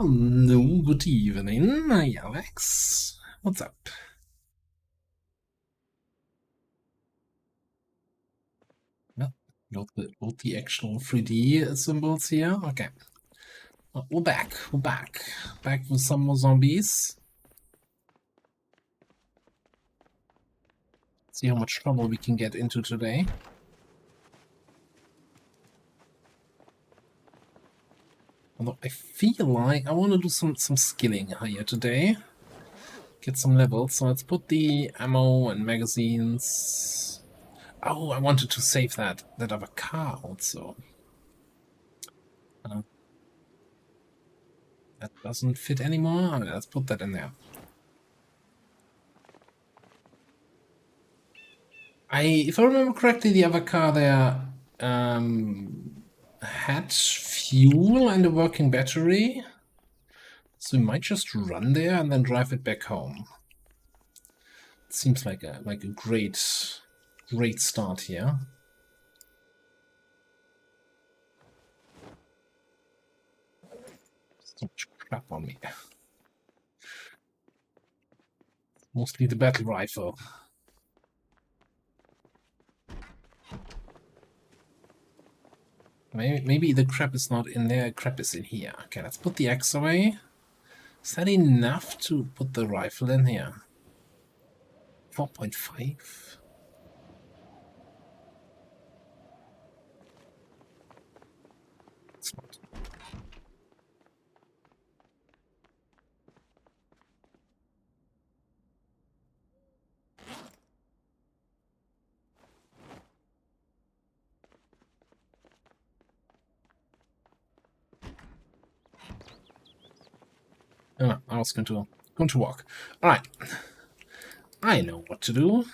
Hello, good evening. Hi, Alex. What's up? Well, got the actual 3D symbols here. Okay. We're back. We're back. Back with some more zombies. See how much trouble we can get into today. Although I feel like I want to do some skilling here today. Get some levels. So let's put the ammo and magazines. Oh, I wanted to save that other car also. That doesn't fit anymore. Let's put that in there. If I remember correctly, the other car there had fuel and a working battery. So we might just run there and then drive it back home. It seems like a great start here. So much crap on me. Mostly the battle rifle. Maybe the crap is not in there, crap is in here. Okay, let's put the axe away. Is that enough to put the rifle in here? 4.5? It's not. Oh, I was going to walk. All right. I know what to do.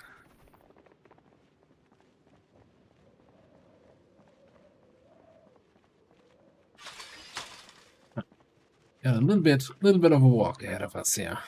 Got a little bit of a walk ahead of us here.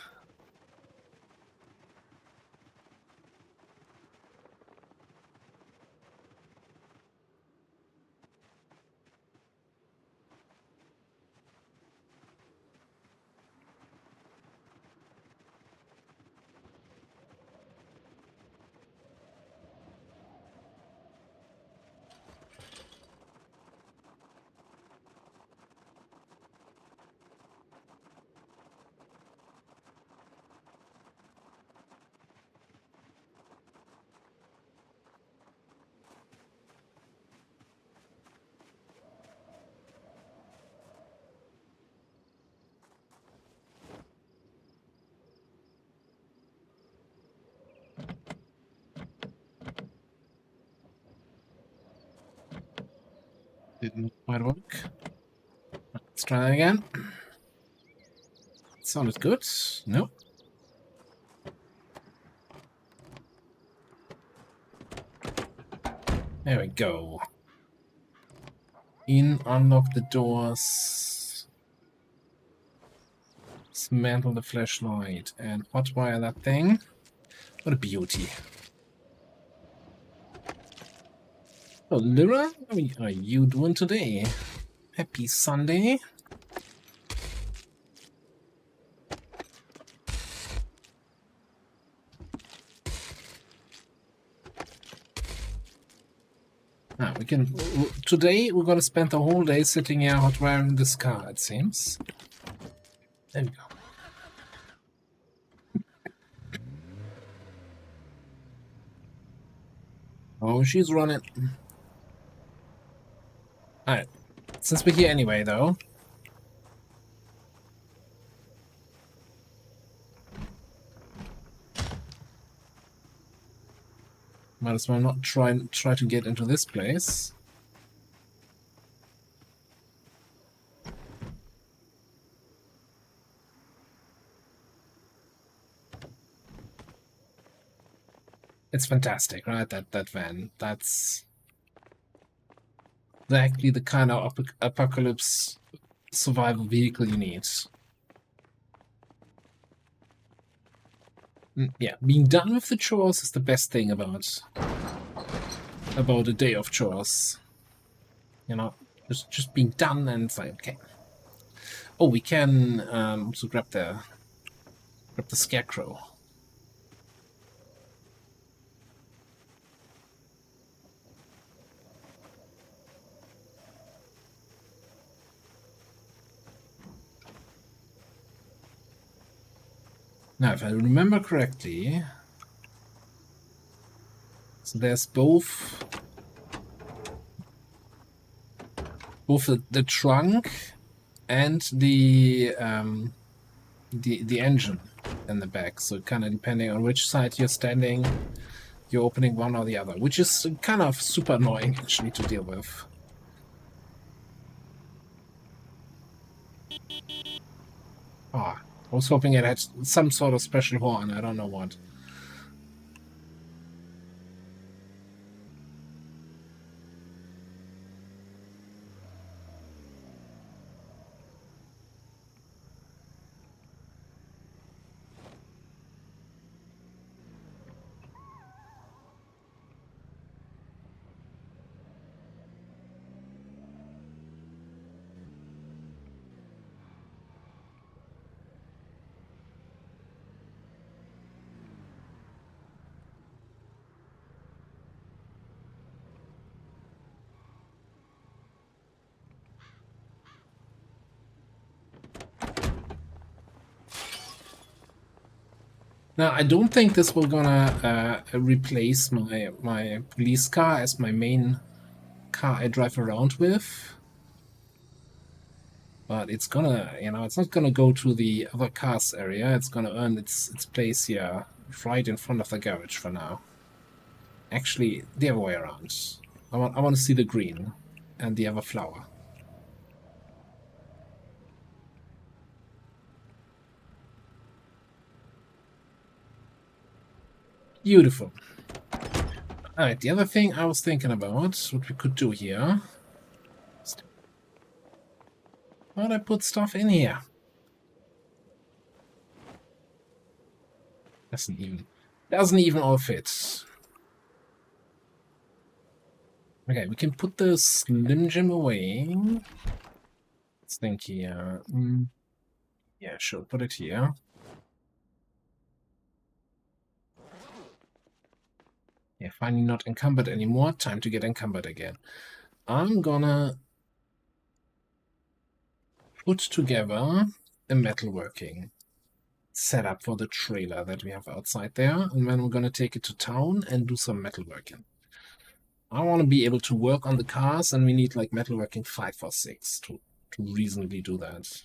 Didn't quite work. Let's try that again. Sounded good. Nope. There we go. Unlock the doors. Dismantle the flashlight and hotwire that thing. What a beauty. Oh, Lyra, how are you doing today? Happy Sunday. Today we're gonna spend the whole day sitting here hotwiring this car, it seems. There we go. Oh, she's running. Alright. Since we're here anyway, though. Might as well not try to get into this place. It's fantastic, right? That van. That's exactly the kind of apocalypse survival vehicle you need. Yeah, being done with the chores is the best thing about a day of chores. You know, just being done and it's like, okay. Oh, we can also grab the scarecrow. Now, if I remember correctly, so there's both the trunk and the engine in the back. So kind of depending on which side you're standing, you're opening one or the other, which is kind of super annoying actually to deal with. Ah, I was hoping it had some sort of special horn. I don't know what. Now, I don't think this will gonna replace my police car as my main car I drive around with. But it's gonna, it's not gonna go to the other cars area. It's gonna earn its place here, right in front of the garage for now. Actually, the other way around. I want to see the green and the other flower. Beautiful. Alright, the other thing I was thinking about, what we could do here. Why would I put stuff in here? Doesn't even all fit. Okay, we can put the Slim Jim away. Let's think here. Yeah, sure, put it here. Yeah, finally not encumbered anymore. Time to get encumbered again. I'm gonna put together a metalworking setup for the trailer that we have outside there, and then we're gonna take it to town and do some metalworking. I want to be able to work on the cars, and we need like metalworking 5 or 6 to reasonably do that.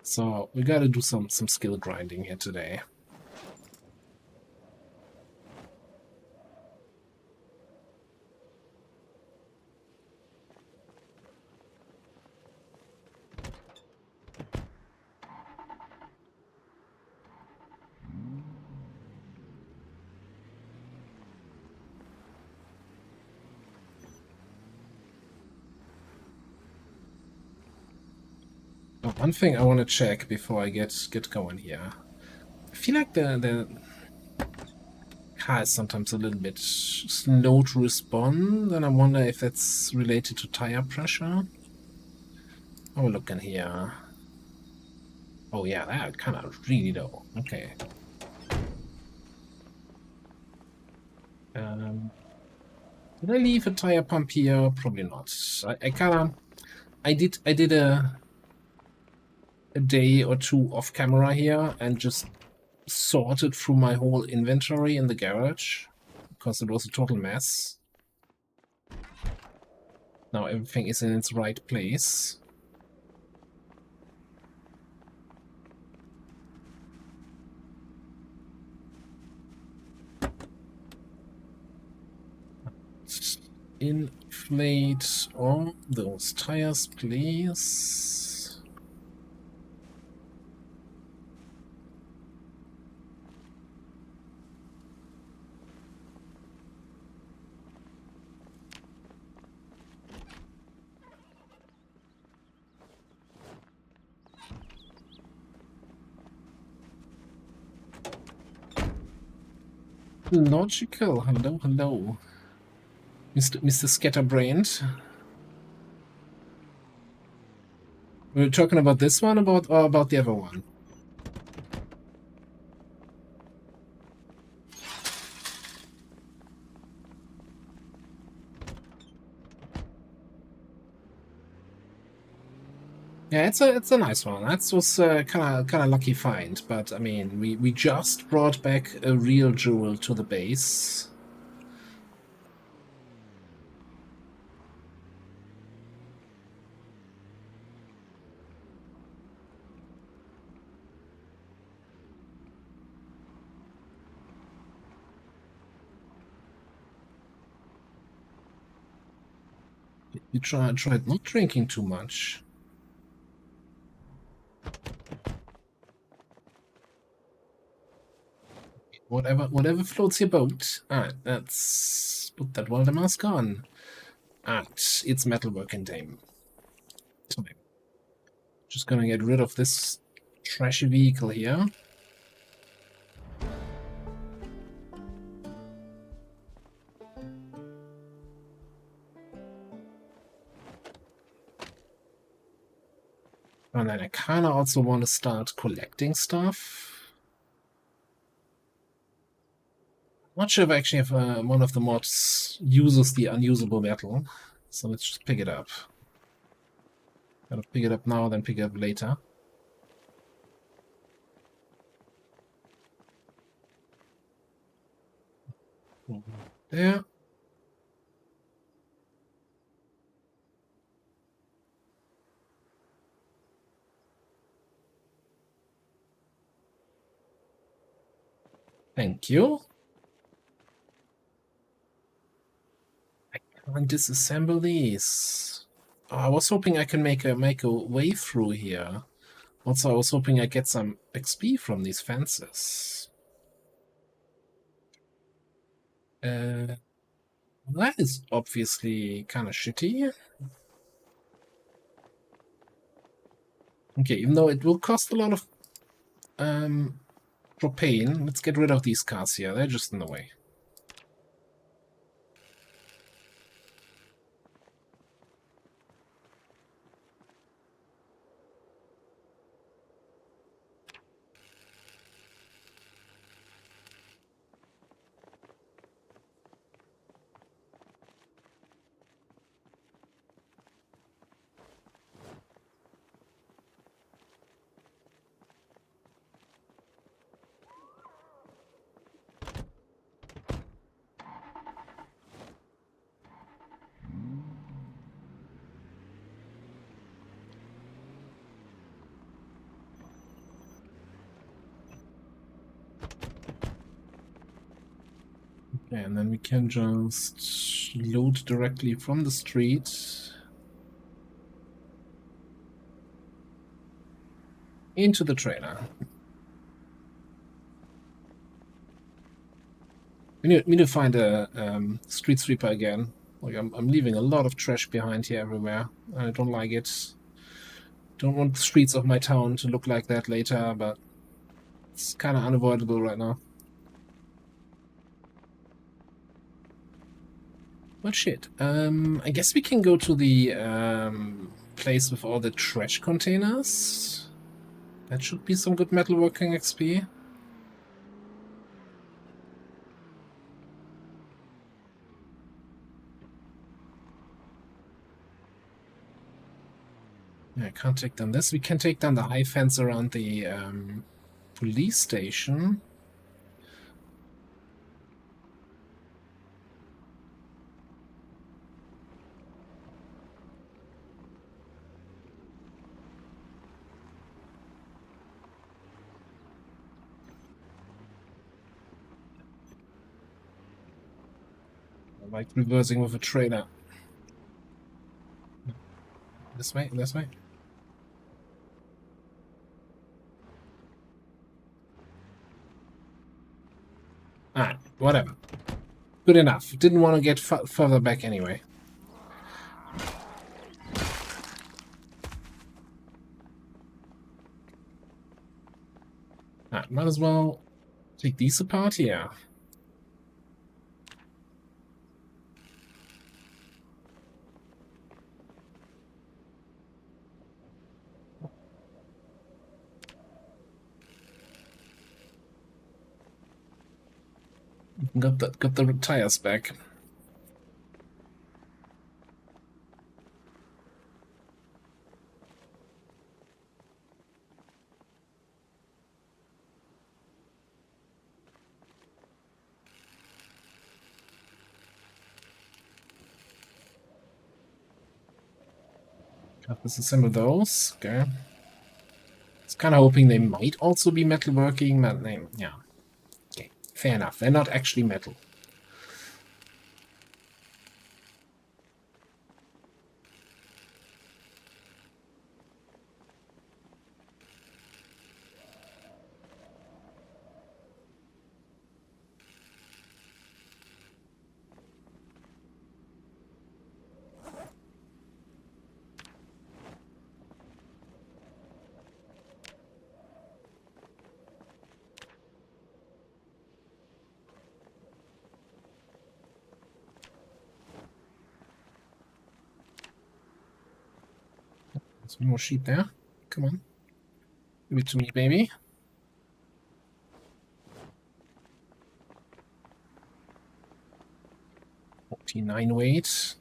So we gotta do some skill grinding here today. One thing I want to check before I get going here. I feel like the car is sometimes a little bit slow to respond, and I wonder if that's related to tire pressure. Oh, look in here. Oh yeah, that kind of really low. Okay. Did I leave a tire pump here? Probably not. I did a day or two off camera here and just sorted through my whole inventory in the garage because it was a total mess. Now everything is in its right place. Inflate all those tires, please. Logical. Hello, hello. Mr. Scatterbrained. We're talking about this one, or about the other one? Yeah, it's a nice one. That was kind of lucky find, but I mean, we just brought back a real jewel to the base. You tried not drinking too much. Whatever floats your boat. Alright, let's put that Walder mask on. Alright, it's metalworking time. Just gonna get rid of this trashy vehicle here. And then I kinda also want to start collecting stuff. Not sure if I actually have one of the mods uses the unusable metal. So let's just pick it up. Gotta pick it up now, then pick it up later. There. Thank you. I can't disassemble these. Oh, I was hoping I can make a way through here. Also, I was hoping I get some XP from these fences. That is obviously kind of shitty. Okay, even though it will cost a lot of propane, let's get rid of these cars here. They're just in the way. Okay, and then we can just load directly from the street into the trailer. We need to find a street sweeper again. Like I'm leaving a lot of trash behind here everywhere. I don't like it. Don't want the streets of my town to look like that later, but it's kind of unavoidable right now. Well, shit. I guess we can go to the place with all the trash containers. That should be some good metalworking XP. Yeah, I can't take down this. We can take down the high fence around the police station. I like reversing with a trailer. This way, this way. Ah, whatever. Good enough. Didn't want to get further back anyway. Ah, might as well take these apart here. Got the tires back. Got disassemble those. Okay. I was kind of hoping they might also be metalworking, but yeah. Okay, fair enough. They're not actually metal. There's one more sheep there. Come on. Give it to me, baby. 49 weight.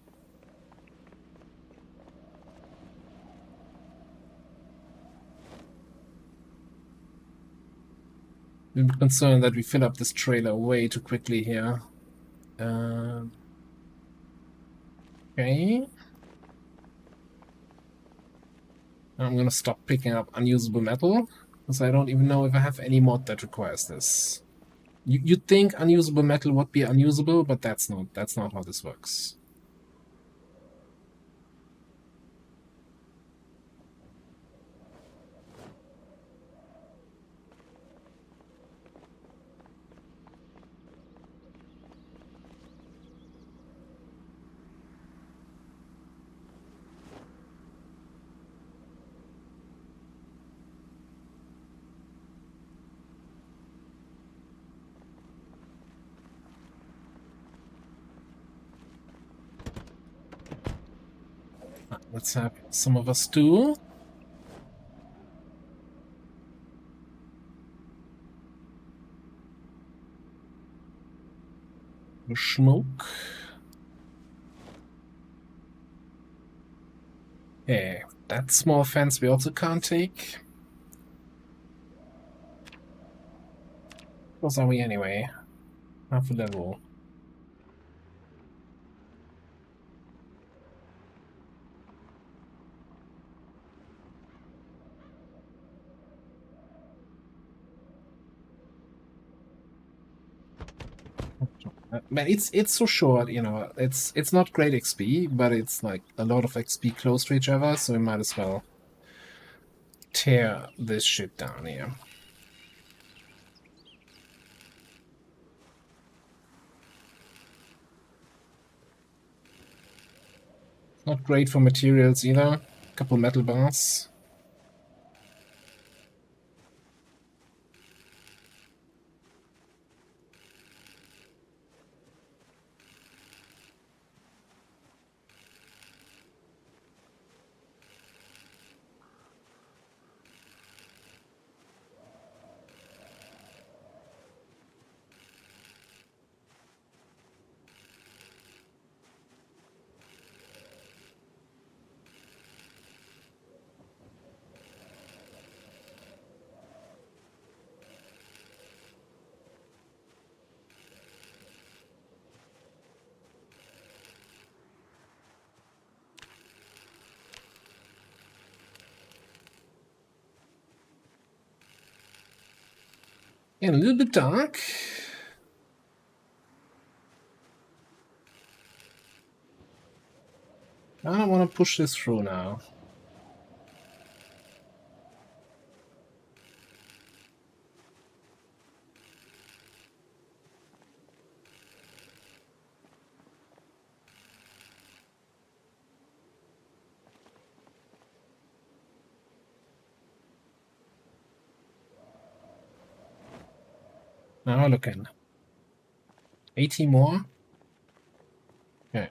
I'm concerned that we fill up this trailer way too quickly here. Okay. I'm gonna stop picking up unusable metal, because I don't even know if I have any mod that requires this. You'd think unusable metal would be unusable, but that's not how this works. Let's have some of us do. Smoke. Yeah, that small fence we also can't take. What are we anyway? Half a level. Man, it's so short, you know. It's not great XP, but it's like a lot of XP close to each other, so we might as well tear this shit down here. Not great for materials either. Couple metal bars. And a little bit dark. I don't want to push this through now. Now looking. 80 more. Okay.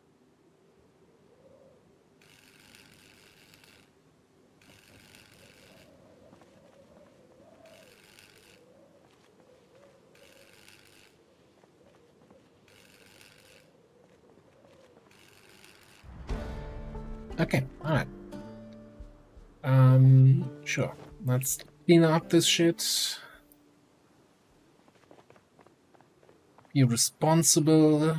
Okay, alright. Sure. Let's clean up this shit. Be responsible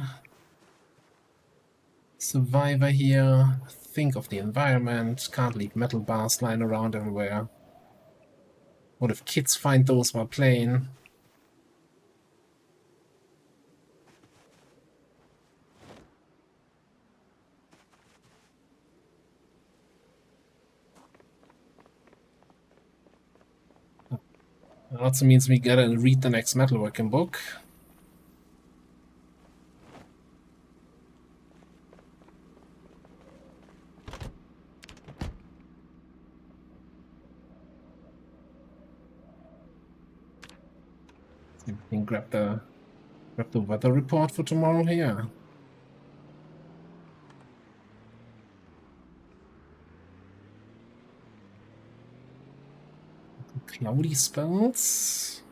survivor here. Think of the environment. Can't leave metal bars lying around everywhere. What if kids find those while playing? That also means we gotta read the next metalworking book. We can grab the weather report for tomorrow here. Cloudy spells.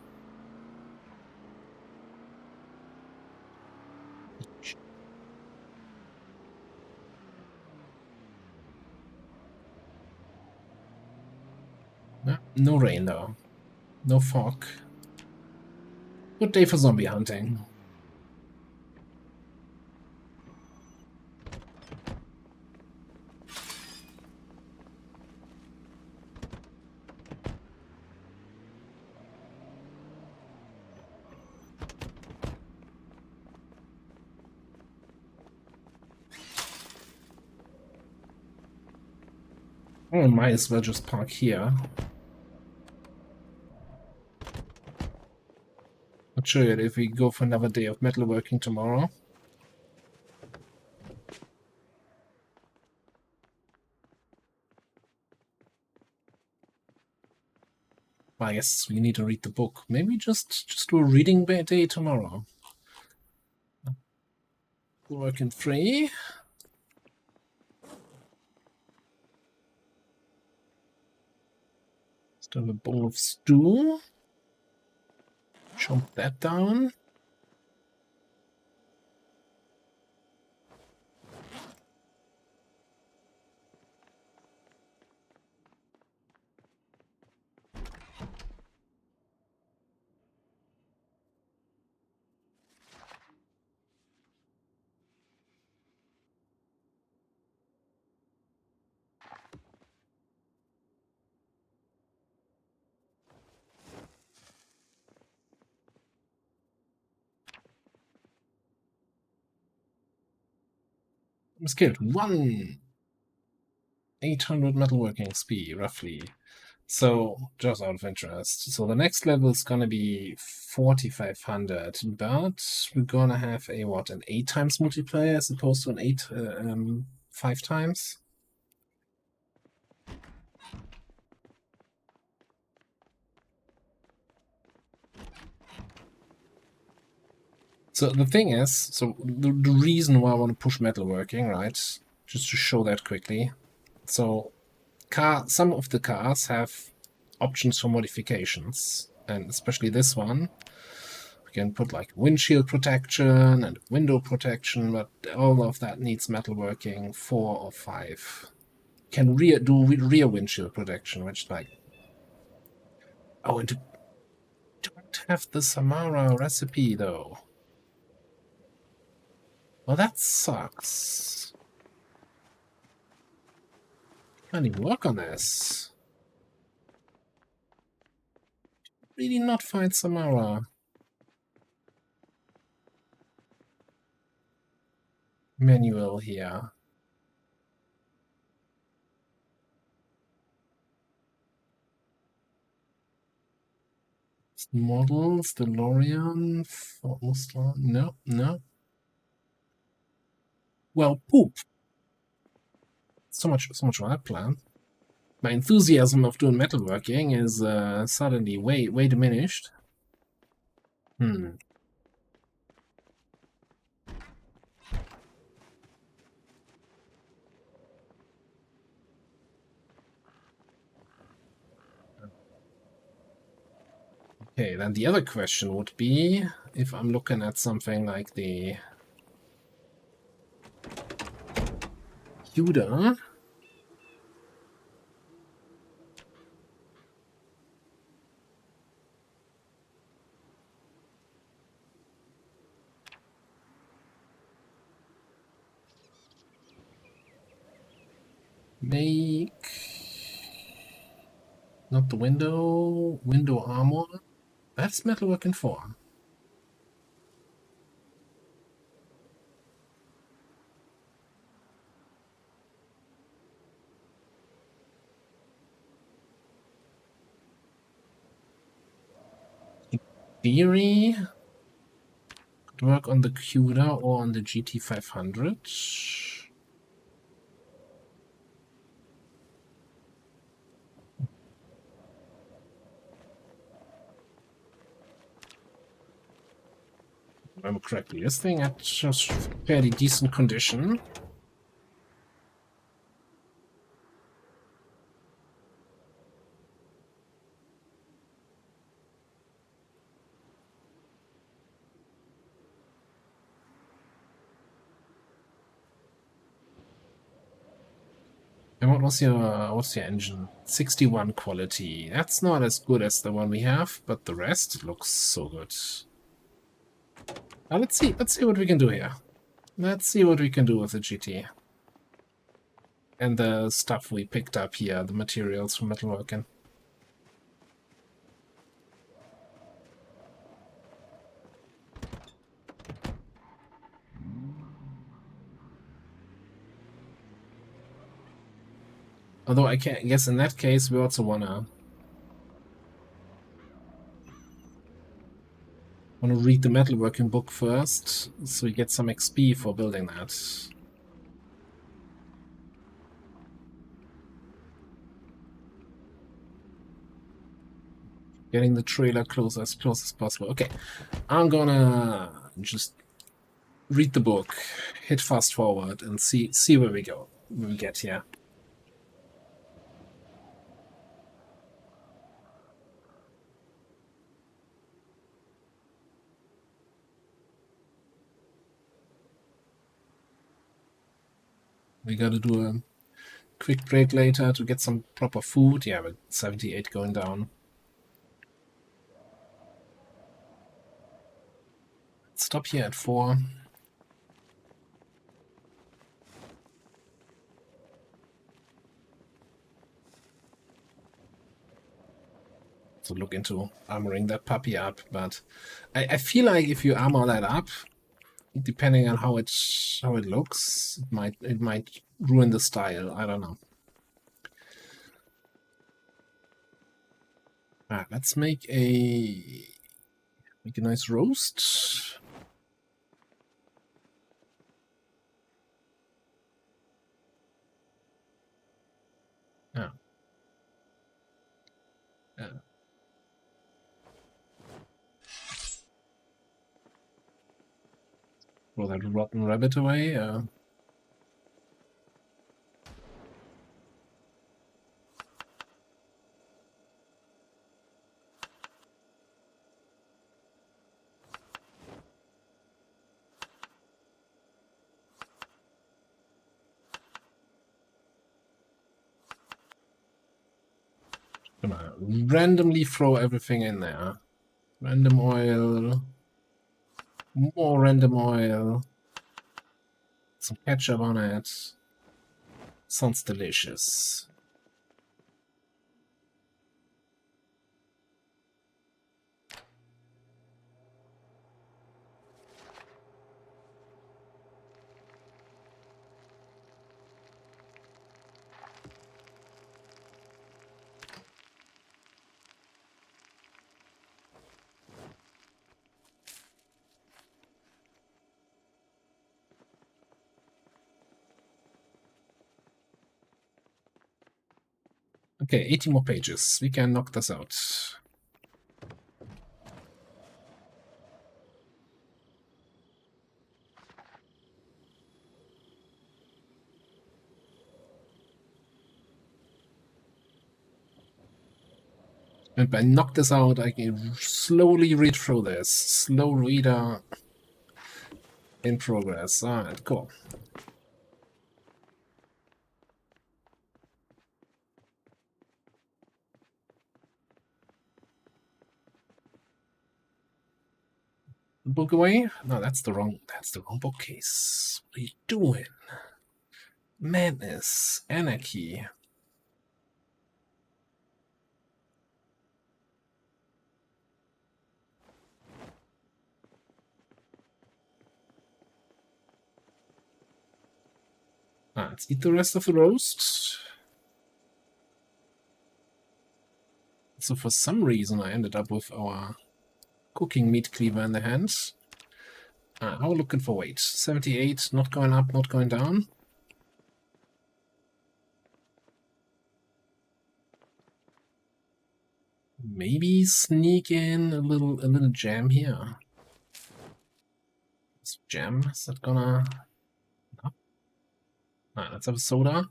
No rain though. No fog. Good day for zombie hunting. Oh, might as well just park here. Not sure yet if we go for another day of metalworking tomorrow. I guess we need to read the book. Maybe just do a reading day tomorrow. Working 3. Let's have a bowl of stew. Chomp that down. Skilled 1. 800 metalworking XP, roughly. So, just out of interest. So the next level is gonna be 4500, but we're gonna have a what, an 8 times multiplier as opposed to an 5 times? So the thing is, so the reason why I want to push metalworking, right? Just to show that quickly. So some of the cars have options for modifications, and especially this one. We can put like windshield protection and window protection, but all of that needs metalworking 4 or 5. Can do rear windshield protection, which like, oh, and don't have the Samara recipe though. Well, that sucks. Can't even work on this. Really not find Samara. Manual here. Models, DeLorean, Mustang. No, no. Well, poop. So much for that plan. My enthusiasm of doing metalworking is suddenly way diminished. Okay, then the other question would be if I'm looking at something like the Cuda. Make not the window armor. That's metalworking 4. In theory, could work on the CUDA or on the GT500. If I remember correctly, this thing had just fairly decent condition. And what's your engine? 61 quality. That's not as good as the one we have, but the rest looks so good. Now let's see what we can do here. Let's see what we can do with the GT. And the stuff we picked up here, the materials from metalworking. Although I guess in that case we also wanna read the metalworking book first, so we get some XP for building that. Getting the trailer as close as possible. Okay, I'm gonna just read the book, hit fast forward, and see where we go when we get here. We gotta do a quick break later to get some proper food. Yeah, but 78 going down. Stop here at 4. So look into armoring that puppy up, but I feel like if you armor that up, depending on how it looks, it might ruin the style. I don't know. Let's make a nice roast. Yeah. Throw that rotten rabbit away. Come on, randomly throw everything in there. Random oil, more random oil, some ketchup on it. Sounds delicious. Okay, 80 more pages. We can knock this out. And by knock this out, I can slowly read through this. Slow reader in progress. Alright, cool. Book away? No, that's the wrong bookcase. What are you doing? Madness. Anarchy. Let's eat the rest of the roast. So for some reason I ended up with our cooking meat cleaver in the hand. Now we're looking for weight. 78, not going up, not going down. Maybe sneak in a little jam here. This jam, is that gonna... No. Alright, let's have a soda.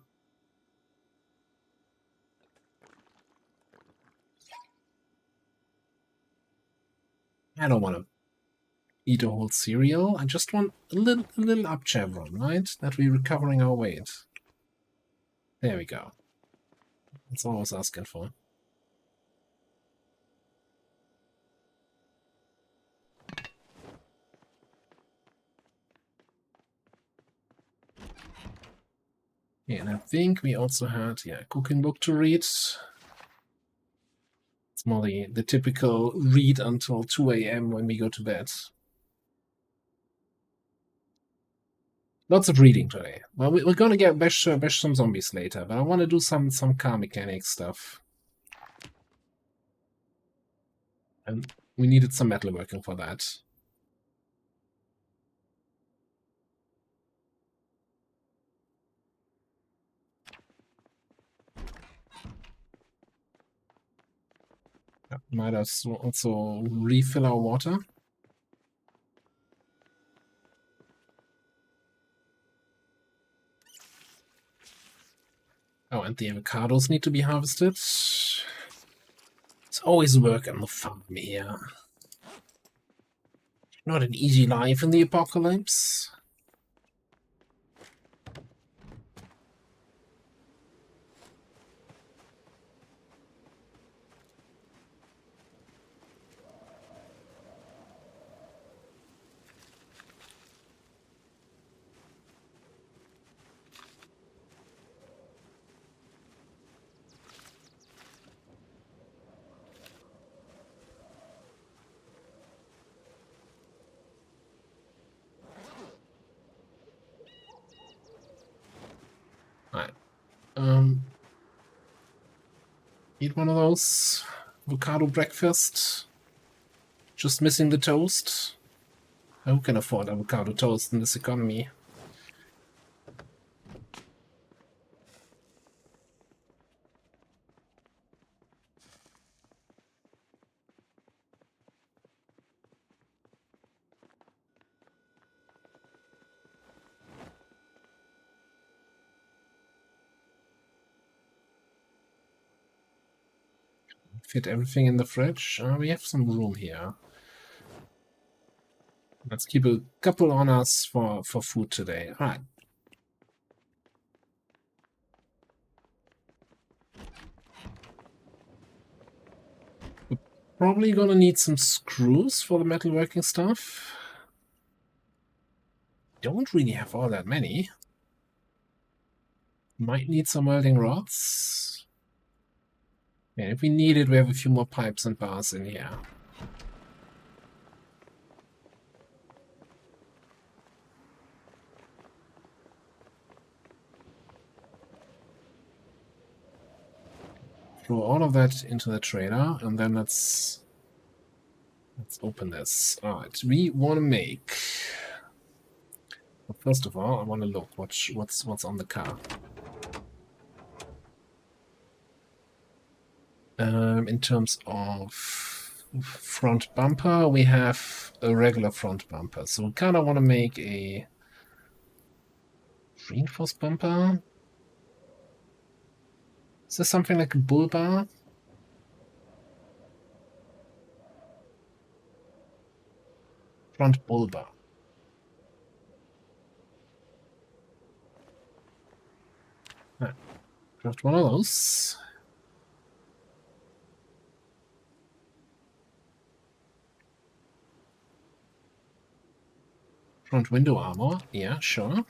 I don't want to eat a whole cereal. I just want a little up chevron, right? That we're recovering our weight. There we go. That's all I was asking for. Yeah, and I think we also had, yeah, cooking book to read. It's more the typical read until 2 a.m. when we go to bed. Lots of reading today. Well, we're gonna get bash some zombies later, but I want to do some car mechanic stuff. And we needed some metalworking for that. Might also refill our water. Oh, and the avocados need to be harvested. It's always work on the farm here. Not an easy life in the apocalypse. Alright. Eat one of those. Avocado breakfast. Just missing the toast. Who can afford avocado toast in this economy? Fit everything in the fridge. We have some room here. Let's keep a couple on us for food today. All right. We're probably gonna need some screws for the metalworking stuff. Don't really have all that many. Might need some welding rods. Yeah, if we need it, we have a few more pipes and bars in here. Throw all of that into the trailer, and then let's open this. All right, we want to make. Well, first of all, I want to look what's on the car. In terms of front bumper, we have a regular front bumper, so we kind of want to make a reinforced bumper. Is this something like a bull bar? Front bull bar. Right. Craft one of those. Front window armor, yeah, sure.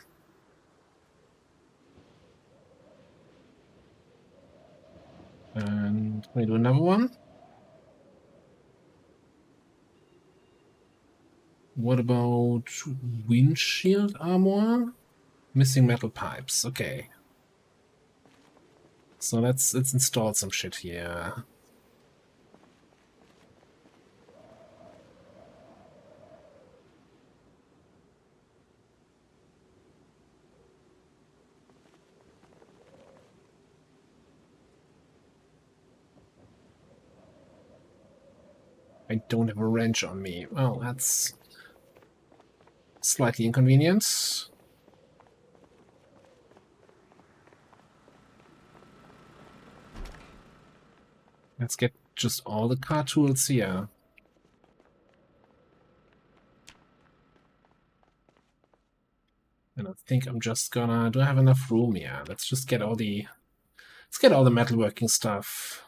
And can we do another one? What about windshield armor? Missing metal pipes. Okay. So let's install some shit here. I don't have a wrench on me. Well, that's slightly inconvenient. Let's get just all the car tools here. And I think I'm just gonna... Do I have enough room? Yeah, let's just get all the... Let's get all the metalworking stuff.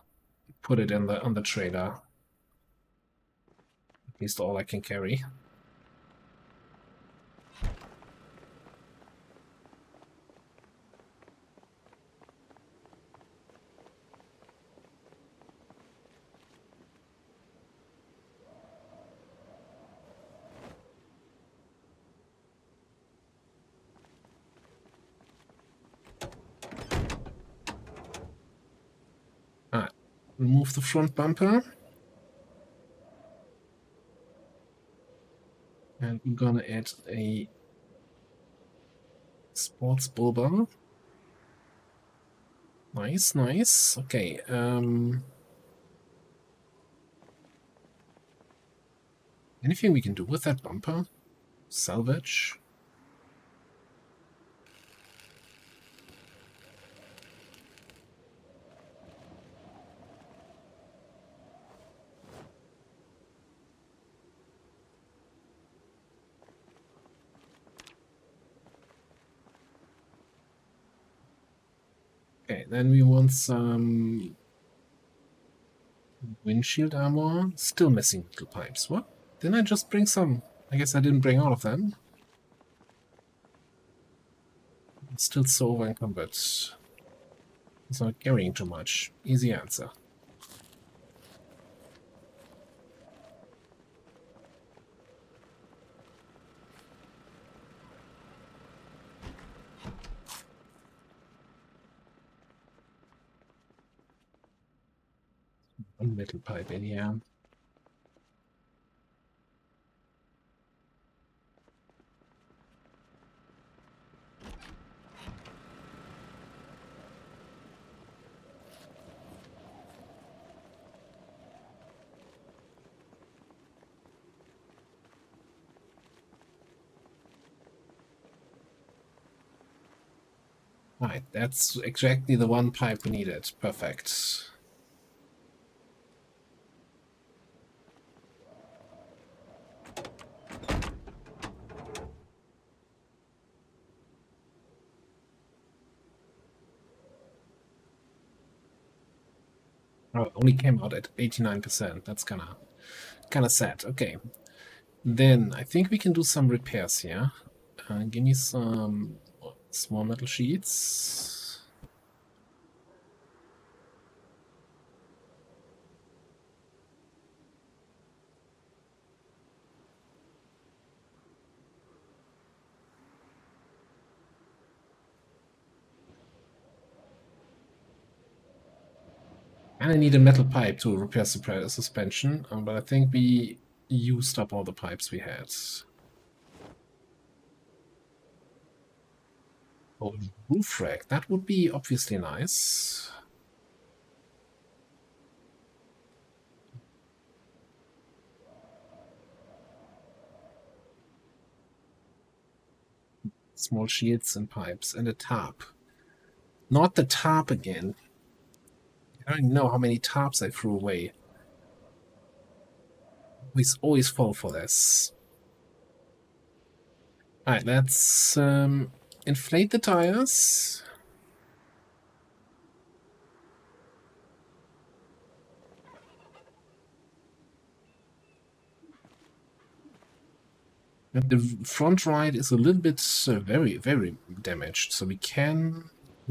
Put it in on the trailer. At least all I can carry. Alright, remove the front bumper. And I'm gonna add a sports bull bar. Nice, nice. Okay, anything we can do with that bumper? Salvage? Okay, then we want some windshield armor. Still missing little pipes. What? Didn't I just bring some? I guess I didn't bring all of them. It's still so over encumbered. It's not carrying too much. Easy answer. One metal pipe in here. Right, that's exactly the one pipe we needed. Perfect. Oh, it only came out at 89%. That's kind of sad. Okay, then I think we can do some repairs here. Give me some small metal sheets. And I need a metal pipe to repair suspension, but I think we used up all the pipes we had. Oh, roof rack. That would be obviously nice. Small shields and pipes and a tarp. Not the tarp again. I don't even know how many tarps I threw away. We always fall for this. Alright, let's inflate the tires. And the front right is a little bit very, very damaged, so we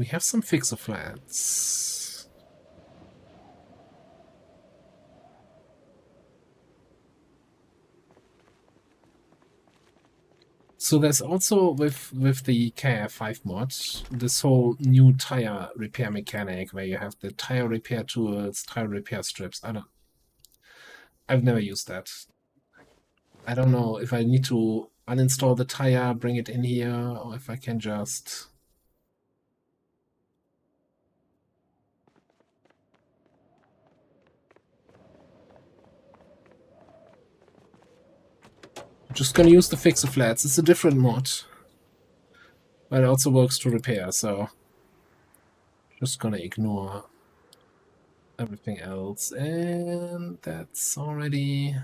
have some fixer flats. So there's also with the KF5 mod this whole new tire repair mechanic where you have the tire repair tools, tire repair strips. I've never used that. I don't know if I need to uninstall the tire, bring it in here, or if I can just. I'm just gonna use the fixer flats. It's a different mod, but it also works to repair, so just gonna ignore everything else. And that's already.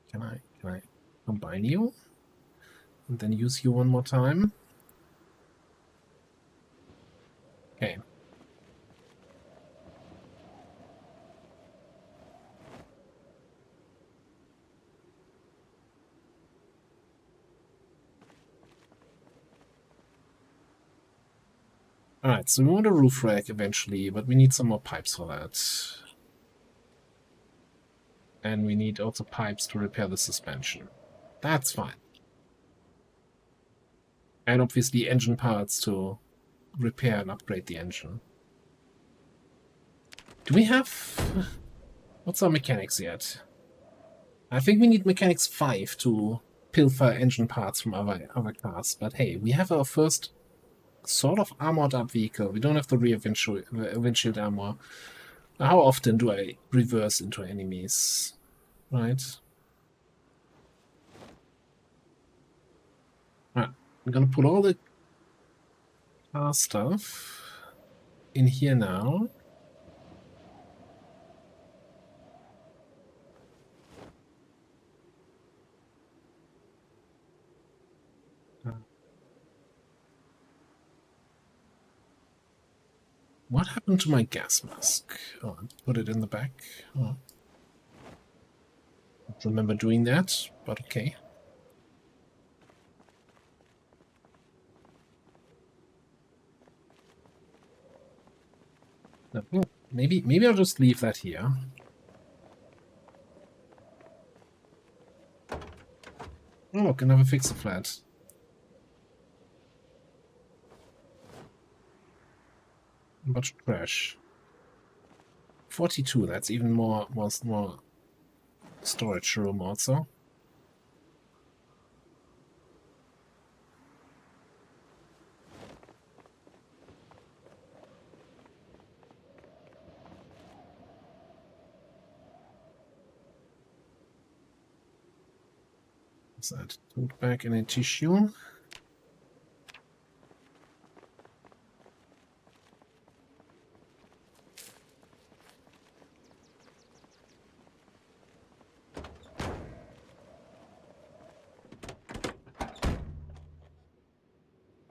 Can I combine you? And then use you one more time. Okay. Alright, so we want a roof rack eventually, but we need some more pipes for that. And we need also pipes to repair the suspension. That's fine. And obviously engine parts to repair and upgrade the engine. Do we have... What's our mechanics yet? I think we need mechanics 5 to pilfer engine parts from other cars. But hey, we have our first sort of armored up vehicle. We don't have the rear windshield armor. How often do I reverse into enemies? Right. Right. I'm gonna put all the car stuff in here now. What happened to my gas mask? Oh, I put it in the back. Oh. I don't remember doing that, but okay. No, maybe I'll just leave that here. Oh, look, another fixer flat. Much trash. 42, that's even more storage room also. What's that? Tote bag and a tissue.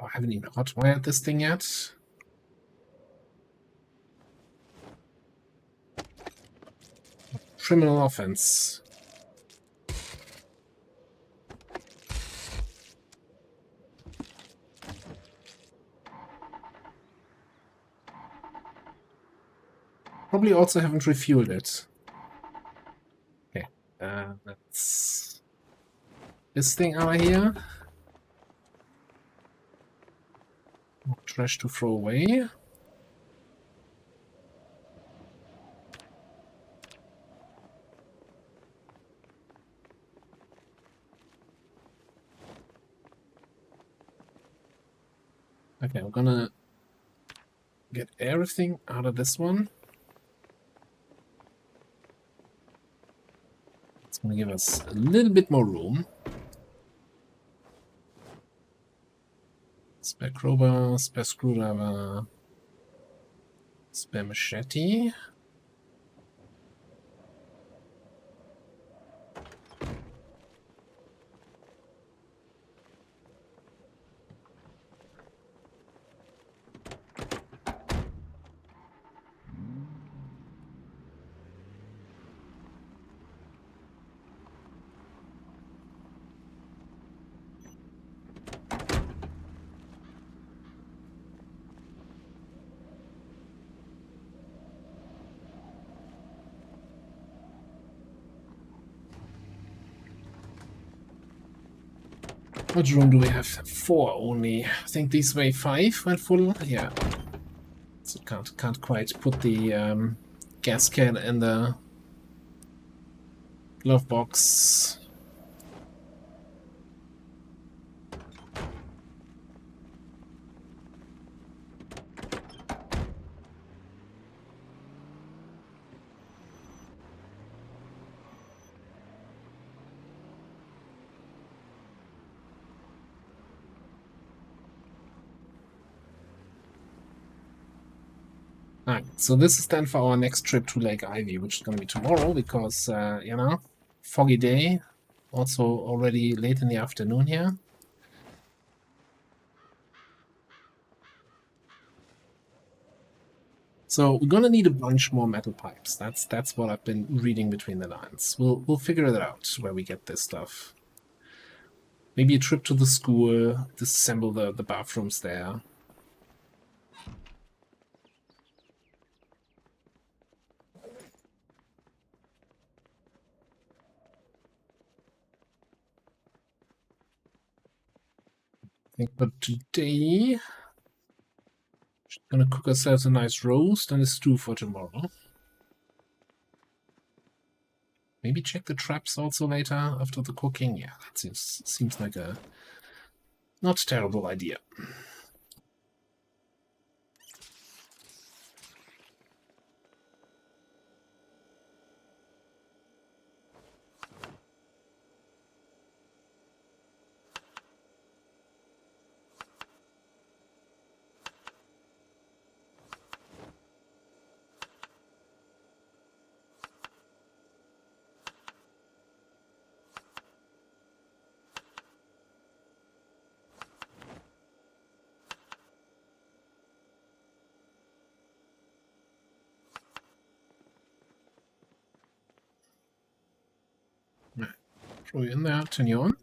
Oh, I haven't even hotwired this thing yet. Criminal offense. Probably also haven't refueled it. Okay, that's this thing out here. More trash to throw away. Okay, I'm gonna get everything out of this one. It's gonna give us a little bit more room. Spare crowbar, spare screwdriver, spare machete. What room do we have? 4 only. I think these weigh 5 when full. Yeah. So can't quite put the gas can in the glove box. Alright, so this is then for our next trip to Lake Ivy, which is going to be tomorrow because, you know, foggy day. Also already late in the afternoon here. So we're gonna need a bunch more metal pipes. That's what I've been reading between the lines. We'll figure it out where we get this stuff. Maybe a trip to the school, disassemble the bathrooms there. I think, but today, just gonna cook ourselves a nice roast and a stew for tomorrow. Maybe check the traps also later after the cooking. Yeah, that seems like a not terrible idea. Throw in there, turn you on.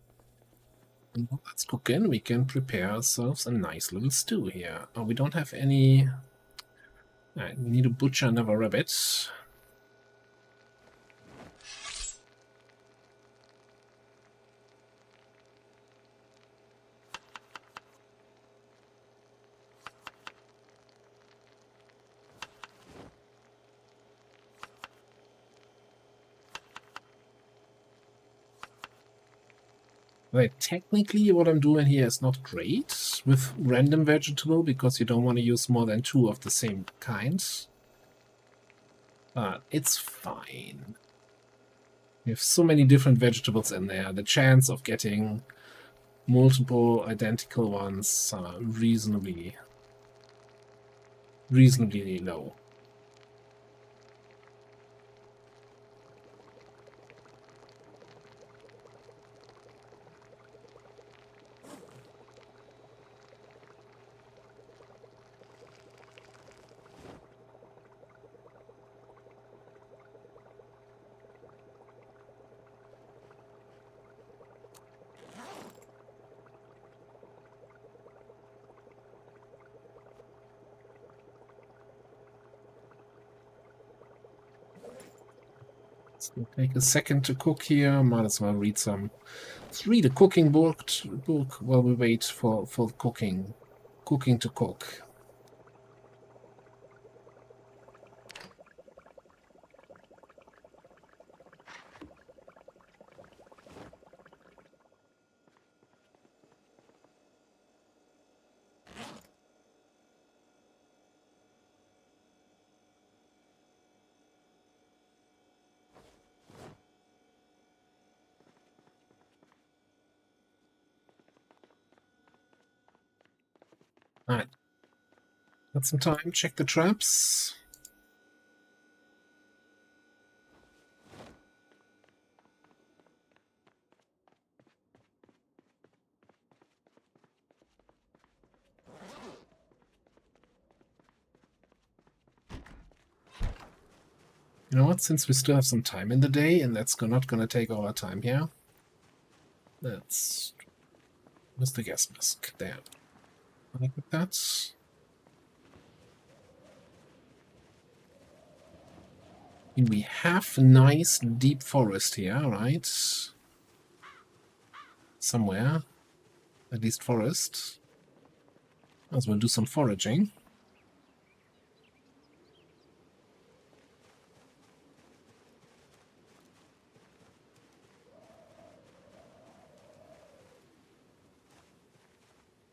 And let's cook in. We can prepare ourselves a nice little stew here. Oh, we don't have any. I need a butcher and a rabbit. Right, technically what I'm doing here is not great with random vegetable because you don't want to use more than 2 of the same kind. But it's fine. You have so many different vegetables in there. The chance of getting multiple identical ones are reasonably low. So take a second to cook here. Might as well read a cooking book while we wait for cooking to cook. All right. Got some time. Check the traps. You know what? Since we still have some time in the day, and that's not gonna take all our time here. Let's. Where's the gas mask? There. Like that. We have a nice deep forest here, right? Somewhere. At least forest. As well do some foraging.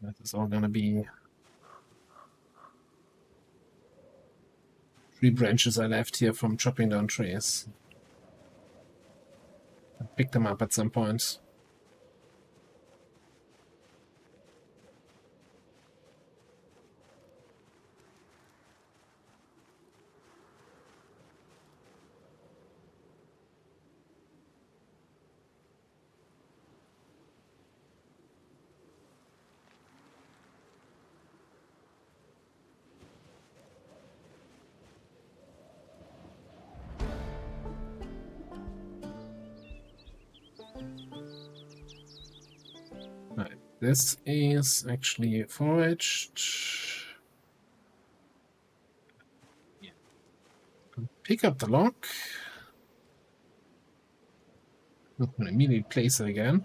That is all gonna be 3 branches I left here from chopping down trees. I'll pick them up at some point. Right, this is actually foraged. Yeah. Pick up the lock. I'm gonna immediately place it again.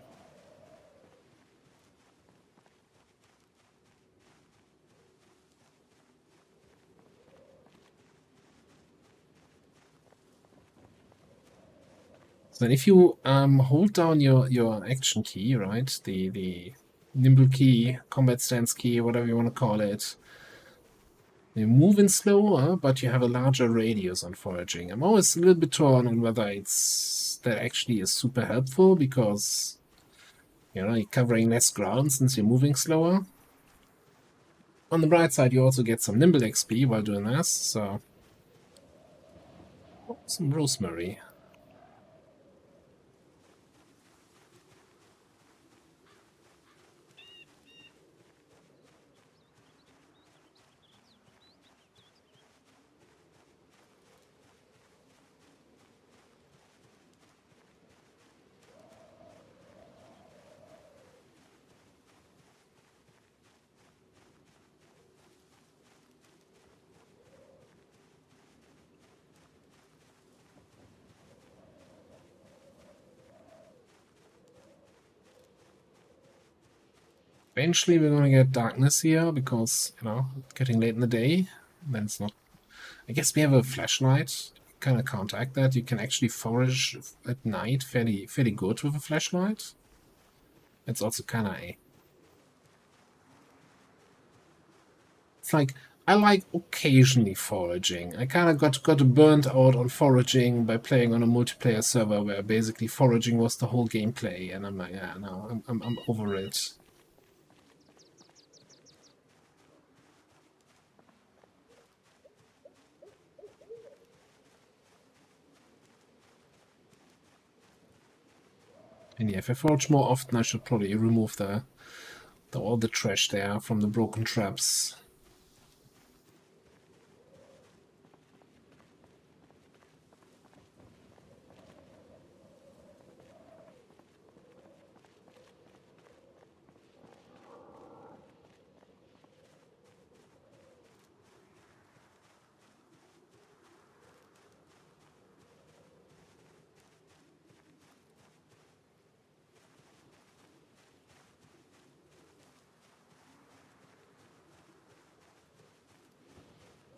So if you hold down your action key, right, the nimble key, combat stance key, whatever you want to call it, you move in slower, but you have a larger radius on foraging. I'm always a little bit torn on whether that actually is super helpful because you're covering less ground since you're moving slower. On the bright side, you also get some nimble XP while doing this. So some rosemary. Eventually, we're gonna get darkness here because it's getting late in the day. Then it's not. I guess we have a flashlight. Kind of counteract that. You can actually forage at night fairly good with a flashlight. It's also kind of a. It's like I like occasionally foraging. I kind of got burnt out on foraging by playing on a multiplayer server where basically foraging was the whole gameplay, and I'm like, yeah, no, I'm over it. And yeah, if I forage more often, I should probably remove all the trash there from the broken traps.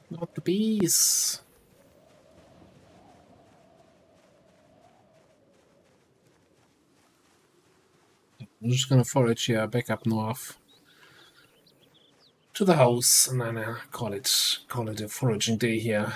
Not the bees. I'm just gonna forage here back up north to the house, and then call it a foraging day here.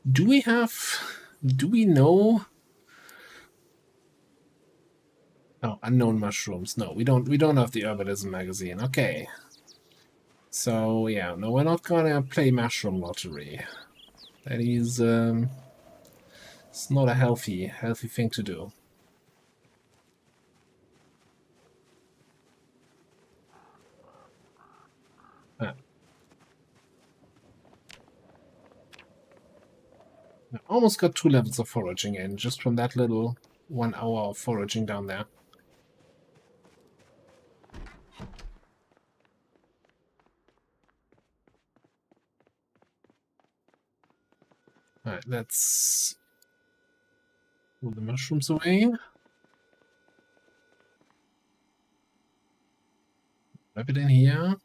Do we know Unknown mushrooms. No, we don't have the Herbalism magazine. Okay. So yeah, no, we're not gonna play mushroom lottery. That is it's not a healthy thing to do. I almost got 2 levels of foraging in just from that little 1 hour of foraging down there. Alright, let's pull the mushrooms away. Wrap it in here.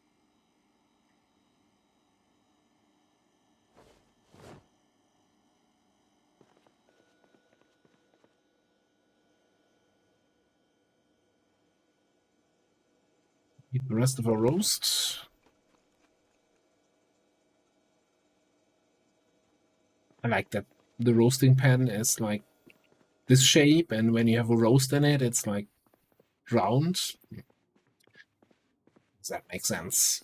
Eat the rest of our roast. I like that the roasting pan is like this shape, and when you have a roast in it, it's like round. Does that make sense?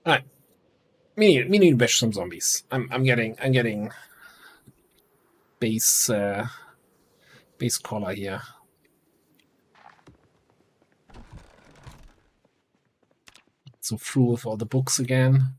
Alright. We need to bash some zombies. I'm getting base collar here. So through with all the books again.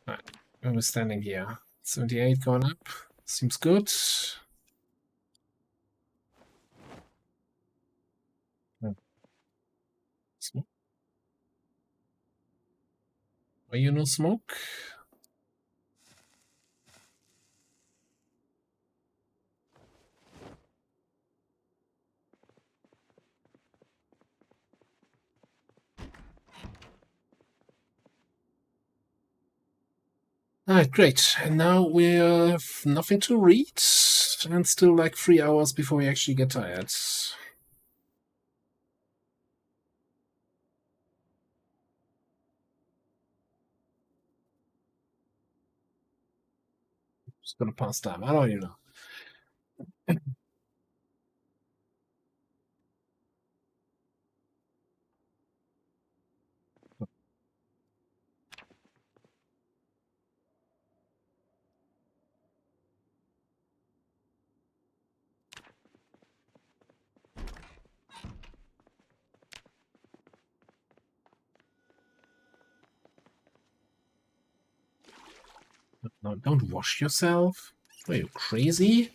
Alright, where we're standing here. 78 going up. Seems good. Smoke. Are you no smoke? Alright, great. And now we have nothing to read, and still like 3 hours before we actually get tired. Just gonna pass time. I don't even know. No, don't wash yourself. Are you crazy?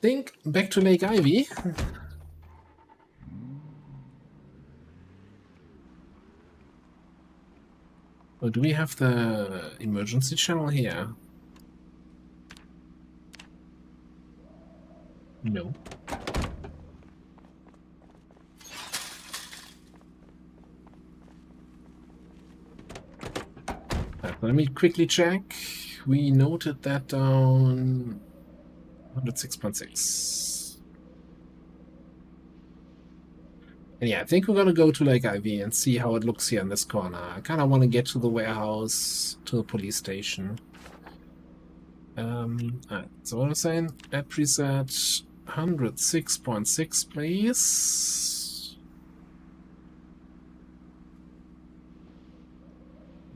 Think back to Lake Ivy. Or do we have the emergency channel here? No. Let me quickly check. We noted that down 106.6. And yeah, I think we're gonna go to Lake Ivy and see how it looks here in this corner. I kind of want to get to the warehouse, to the police station. Alright, so what I'm saying, at preset 106.6, please.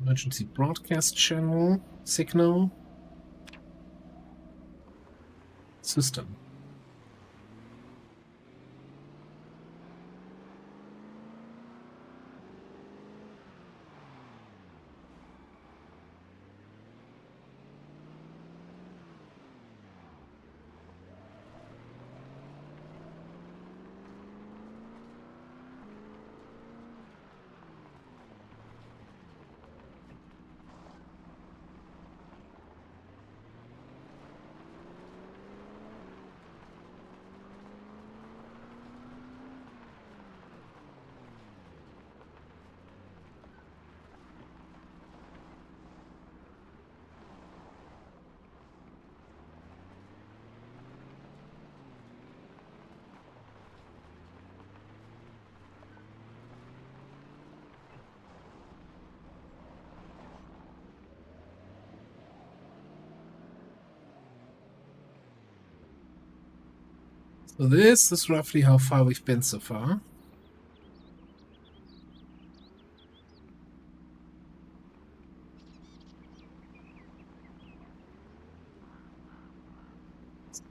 Emergency broadcast channel, signal, system. So this is roughly how far we've been so far.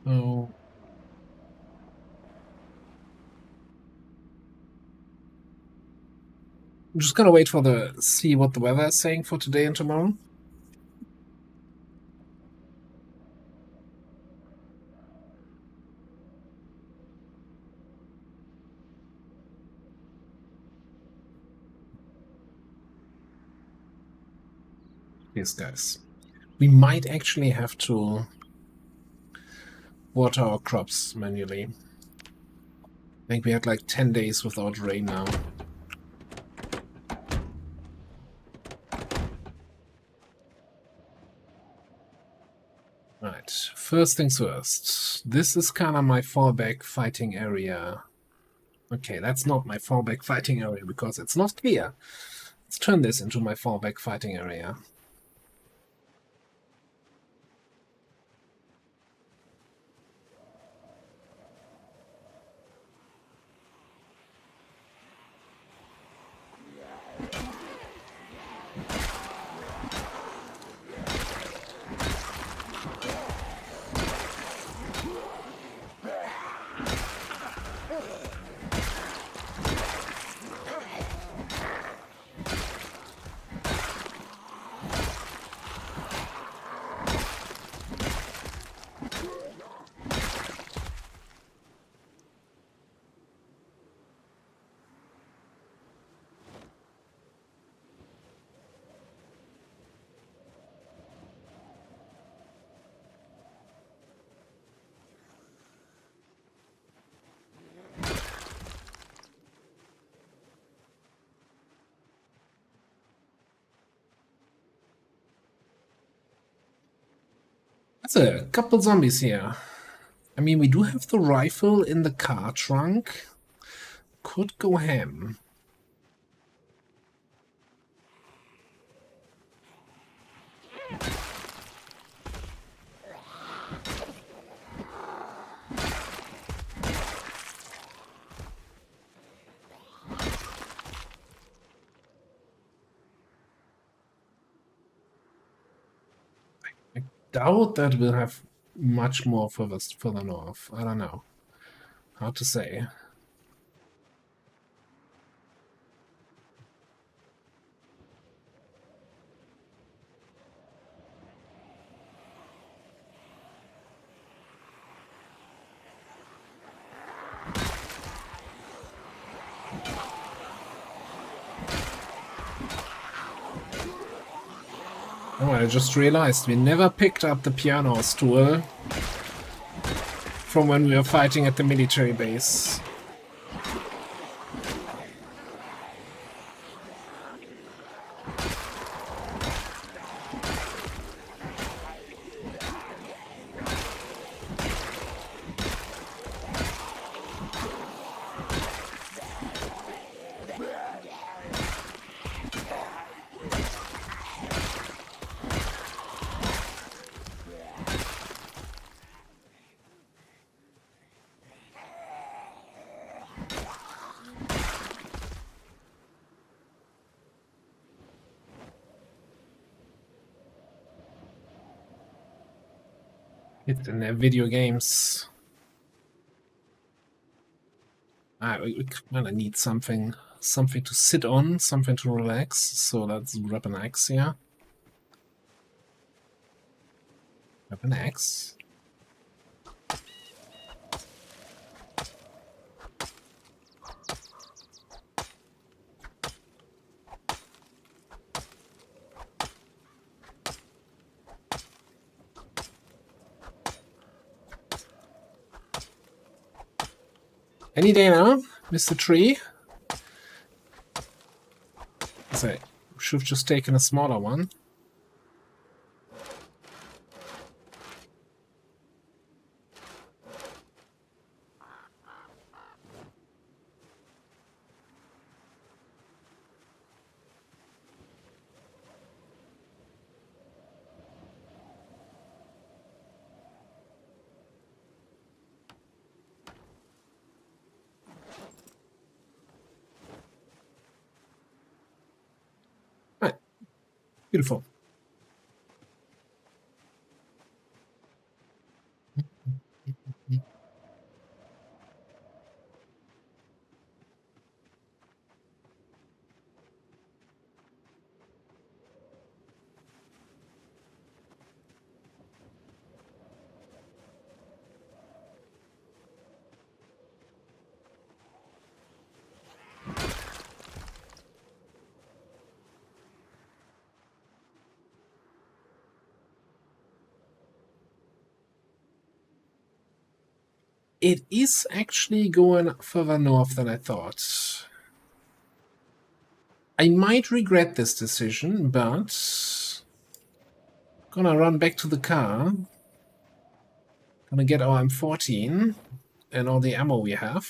So I'm just gonna wait for see what the weather is saying for today and tomorrow. Yes, guys. We might actually have to water our crops manually. I think we had like 10 days without rain now. Right, first things first. This is kind of my fallback fighting area. Okay, that's not my fallback fighting area because it's not clear. Let's turn this into my fallback fighting area. That's a couple zombies here. I mean, we do have the rifle in the car trunk. Could go ham. I doubt that we'll have much more further north. I don't know. Hard to say. Oh, I just realized we never picked up the piano stool from when we were fighting at the military base. It's in their video games. We kind of need something to sit on, something to relax. So let's grab an axe here. Grab an axe. Any day now, Mr. Tree. So, should have just taken a smaller one. Beautiful. It is actually going further north than I thought. I might regret this decision, but gonna run back to the car. Gonna get our M14 and all the ammo we have.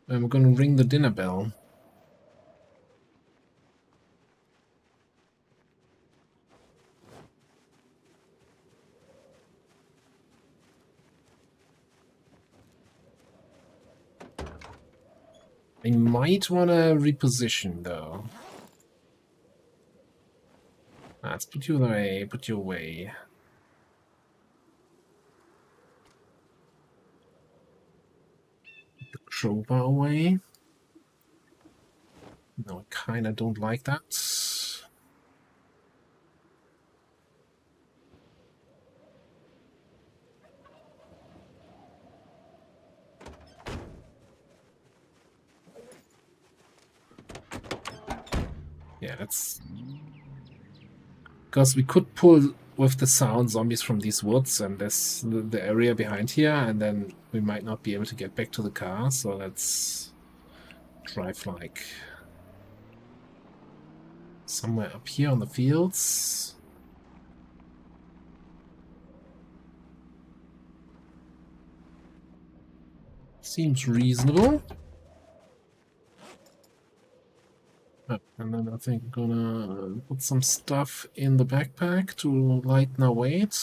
And we're gonna ring the dinner bell. I might want to reposition, though. Let's put you away, put you away. Put the crowbar away. No, I kind of don't like that. Yeah, that's... Because we could pull with the sound zombies from these woods and this the area behind here, and then we might not be able to get back to the car, so let's drive like somewhere up here on the fields. Seems reasonable. And then I think I'm gonna put some stuff in the backpack to lighten our weight.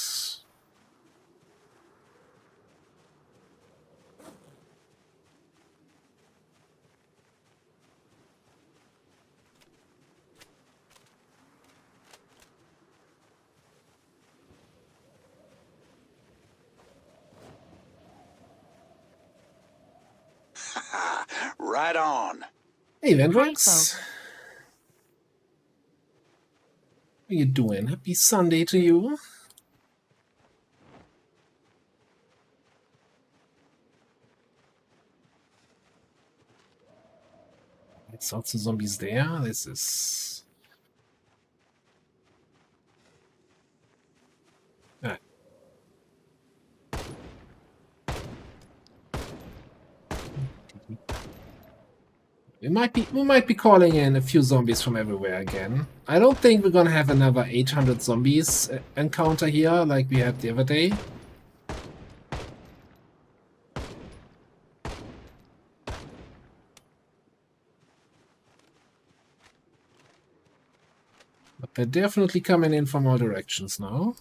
Right on. Hey, Vendrix. How you doing? Happy Sunday to you. It's lots of zombies there. This is... Ah. We might be calling in a few zombies from everywhere again. I don't think we're gonna have another 800 zombies encounter here like we had the other day. But they're definitely coming in from all directions now.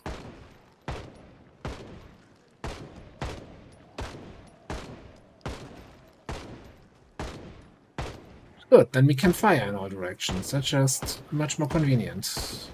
Good, then we can fire in all directions. That's just much more convenient.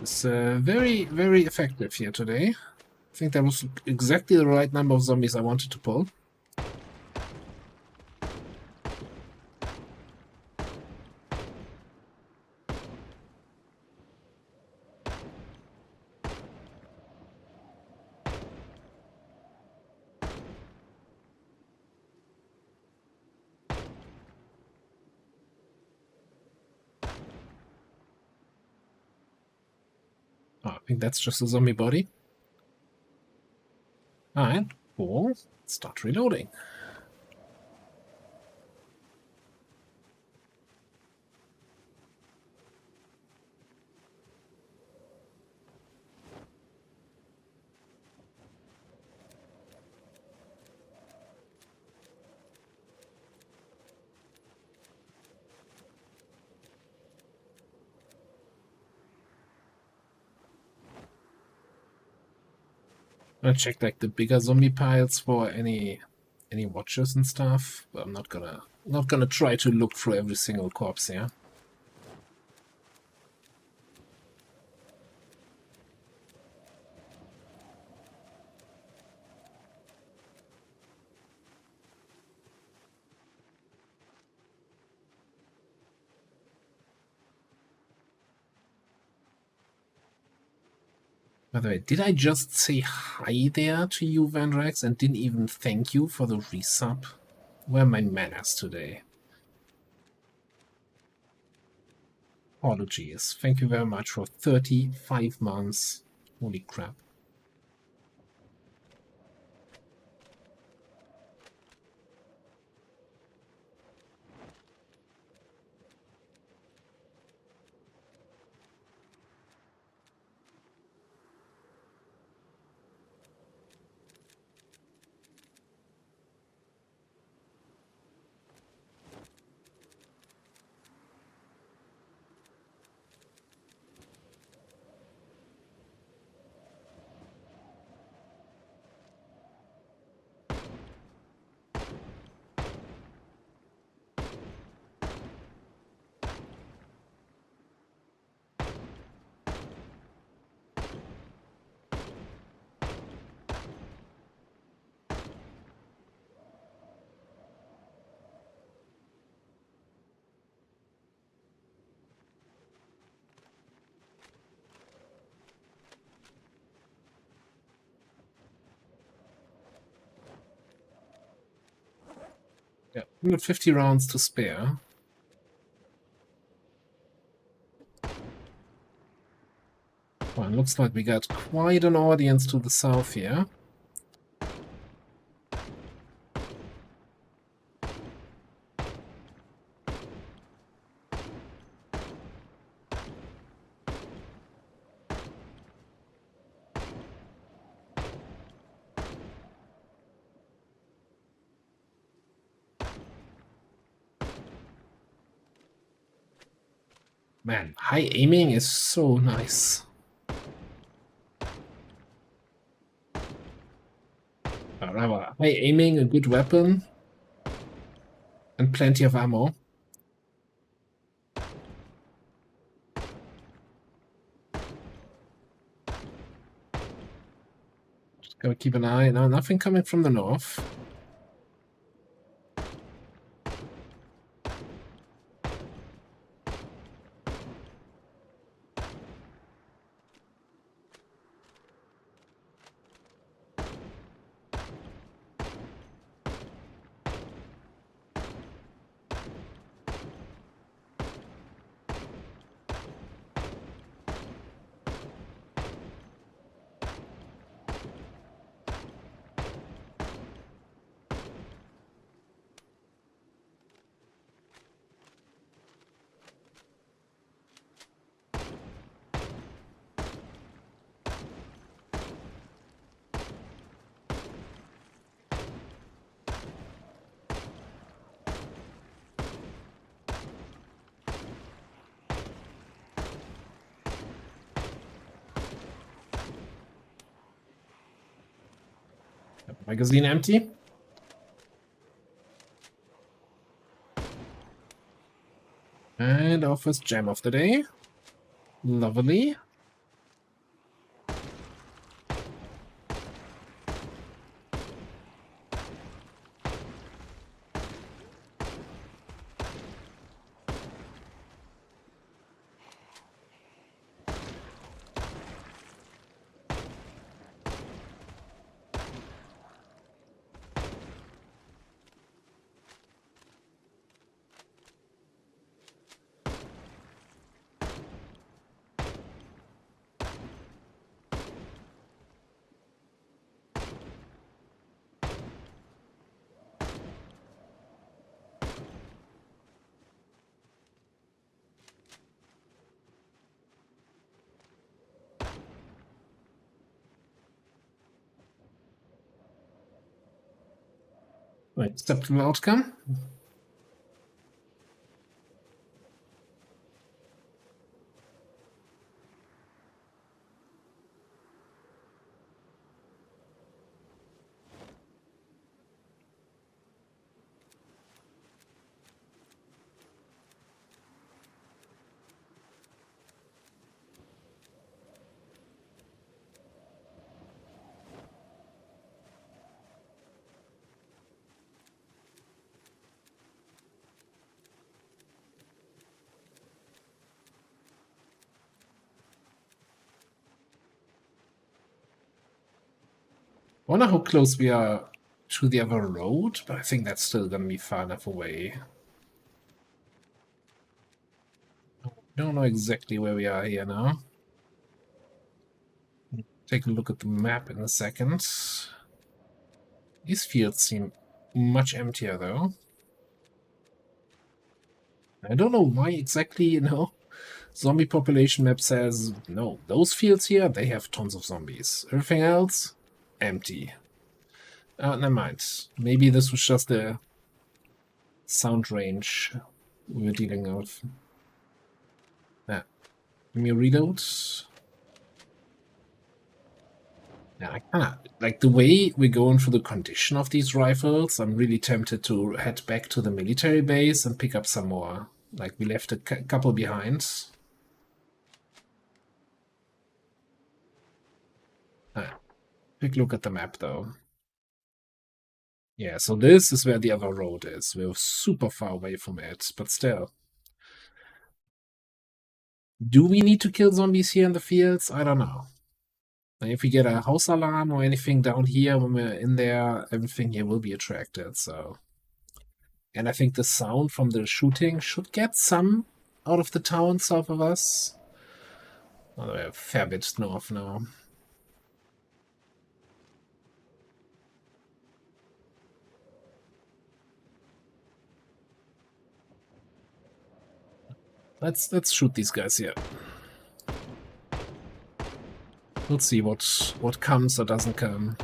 It's very, very effective here today. I think that was exactly the right number of zombies I wanted to pull. Oh, I think that's just a zombie body. And we'll start reloading. I check like the bigger zombie piles for any watchers and stuff, but I'm not gonna try to look through every single corpse here. By the way, did I just say hi there to you, Vandrax, and didn't even thank you for the resub? Where are my manners today? Apologies. Thank you very much for 35 months. Holy crap. Yeah, 150 rounds to spare. Well, it looks like we got quite an audience to the south here. Man, high aiming is so nice. However, high aiming, a good weapon, and plenty of ammo. Just gotta keep an eye. No, nothing coming from the north. Magazine empty. And our first gem of the day. Lovely. Acceptable outcome. Wonder how close we are to the other road, but I think that's still gonna be far enough away. Don't know exactly where we are here now. Take a look at the map in a second. These fields seem much emptier though. I don't know why exactly, zombie population map says, no, those fields here, they have tons of zombies. Everything else, empty. Never mind. Maybe this was just the sound range we were dealing with. Yeah. Let me reload. Yeah, I kinda like the way we're going through the condition of these rifles. I'm really tempted to head back to the military base and pick up some more. Like we left a couple behind. Quick look at the map though. Yeah, so this is where the other road is. We're super far away from it, but still. Do we need to kill zombies here in the fields? I don't know. If we get a house alarm or anything down here when we're in there, everything here will be attracted, so. And I think the sound from the shooting should get some out of the town south of us. Well, we're a fair bit north now. Let's shoot these guys here. We'll see what comes or doesn't come.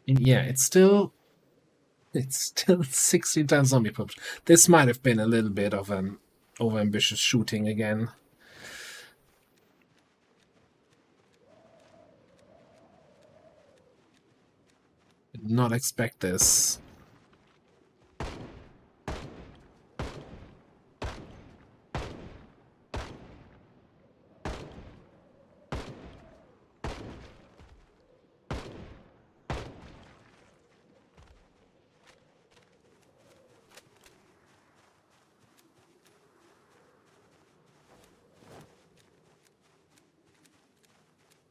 Yeah, it's still 16 times zombie population. This might have been a little bit of an overambitious shooting again. Did not expect this.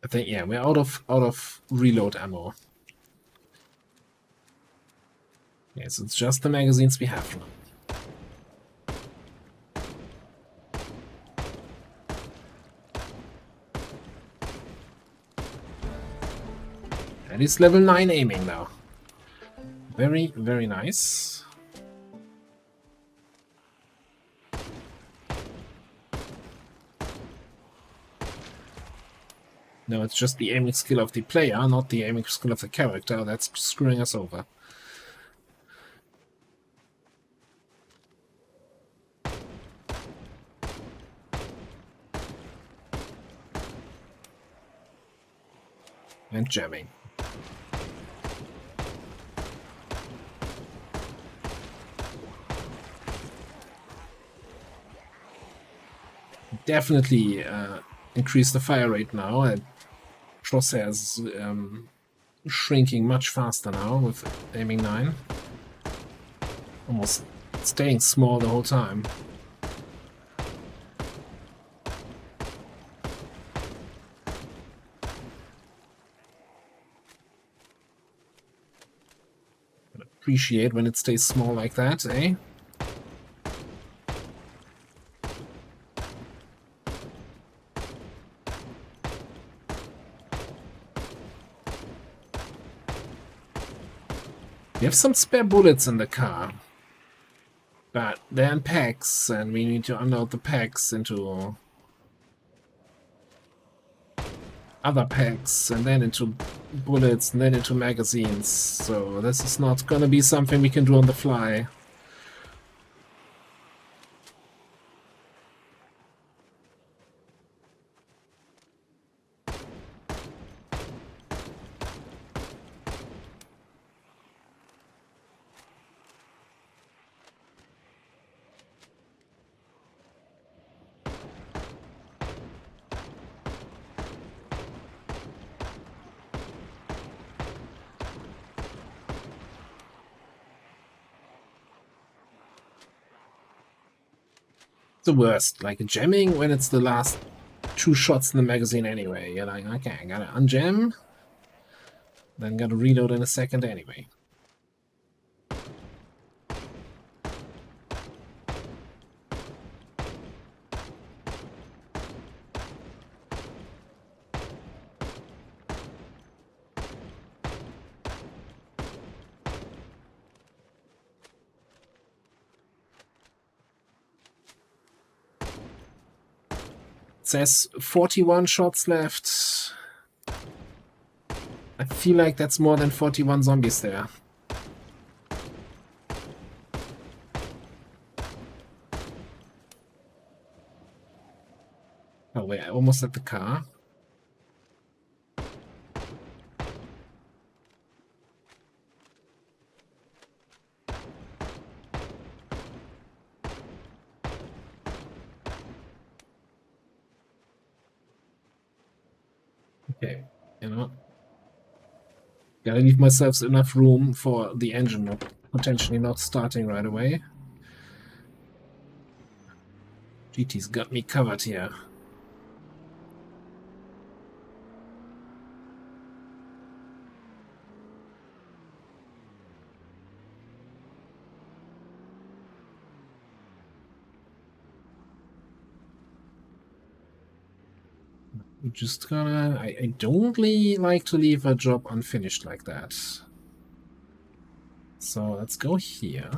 I think yeah, we're out of reload ammo. Yes, it's just the magazines we have now. And it's level 9 aiming now. Very, very nice. No, it's just the aiming skill of the player, not the aiming skill of the character that's screwing us over. And jamming. Definitely increase the fire rate now, and crosshairs shrinking much faster now with aiming 9. Almost staying small the whole time. Appreciate when it stays small like that, eh? We have some spare bullets in the car. But they're in packs, and we need to unload the packs into other packs, and then into bullets, and then into magazines. So this is not gonna be something we can do on the fly. The worst, like jamming when it's the last 2 shots in the magazine anyway. You're like, okay, I gotta unjam, then gotta reload in a second anyway. Says 41 shots left. I feel like that's more than 41 zombies there. Oh wait, I almost at the car. Okay, you know, gotta leave myself enough room for the engine not potentially not starting right away. GT's got me covered here. I'm just gonna... I don't really like to leave a job unfinished like that. So let's go here.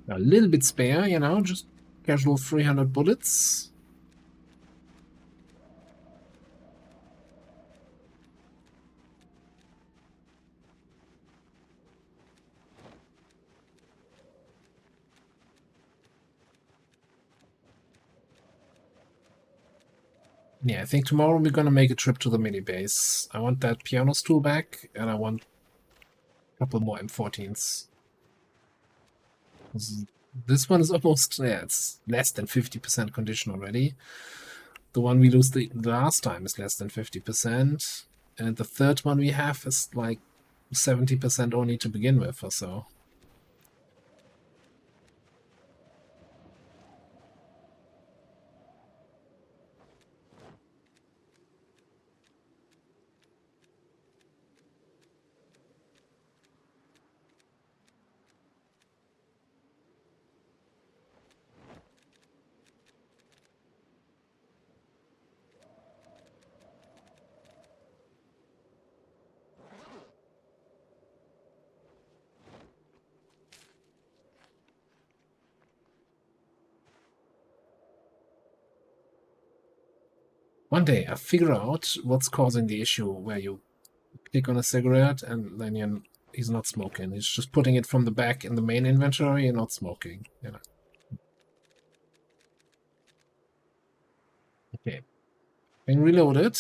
A little bit spare, you know, just casual 300 bullets. Yeah, I think tomorrow we're gonna make a trip to the mini base. I want that piano stool back, and I want a couple more M14s. This one is almost, yeah, it's less than 50% condition already. The one we lose the last time is less than 50%. And the third one we have is like 70% only to begin with or so. One day I figure out what's causing the issue where you click on a cigarette and then he's not smoking. He's just putting it from the back in the main inventory and not smoking. You know. Okay. Being reloaded.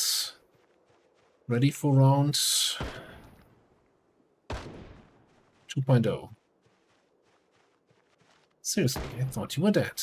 Ready for round 2.0. Seriously, I thought you were dead.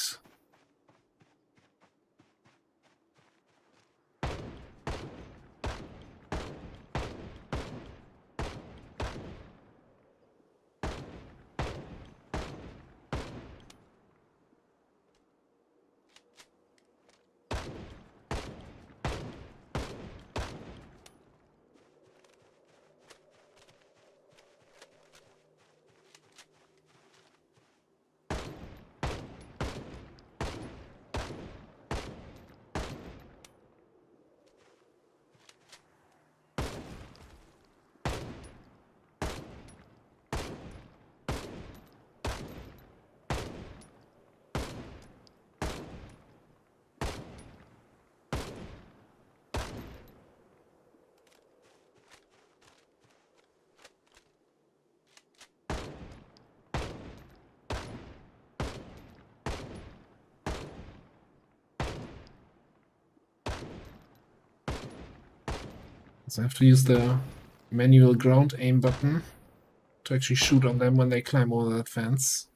So I have to use the manual ground aim button to actually shoot on them when they climb over that fence.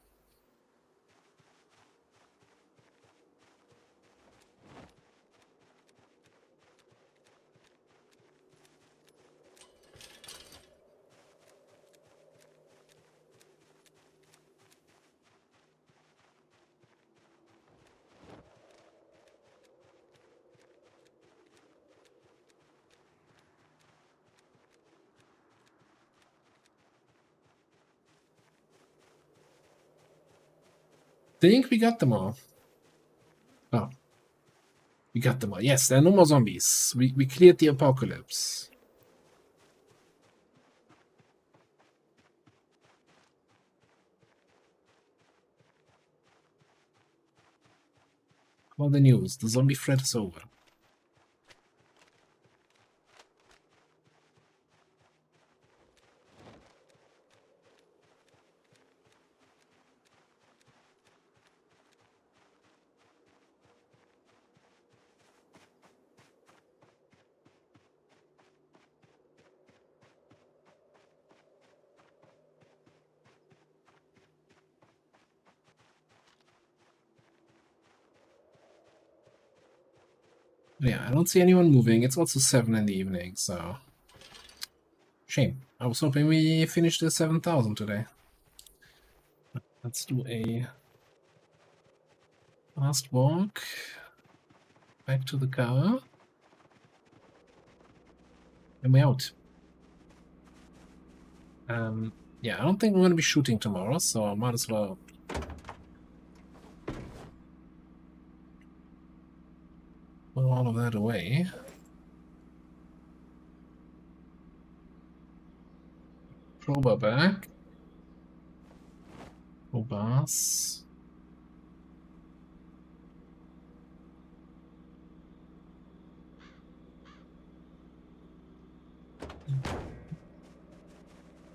Think we got them all. Oh. We got them all. Yes, there are no more zombies. We cleared the apocalypse. All the news. The zombie threat is over. Yeah, I don't see anyone moving. It's also 7 in the evening, so... Shame. I was hoping we finished the 7,000 today. Let's do a fast walk back to the car. And we're out. Yeah, I don't think we're going to be shooting tomorrow, so I might as well... put all of that away. Crowbar back. Crowbars.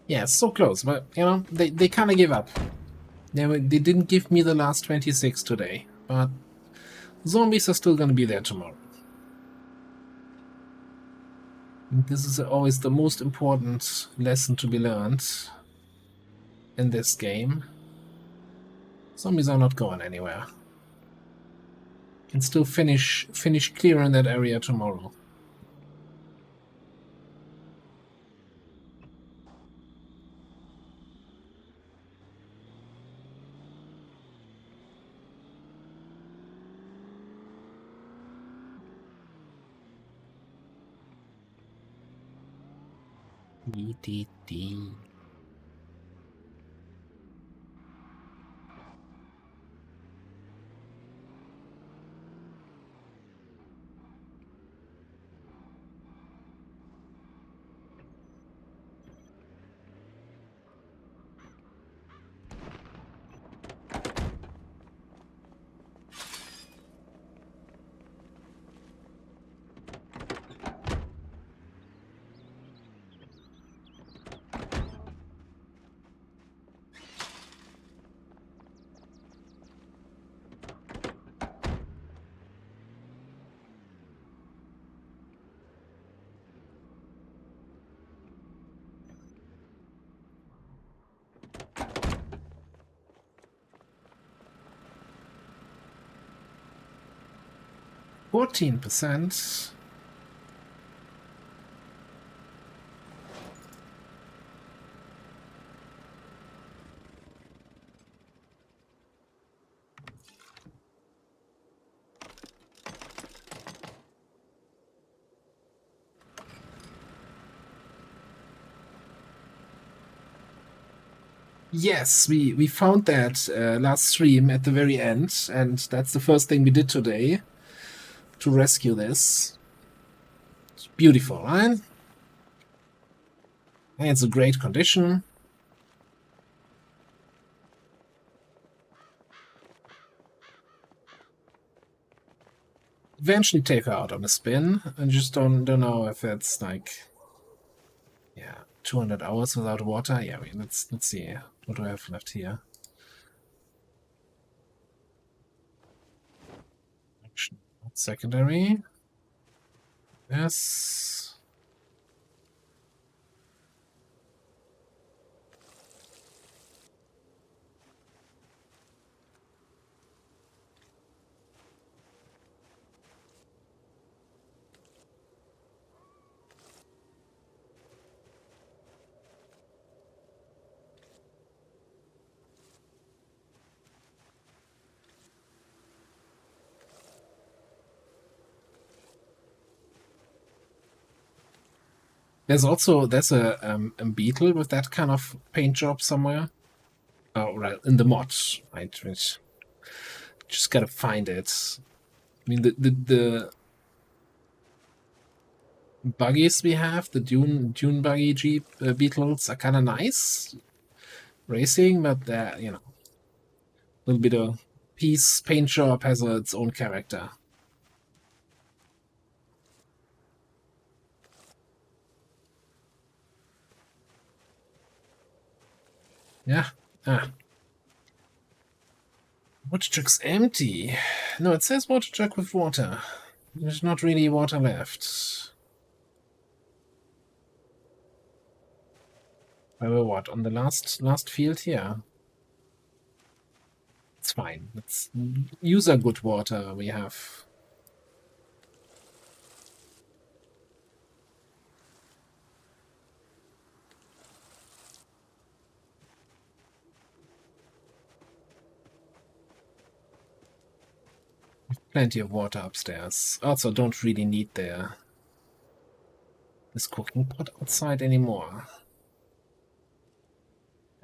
Yeah, it's so close, but, you know, they kind of give up. They didn't give me the last 26 today, but zombies are still going to be there tomorrow. And this is always the most important lesson to be learned in this game. Zombies are not going anywhere. Can still finish clearing that area tomorrow. ETT. %. Yes, we found that last stream at the very end, and that's the first thing we did today to rescue this. It's beautiful, right? And it's a great condition. Eventually take her out on a spin. I just don't know if it's like, yeah, 200 hours without water. Yeah, I mean, let's see. What do I have left here? Action, not secondary. Yes. There's a beetle with that kind of paint job somewhere. Oh, right, in the mod, right? Which just gotta find it. I mean, the buggies we have, the dune buggy jeep beetles are kind of nice racing, but they're, you know, a little bit of piece paint job has its own character. Yeah. Ah. Water jug's empty. No, it says water jug with water. There's not really water left. Well, what, on the last field here? It's fine. Let's use our good water we have. Plenty of water upstairs. Also, don't really need this cooking pot outside anymore.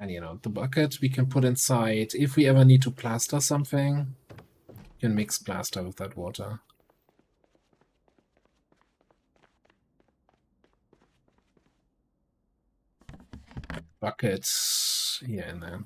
And you know, the bucket we can put inside. If we ever need to plaster something, you can mix plaster with that water. Buckets here and there.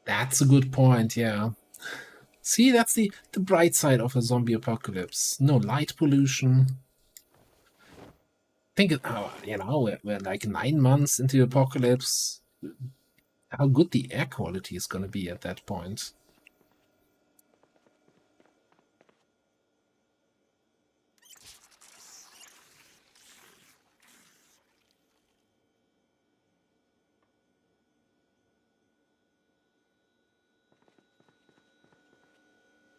That's a good point, yeah. See, that's the bright side of a zombie apocalypse. No light pollution. Think of how, you know, we're like 9 months into the apocalypse. How good the air quality is going to be at that point.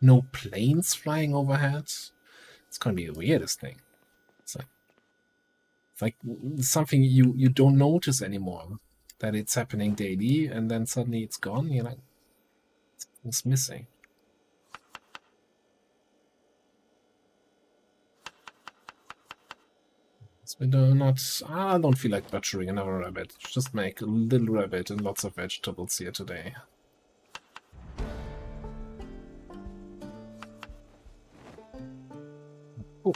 No planes flying overhead. It's going to be the weirdest thing. It's like something you don't notice anymore, that it's happening daily, and then suddenly it's gone. You're like, it's missing. So I don't feel like butchering another rabbit. Just make a little rabbit and lots of vegetables here today. Oh.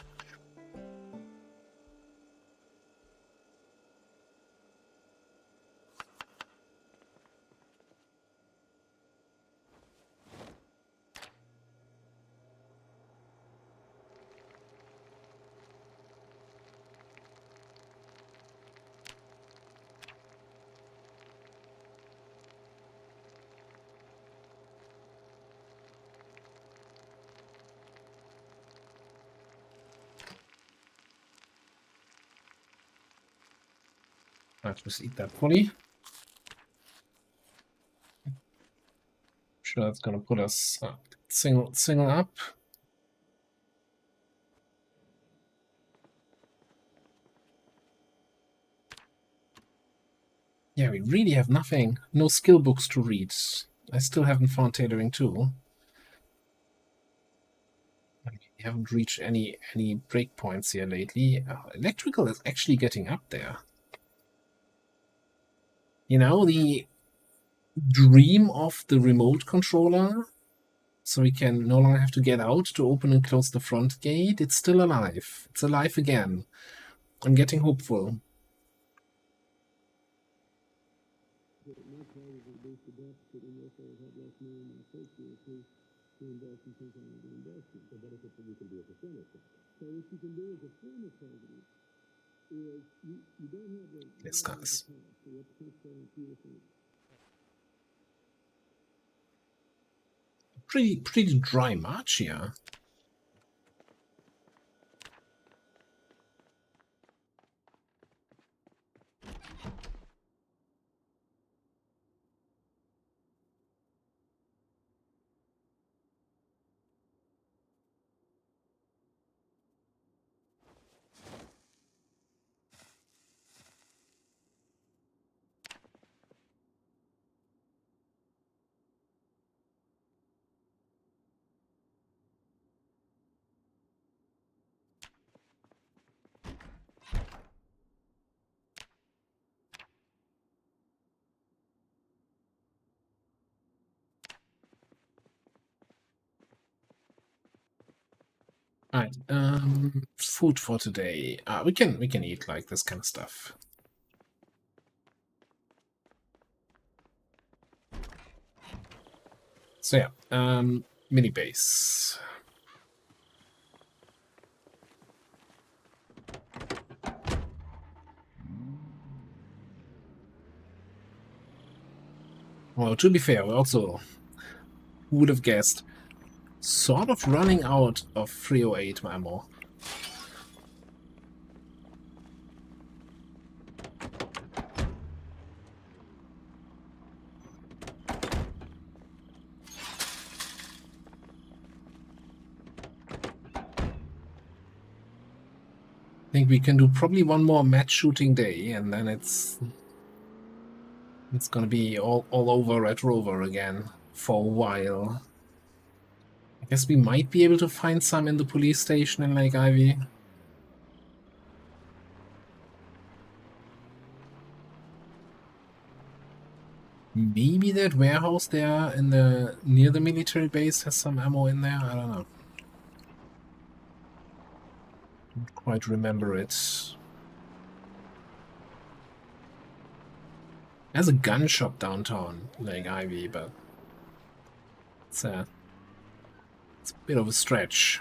Let's just eat that fully. Sure, that's gonna put us single up. Yeah, we really have nothing. No skill books to read. I still haven't found tailoring 2. We haven't reached any breakpoints here lately. Electrical is actually getting up there. You know, the dream of the remote controller, so we can no longer have to get out to open and close the front gate. It's still alive. It's alive again. I'm getting hopeful. Yes, guys. Pretty dry March here. Alright, food for today. We can eat like this kind of stuff. So yeah, mini base. Well, to be fair, we also, who would have guessed, sort of running out of 308 ammo. I think we can do probably one more match shooting day, and then it's gonna be all over Red Rover again for a while. I guess we might be able to find some in the police station in Lake Ivy. Maybe that warehouse there in the near the military base has some ammo in there. I don't know. Don't quite remember it. There's a gun shop downtown Lake Ivy, but it's a bit of a stretch.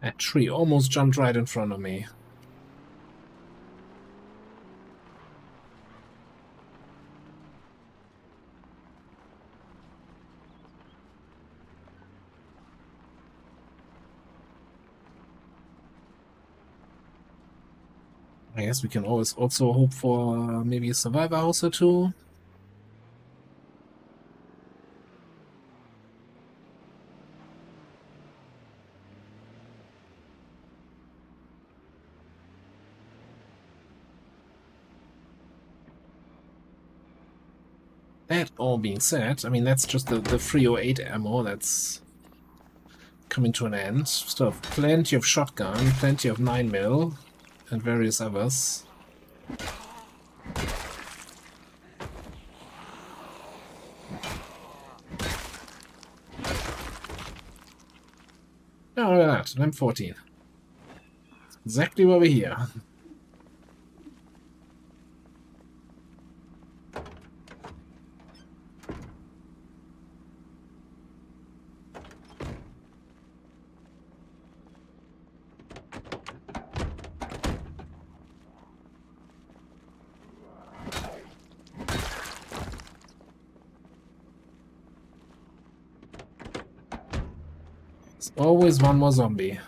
That tree almost jumped right in front of me. I guess we can always also hope for maybe a survivor house or two. That all being said, I mean, that's just the 308 ammo that's coming to an end. Still have plenty of shotgun, plenty of 9mm, and various others. Oh, look at that, an M14. Exactly over here. There's always one more zombie.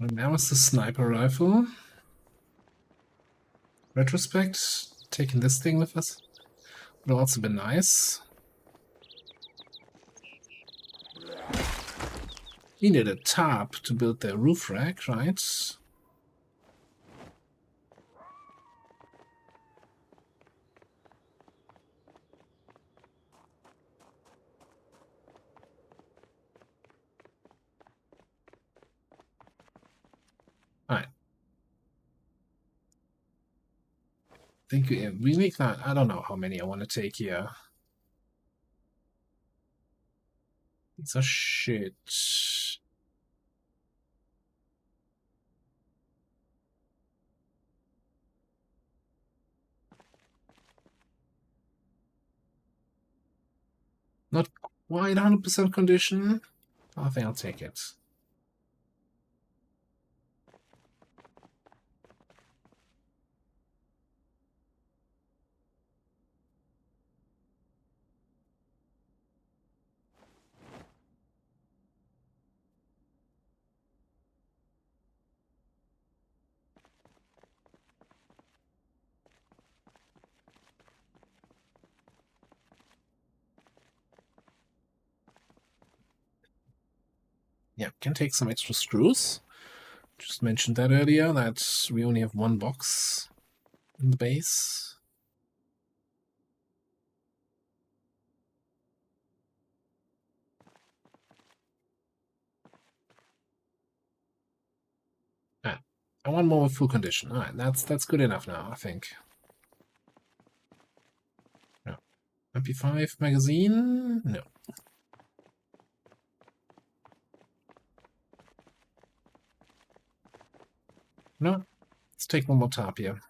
And now it's the sniper rifle. Retrospect, taking this thing with us would also be nice. We need a tarp to build the roof rack, right? Alright. Thank you. We make that. I don't know how many I want to take here. It's a shit. Not quite 100% condition. I think I'll take it. Yeah, can take some extra screws. Just mentioned that earlier, that we only have one box in the base. Ah, I want more full condition. Alright, that's good enough now, I think. No. MP5 magazine? No. No. Let's take one more top here.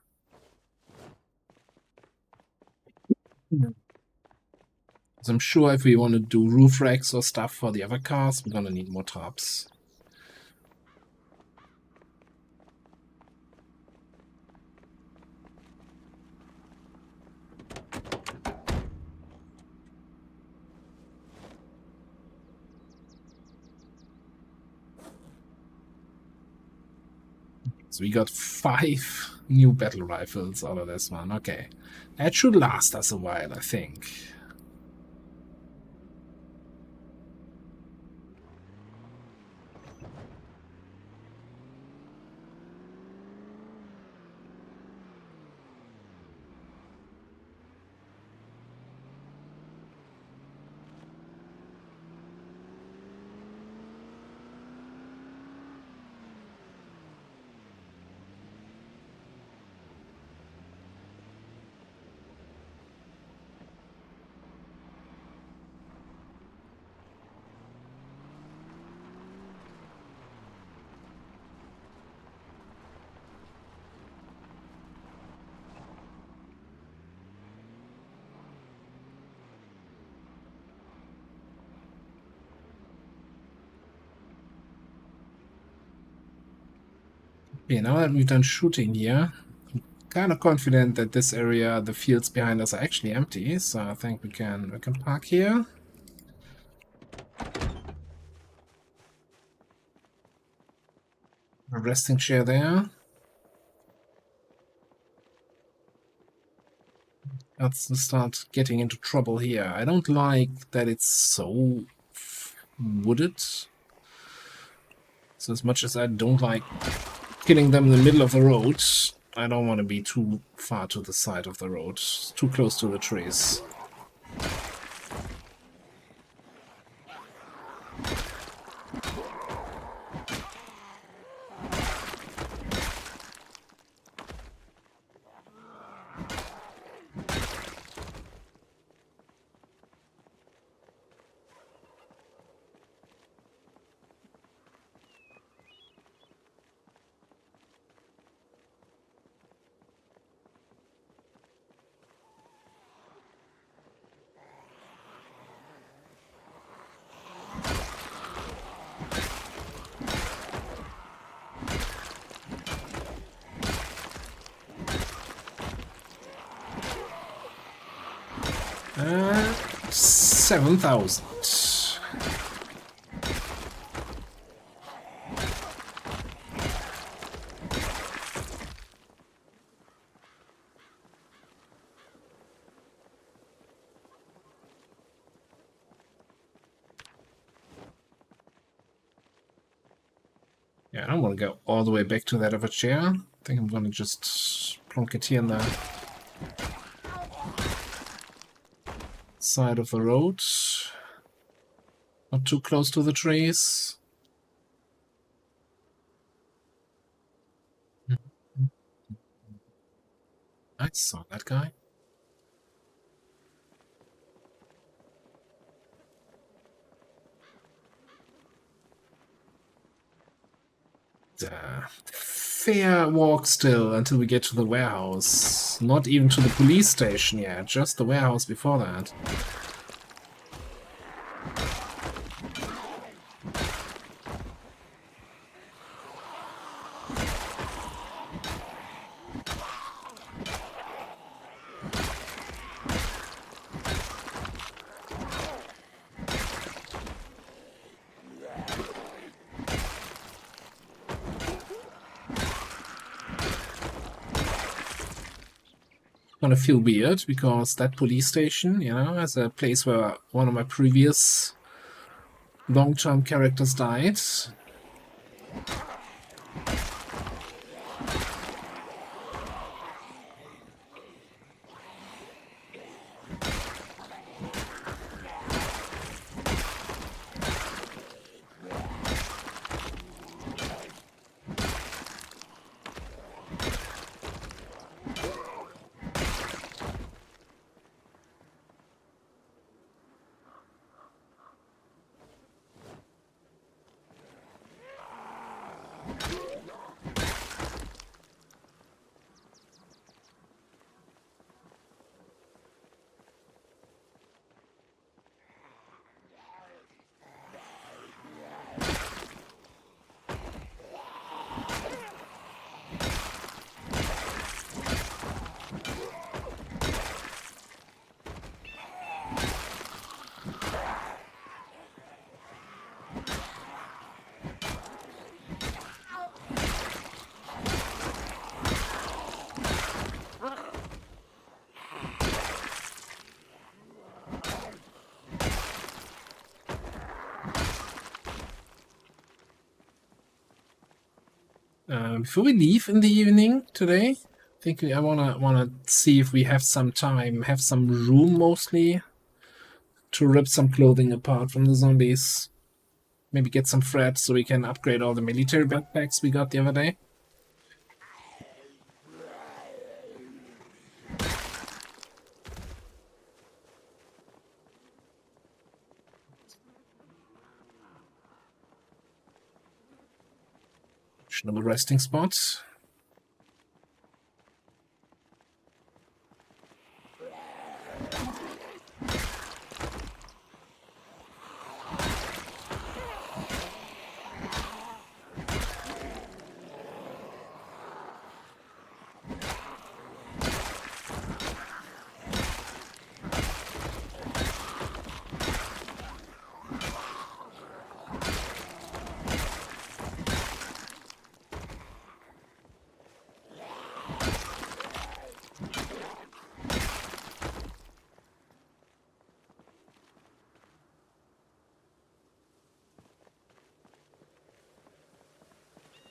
So I'm sure if we want to do roof racks or stuff for the other cars, we're gonna need more tops. So we got 5 new battle rifles out of this one. Okay. That should last us a while, I think. Okay, now that we've done shooting here, I'm kind of confident that this area, the fields behind us, are actually empty. So I think we can park here. A resting chair there. Let's start getting into trouble here. I don't like that it's so wooded. So as much as I don't like killing them in the middle of the road, I don't want to be too far to the side of the road, too close to the trees. Uh, 7,000. Yeah, I don't want to go all the way back to that other chair. I think I'm going to just plonk it here in the side of the road. Not too close to the trees. I saw that guy. Fair walk still until we get to the warehouse. Not even to the police station yet, just the warehouse before that. Gonna feel weird because that police station, you know, is a place where one of my previous long-term characters died. Before we leave in the evening today, I think I wanna see if we have some time, have some room mostly, to rip some clothing apart from the zombies. Maybe get some thread so we can upgrade all the military backpacks we got the other day. Another resting spot.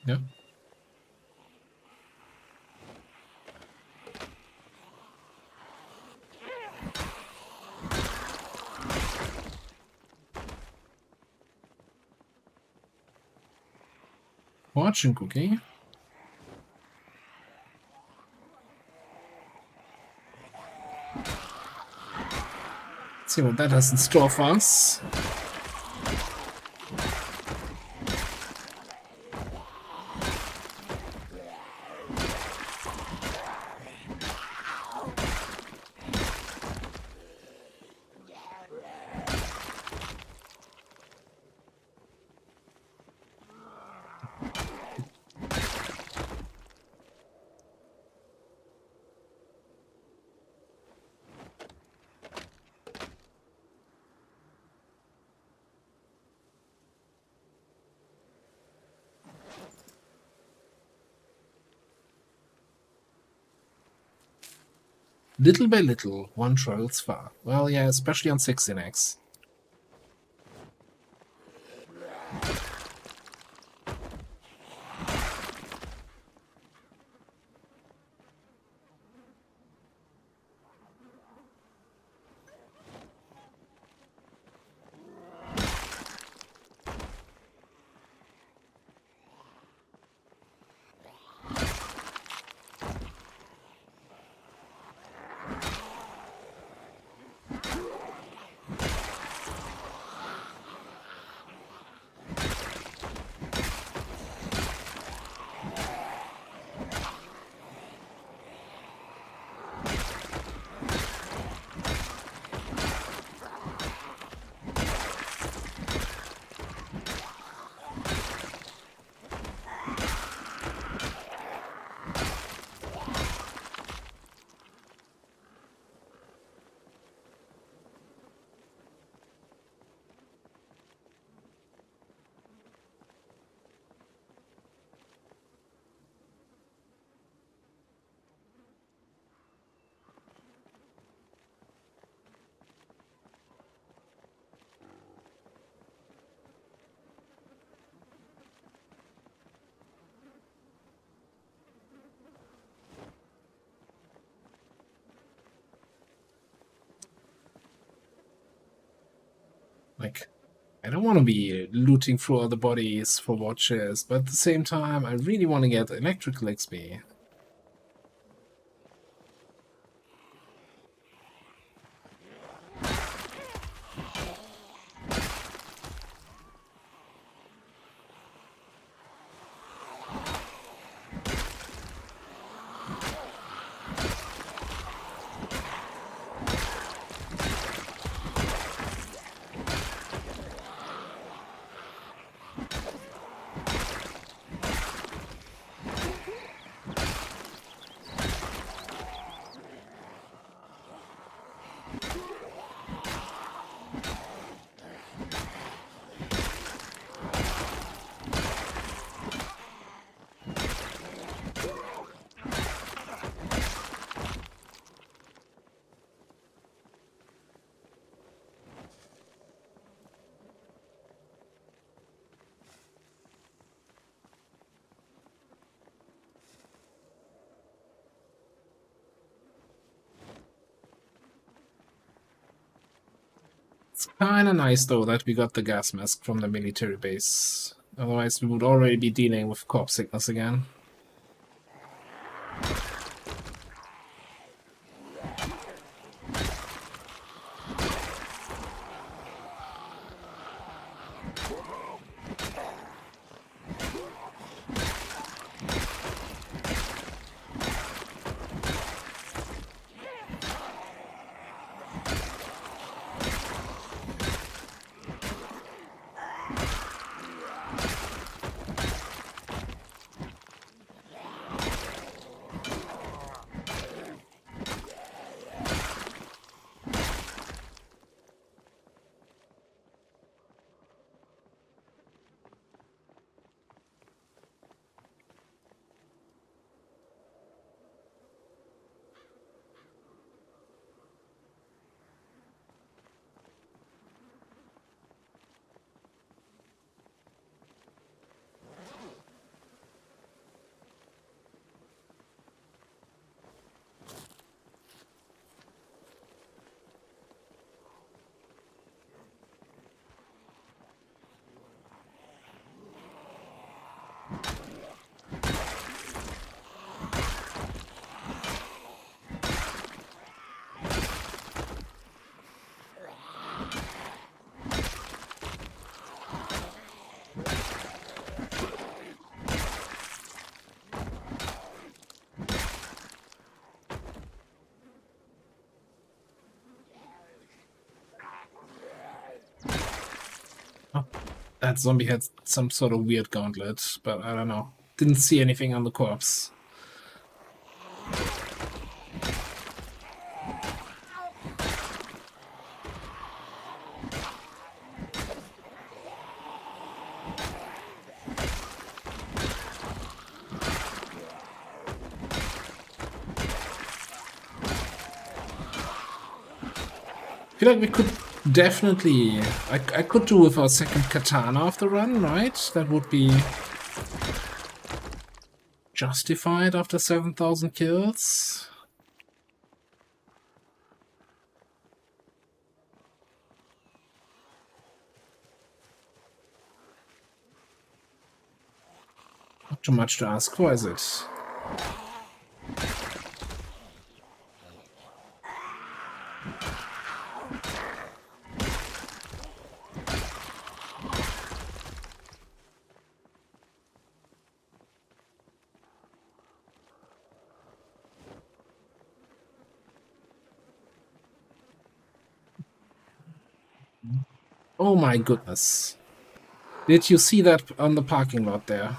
Yep. Fortune cookie. Let's see what that has in store for us. Little by little, one travels far. Well, yeah, especially on 16X. Like, I don't want to be looting through all the bodies for watches, but at the same time, I really want to get electrical XP. It's kinda nice though that we got the gas mask from the military base. Otherwise we would already be dealing with corpse sickness again. Oh, that zombie had some sort of weird gauntlet, but I don't know. Didn't see anything on the corpse. I feel like we could definitely... I could do with our second katana of the run, right? That would be justified after 7,000 kills. Not too much to ask for, is it? Oh my goodness. Did you see that on the parking lot there?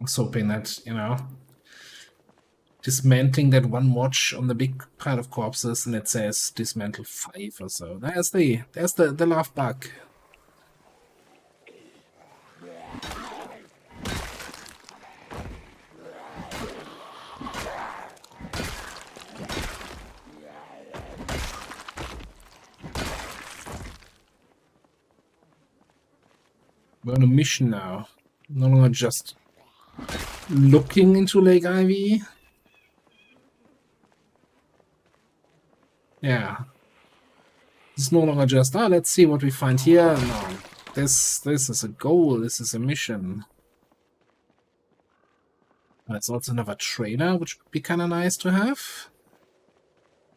was hoping that, you know, dismantling that one watch on the big pile of corpses, and it says dismantle 5 or so. There's the love bug. We're on a mission now. No longer just looking into Lake Ivy. Yeah. It's no longer just, let's see what we find here. No. This is a goal. This is a mission. There's also another trailer, which would be kind of nice to have.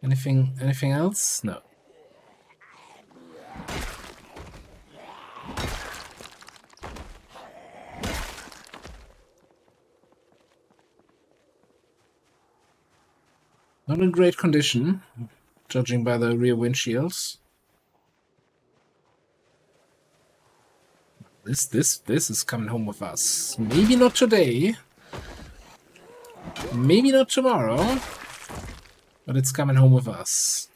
Anything else? No. Not in great condition, judging by the rear windshields. This is coming home with us. Maybe not today. Maybe not tomorrow. But it's coming home with us.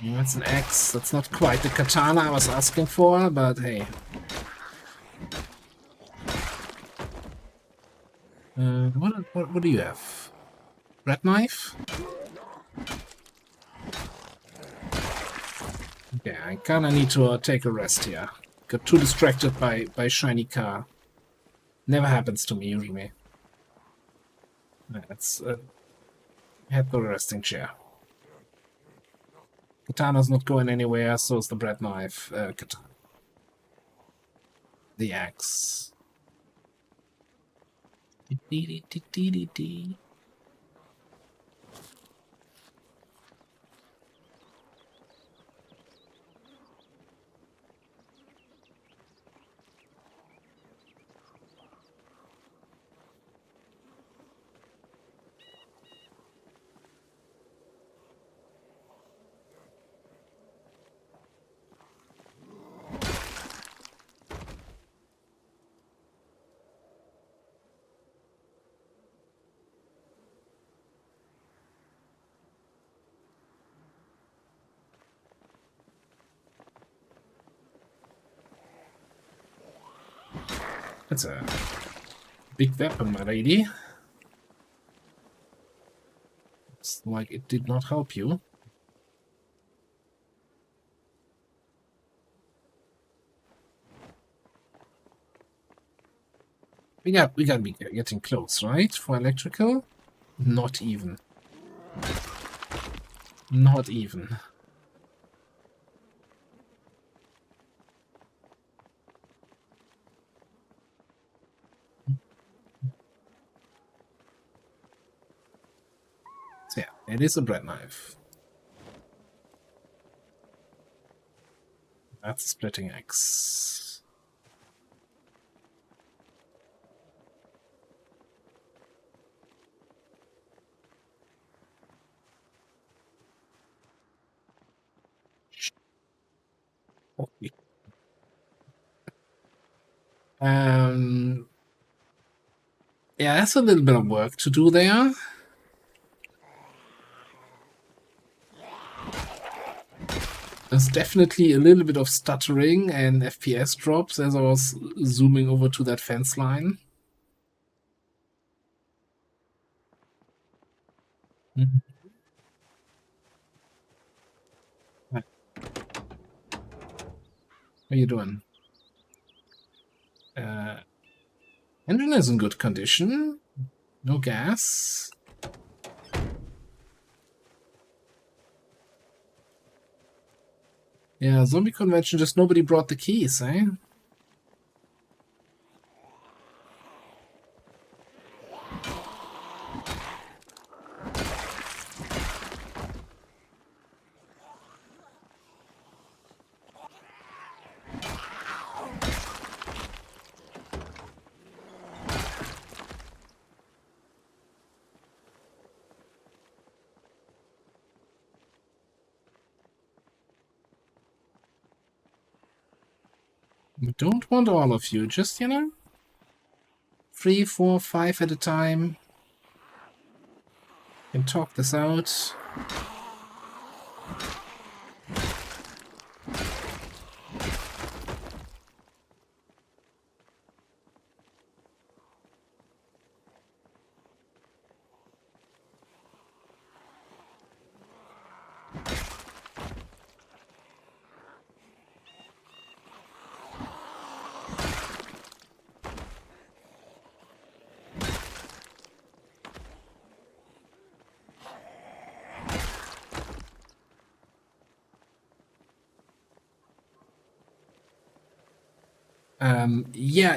That's an axe. That's not quite the katana I was asking for, but hey. What do you have? Red knife? Okay, I kinda need to take a rest here. Got too distracted by shiny car. Never happens to me usually. Let's head to the resting chair. Katana's not going anywhere, so is the bread knife. The axe. That's a big weapon, my lady. It's like it did not help you. We gotta be getting close, right? For electrical? Not even. Not even. So yeah, it is a bread knife. That's a splitting axe. Okay. Yeah, that's a little bit of work to do there. There's definitely a little bit of stuttering and FPS drops as I was zooming over to that fence line. Mm-hmm. What are you doing? Engine is in good condition. No gas. Yeah, zombie convention, just nobody brought the keys, eh? We don't want all of you, just, you know, 3, 4, 5 at a time. Can talk this out.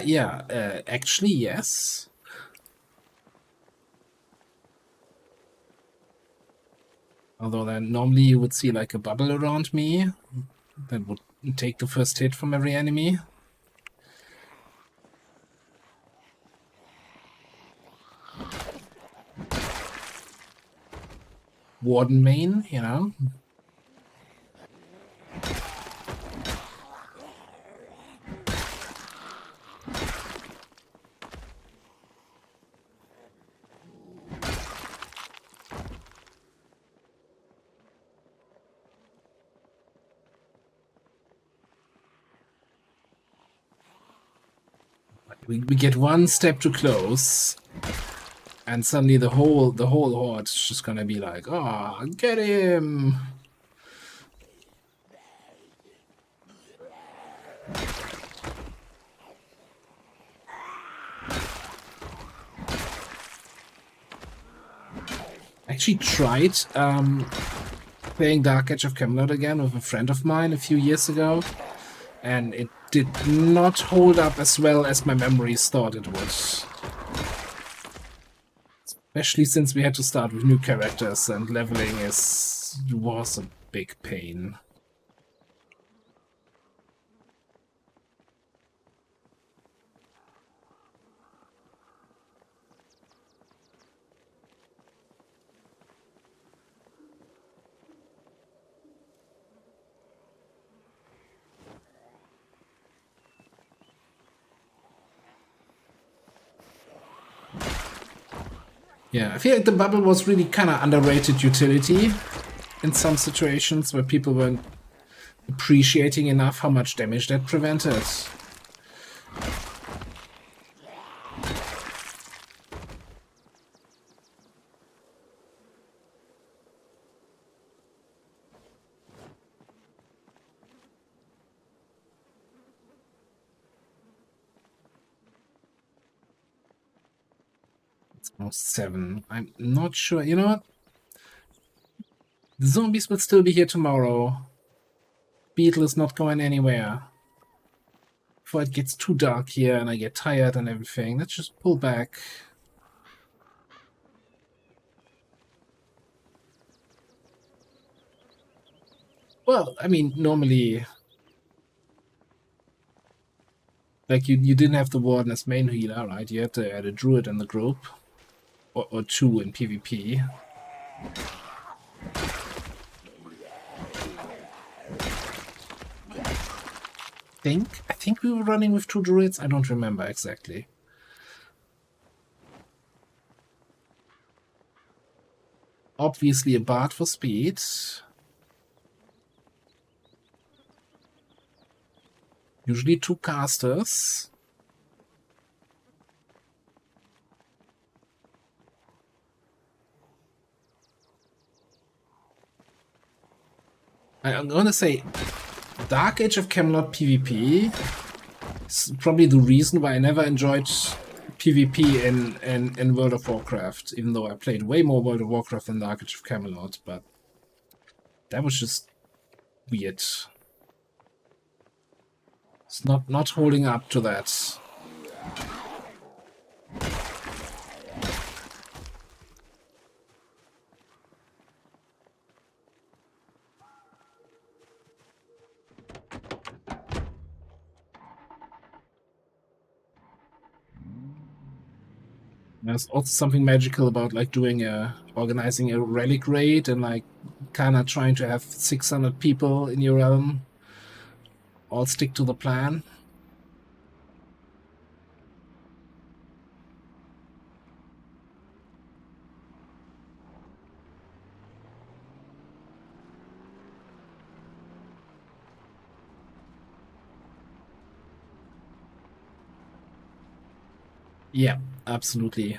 Yeah, actually, yes. Although then normally you would see like a bubble around me that would take the first hit from every enemy. Warden main, you know. We get one step too close, and suddenly the whole horde is just gonna be like, "Oh, get him!" I actually tried playing Dark Age of Camelot again with a friend of mine a few years ago, and it did not hold up as well as my memories thought it would. Especially since we had to start with new characters, and leveling was a big pain. Yeah, I feel like the bubble was really kind of underrated utility in some situations where people weren't appreciating enough how much damage that prevented. It's almost 7. I'm not sure. You know what? The zombies will still be here tomorrow. Beetle is not going anywhere. Before it gets too dark here and I get tired and everything, let's just pull back. Well, I mean, normally, like, you didn't have the Warden as main healer, right? You had to add a Druid in the group. Or 2 in PvP. I think we were running with 2 Druids. I don't remember exactly. Obviously a Bard for speed. Usually 2 casters. I'm gonna say Dark Age of Camelot PvP is probably the reason why I never enjoyed PvP in World of Warcraft, even though I played way more World of Warcraft than Dark Age of Camelot, but that was just weird. It's not holding up to that. There's also something magical about like organizing a relic raid and like kind of trying to have 600 people in your realm all stick to the plan. Yeah, absolutely.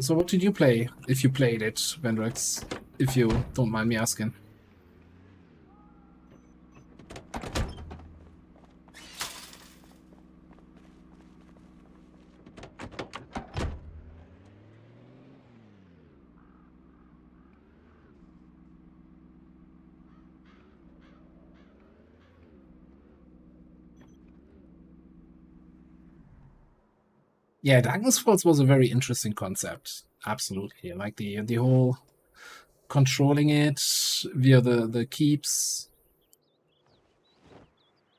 So what did you play, if you played it, Vendrex, if you don't mind me asking? Yeah, Darkness Falls was a very interesting concept. Absolutely. Like the whole controlling it via the keeps.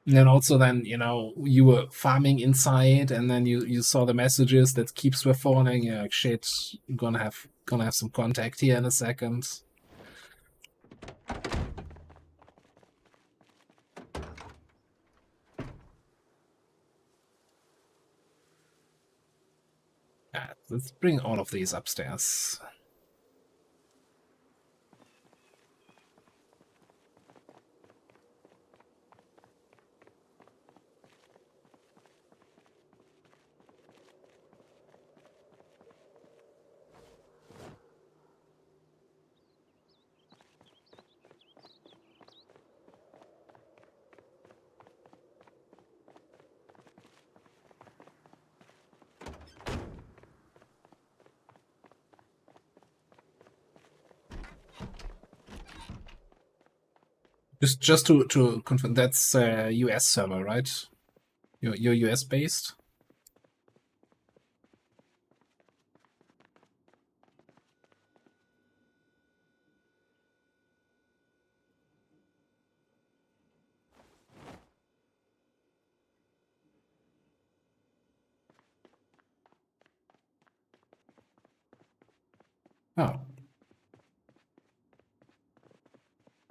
And then also then, you were farming inside and then you saw the messages that keeps were falling. You're like, shit, gonna have some contact here in a second. Yeah, let's bring all of these upstairs. Just to confirm, that's a US server, right? You're US based? Oh,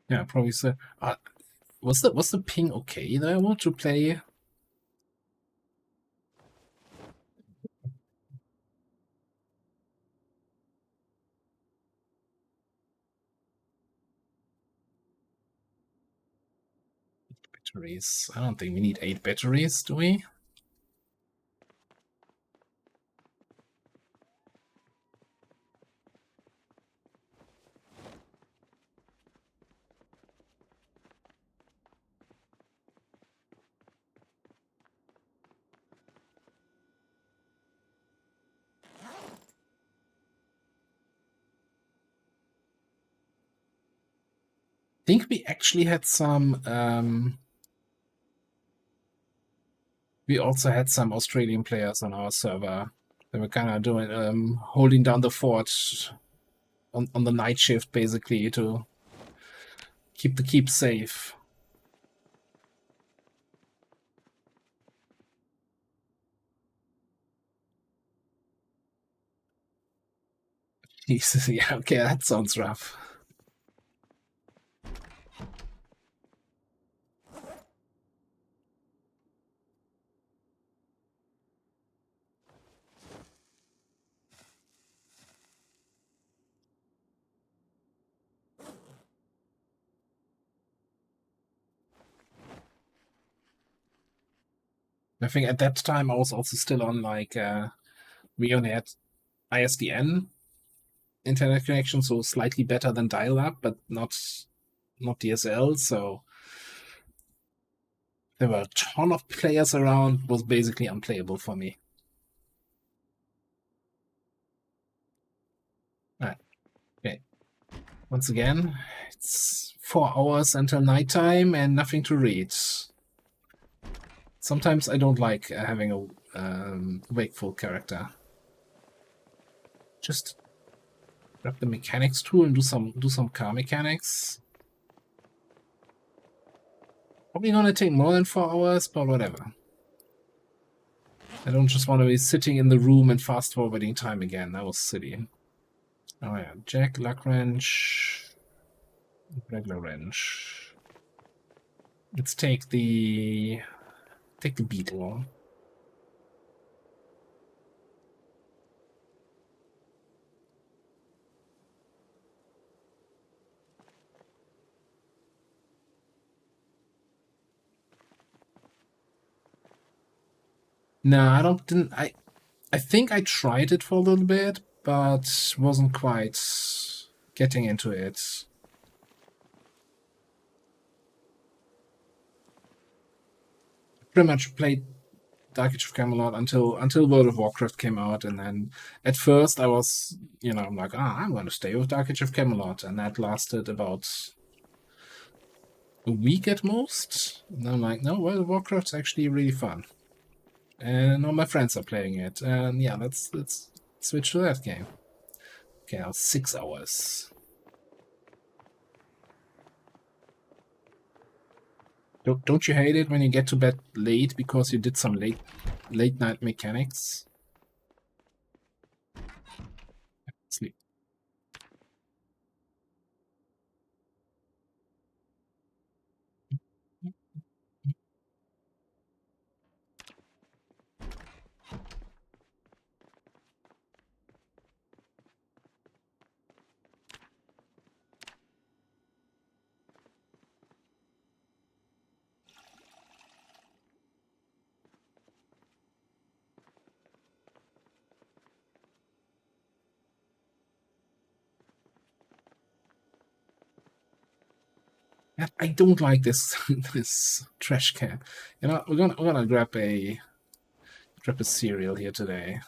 yeah, probably so. Was the ping okay there? Want to play? Batteries. I don't think we need 8 batteries, do we? Think we actually had some. We also had some Australian players on our server. They were kind of doing holding down the fort on the night shift, basically, to keep the keep safe. Jesus, yeah, okay, that sounds rough. I think at that time I was also still on like we only had ISDN internet connection, so slightly better than dial-up, but not DSL. So there were a ton of players around. It was basically unplayable for me. All right. Okay. Once again, it's 4 hours until nighttime and nothing to read. Sometimes I don't like having a wakeful character. Just grab the mechanics tool and do some car mechanics. Probably gonna take more than 4 hours, but whatever. I don't just want to be sitting in the room and fast forwarding time again. That was silly. Oh yeah, jack, luck wrench, regular wrench. Let's take the beetle. No, I think I tried it for a little bit, but wasn't quite getting into it. Pretty much played Dark Age of Camelot until World of Warcraft came out, and then at first I was, I'm like, I'm going to stay with Dark Age of Camelot, and that lasted about a week at most. And I'm like, no, World of Warcraft's actually really fun, and all my friends are playing it, and yeah, let's switch to that game. Okay, now 6 hours. Don't you hate it when you get to bed late because you did some late night mechanics? Sleep. I don't like this this trash can. We're gonna grab a cereal here today.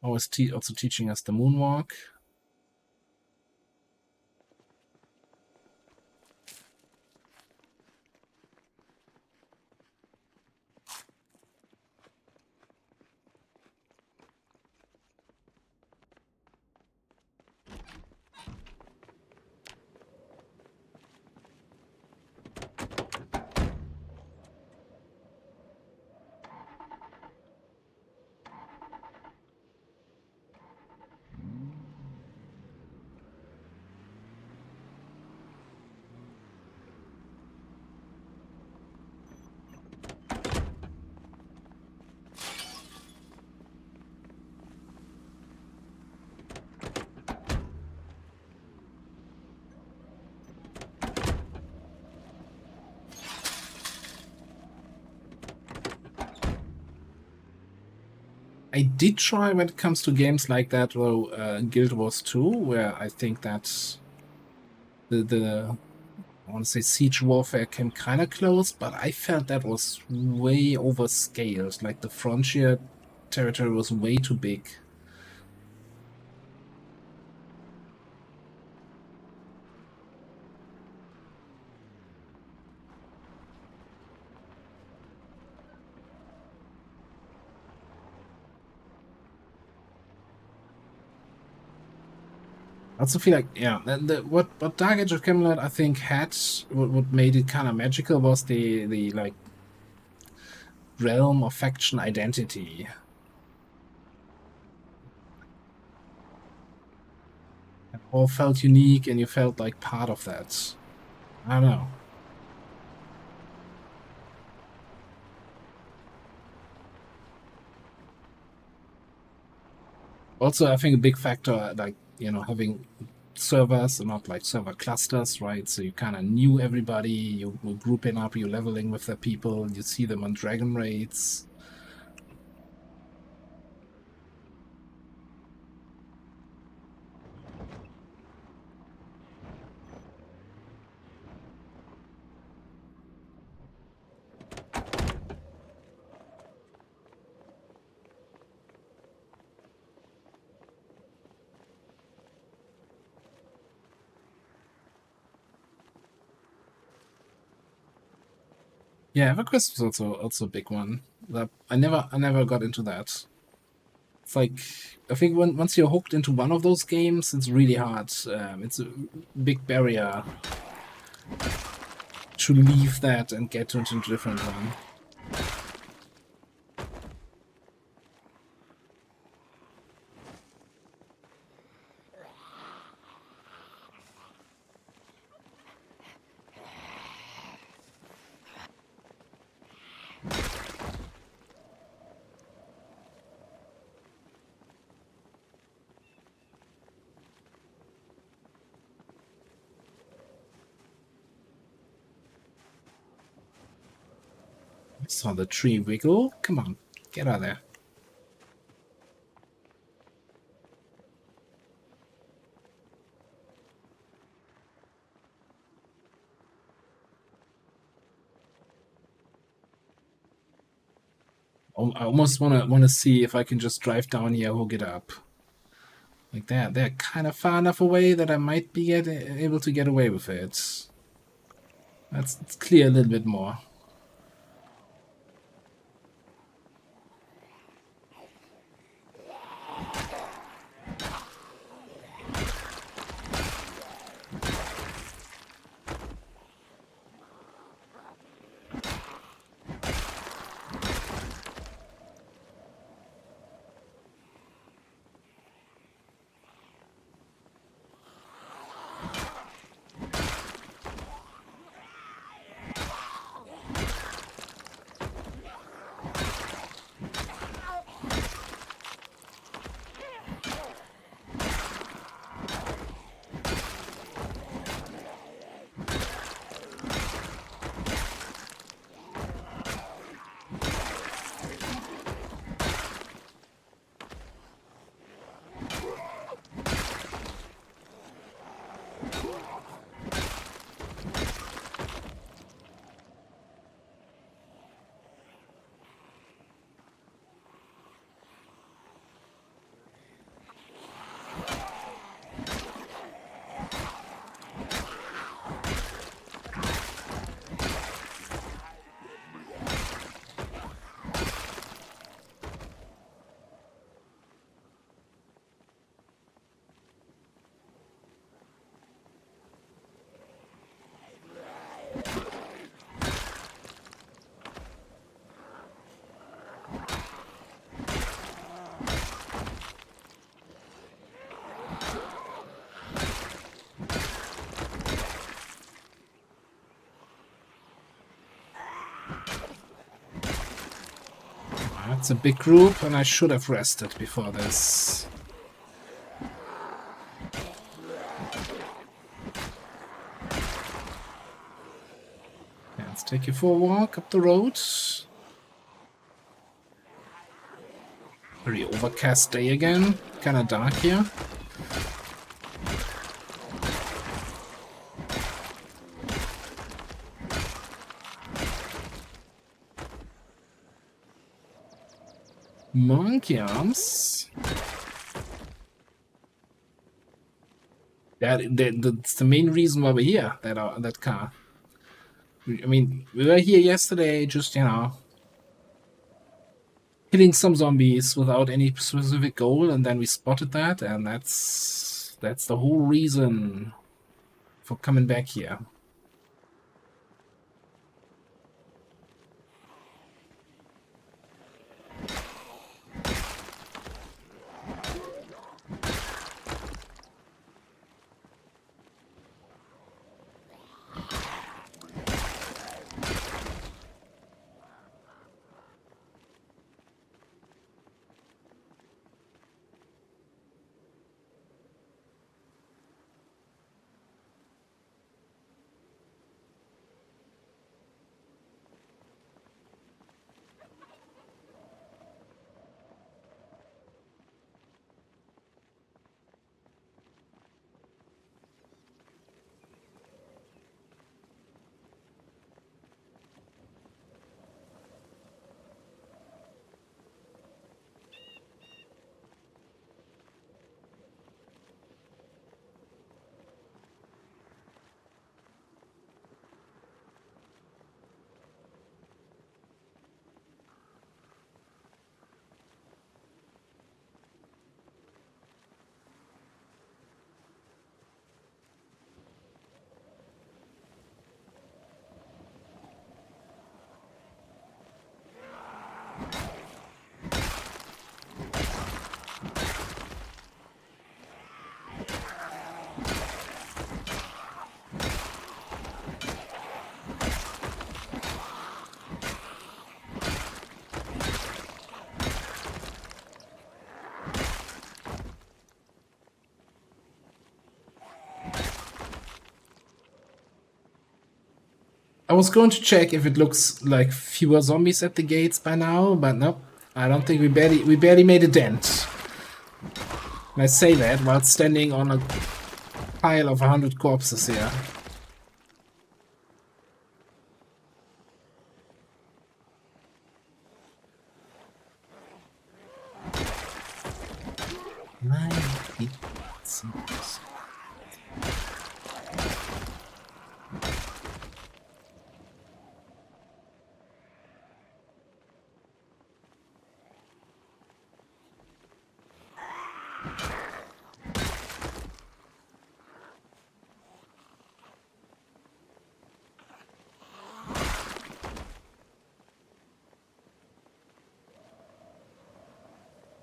Always also teaching us the moonwalk. I did try when it comes to games like that, though, Guild Wars 2, where I think that the I want to say siege warfare came kind of close, but I felt that was way overscaled. Like the frontier territory was way too big. I also feel like, yeah, what Dark Age of Camelot I think had what made it kind of magical was the like realm of faction identity. It all felt unique, and you felt like part of that. I don't know. Also, I think a big factor, like having servers and not like server clusters, right? So you kind of knew everybody, you were grouping up, you're leveling with the people, you see them on dragon raids. Yeah, EverQuest was also a big one. That I never got into that. It's like I think once you're hooked into one of those games, it's really hard. It's a big barrier to leave that and get into a different one. I saw the tree wiggle. Come on, get out of there. I almost wanna see if I can just drive down here, hook it up. Like that, they're kind of far enough away that I might be able to get away with it. Let's clear a little bit more. That's a big group, and I should have rested before this. Let's take you for a walk up the road. Very overcast day again. Kinda dark here. Monkey arms. That's the main reason why we're here. That car. I mean, we were here yesterday, just killing some zombies without any specific goal, and then we spotted that, and that's the whole reason for coming back here. was going to check if it looks like fewer zombies at the gates by now, but no, I don't think we barely made a dent. And I say that while standing on a pile of 100 corpses here.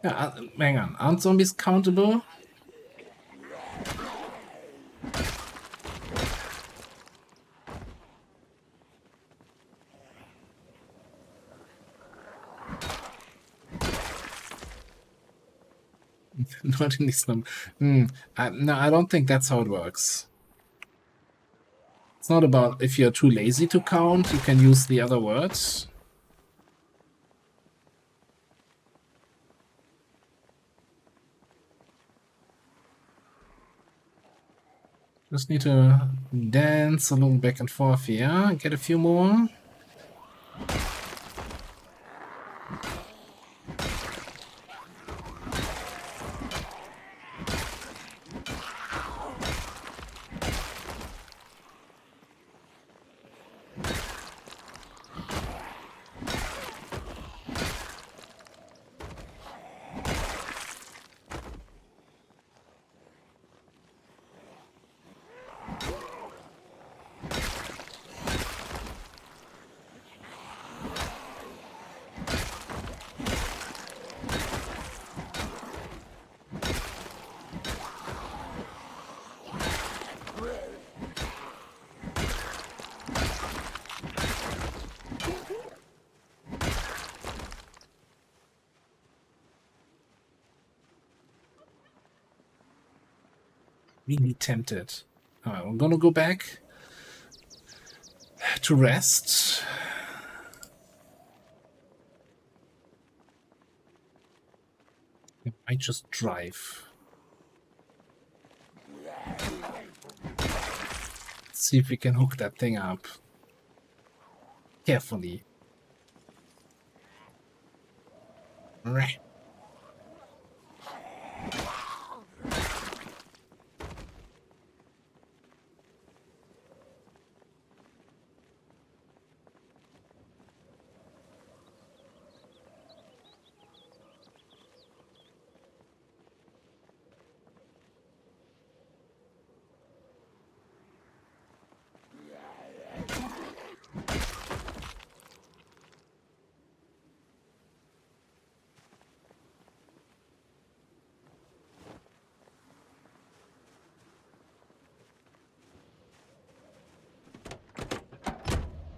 Yeah, hang on. Aren't zombies countable? Not in this number. No, I don't think that's how it works. It's not about if you're too lazy to count, you can use the other words. Just need to dance a little back and forth here, get a few more. Really tempted. Alright, we're gonna go back to rest. I might just drive. Let's see if we can hook that thing up. Carefully. Right.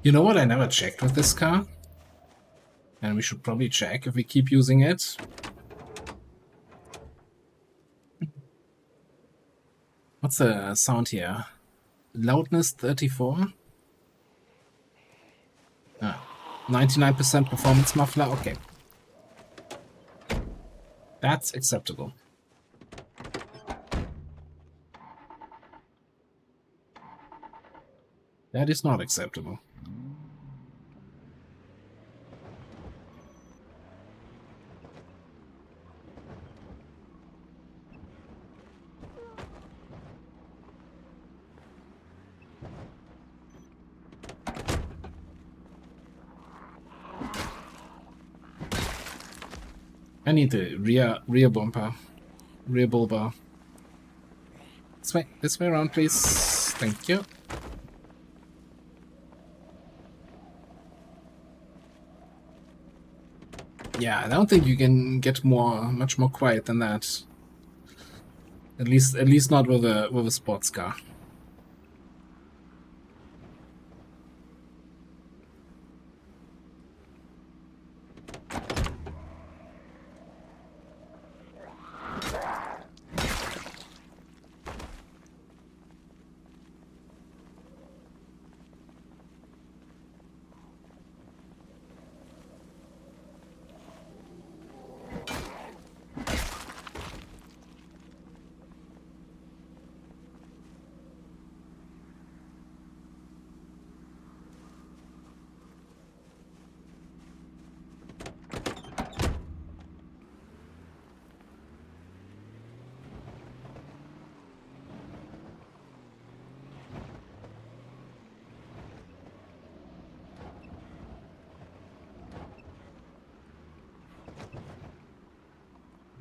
You know what I never checked with this car? And we should probably check if we keep using it. What's the sound here? Loudness 34? 99% performance muffler, okay. That's acceptable. That is not acceptable. I need the rear bumper, rear bull bar. This way around, please. Thank you. Yeah, I don't think you can get much more quiet than that. At least not with a sports car.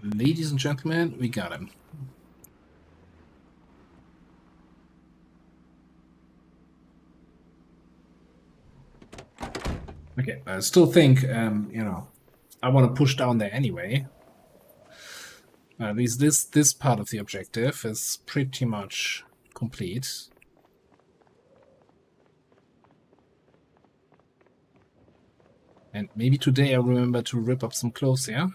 Ladies and gentlemen, we got him. Okay, I still think, I want to push down there anyway. At least this part of the objective is pretty much complete. And maybe today I'll remember to rip up some clothes, yeah?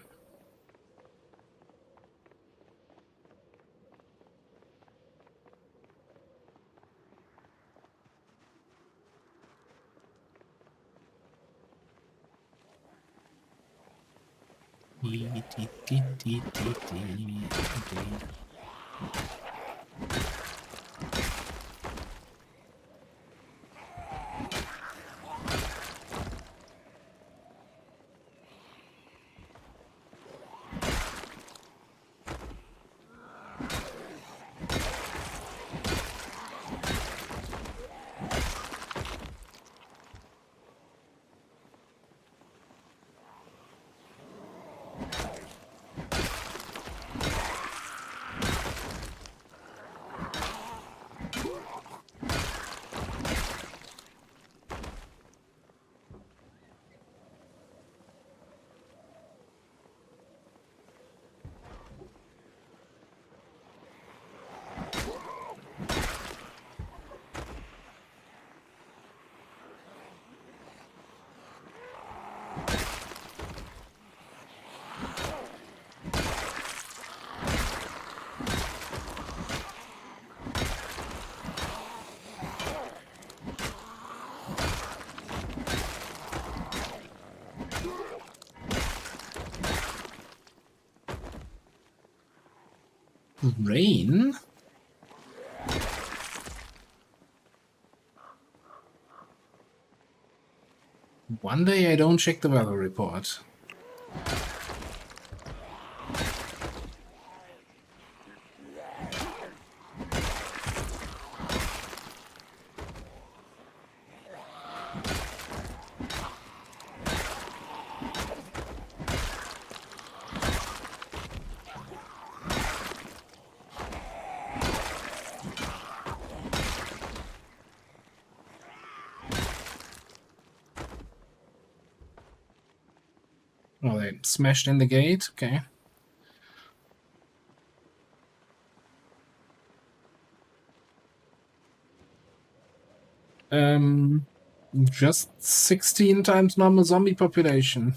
Rain? One day I don't check the weather report. Oh, they smashed in the gate? Okay. Just 16 times normal zombie population.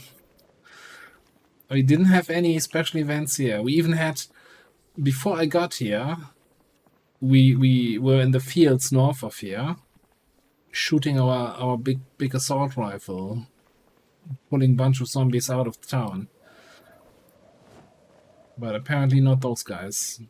We didn't have any special events here. We even had, before I got here, we were in the fields north of here, shooting our big assault rifle, pulling a bunch of zombies out of the town. But apparently not those guys.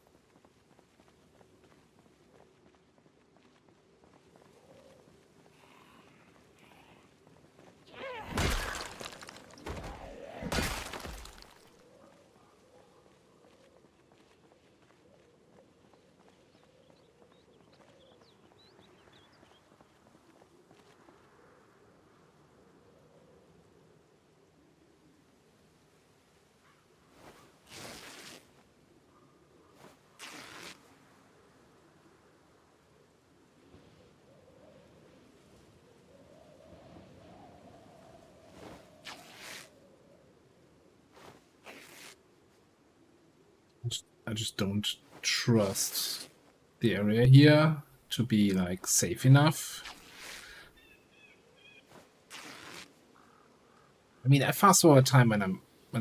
I just don't trust the area here to be like safe enough. I mean, I fast forward time when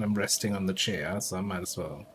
I'm resting on the chair, so I might as well.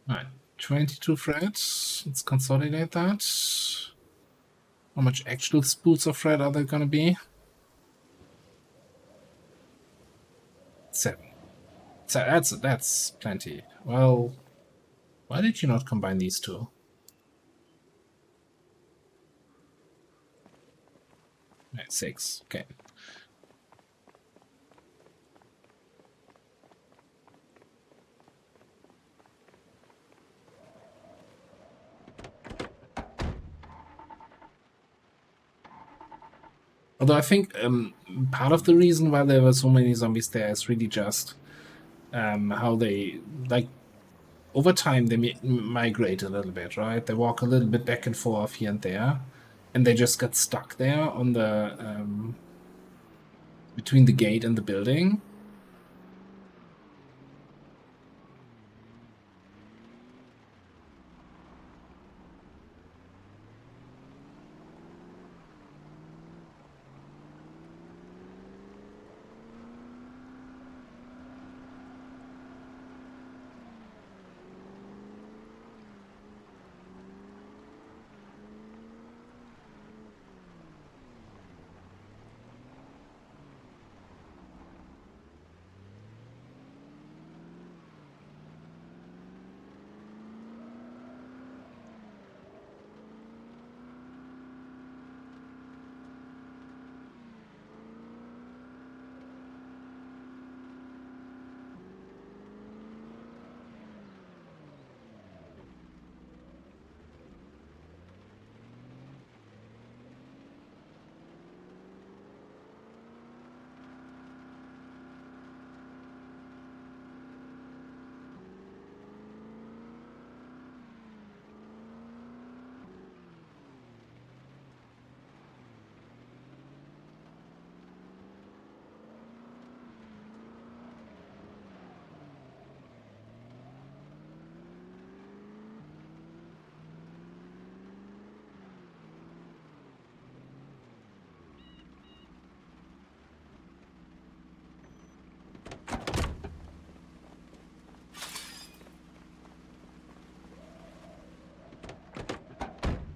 Alright, 22 threads. Let's consolidate that. How much actual spools of thread are there gonna be? 7. So that's plenty. Well, why did you not combine these two? Right, 6. Okay. Although I think part of the reason why there were so many zombies there is really just how they, like, over time they migrate a little bit, right? They walk a little bit back and forth here and there, and they just got stuck there on the between the gate and the building.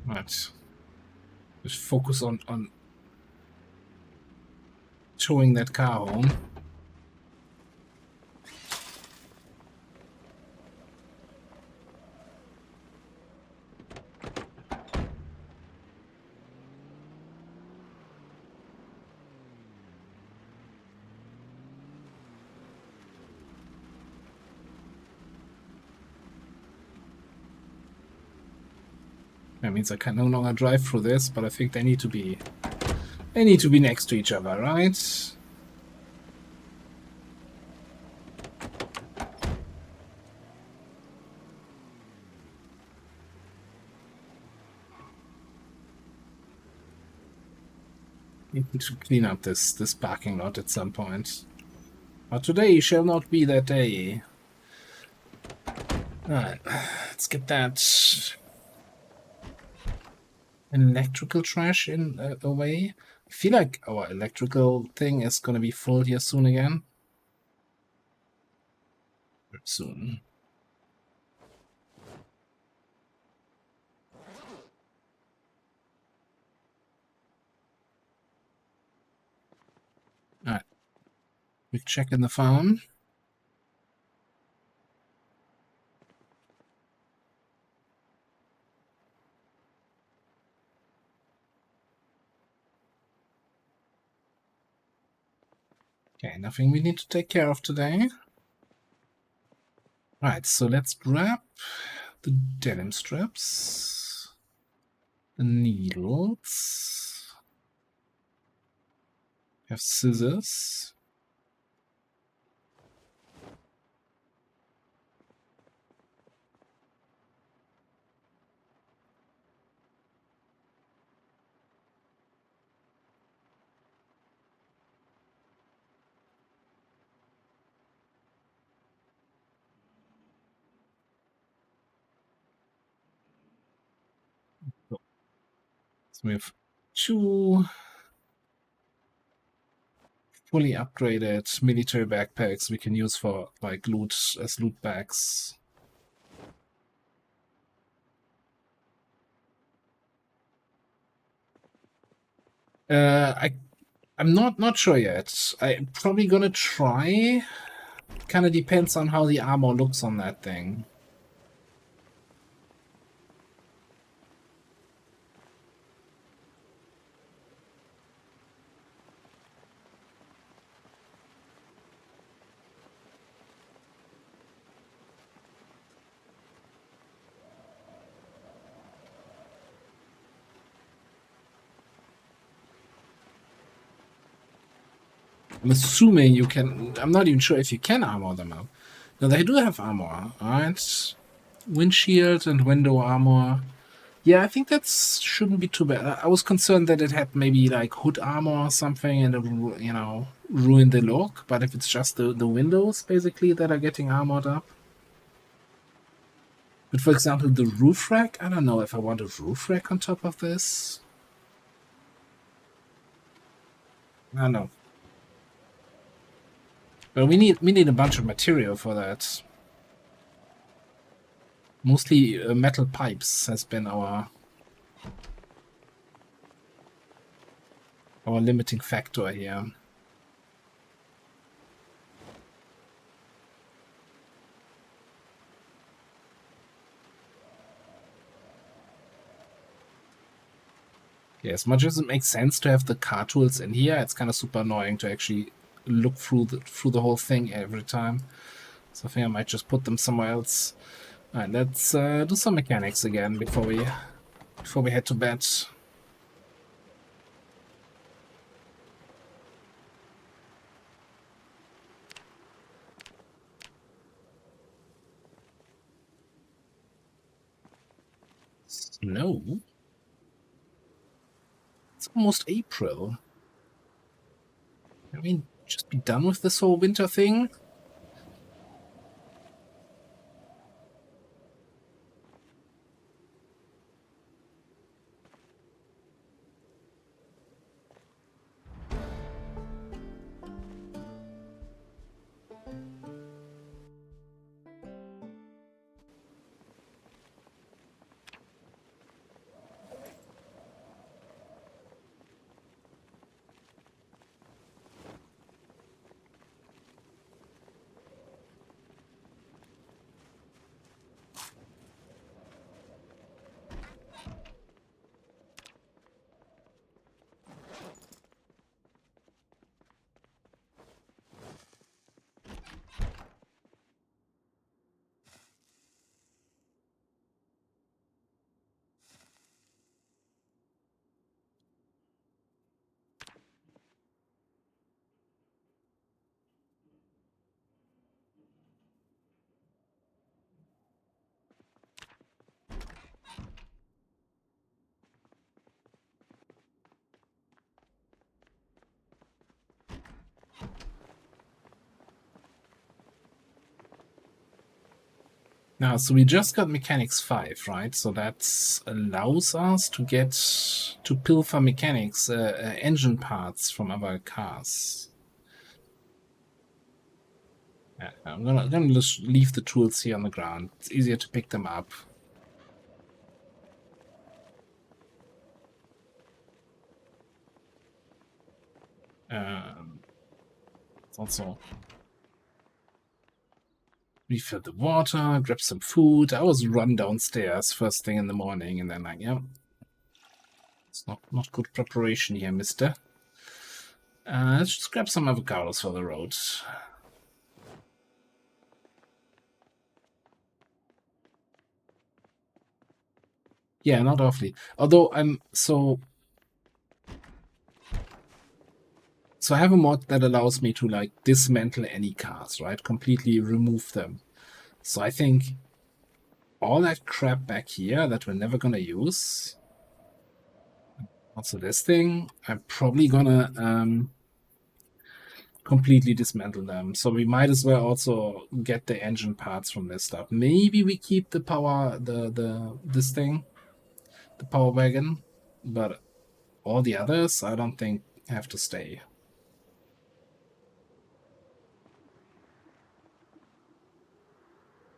Right. Just focus on showing that car home. That means I can no longer drive through this, but I think they need to be next to each other, right? Need to clean up this parking lot at some point. But today shall not be that day. Alright, let's get that electrical trash in away. I feel like our electrical thing is gonna be full here soon again. Soon. Alright. We check in the phone. Okay, nothing we need to take care of today. Alright, so let's grab the denim strips, the needles, have scissors. So we have 2 fully upgraded military backpacks we can use for like loot as loot bags. I'm not sure yet. I'm probably gonna try. Kind of depends on how the armor looks on that thing. I'm assuming you can. I'm not even sure if you can armor them up. No, they do have armor, right? Windshield and window armor. Yeah, I think that shouldn't be too bad. I was concerned that it had maybe like hood armor or something and it would, ruin the look. But if it's just the windows basically that are getting armored up. But for example, the roof rack, I don't know if I want a roof rack on top of this. I don't know. But we need a bunch of material for that. Mostly metal pipes has been our limiting factor here. Yeah, as much as it makes sense to have the car tools in here, it's kind of super annoying to actually look through the whole thing every time. So I think I might just put them somewhere else. All right, let's do some mechanics again before we head to bed. Snow? It's almost April. I mean, just be done with this whole winter thing. Now, so we just got Mechanics 5, right? So that allows us to pilfer mechanics, engine parts from other cars. Yeah, I'm gonna just leave the tools here on the ground. It's easier to pick them up. Also refill the water, grab some food. I was run downstairs first thing in the morning, and then yeah, it's not good preparation here, mister. Let's just grab some avocados for the road. Yeah, not awfully. Although so I have a mod that allows me to like dismantle any cars, right? Completely remove them. So I think all that crap back here that we're never gonna use. Also this thing, I'm probably gonna completely dismantle them. So we might as well also get the engine parts from this stuff. Maybe we keep the power this thing, the power wagon, but all the others I don't think have to stay.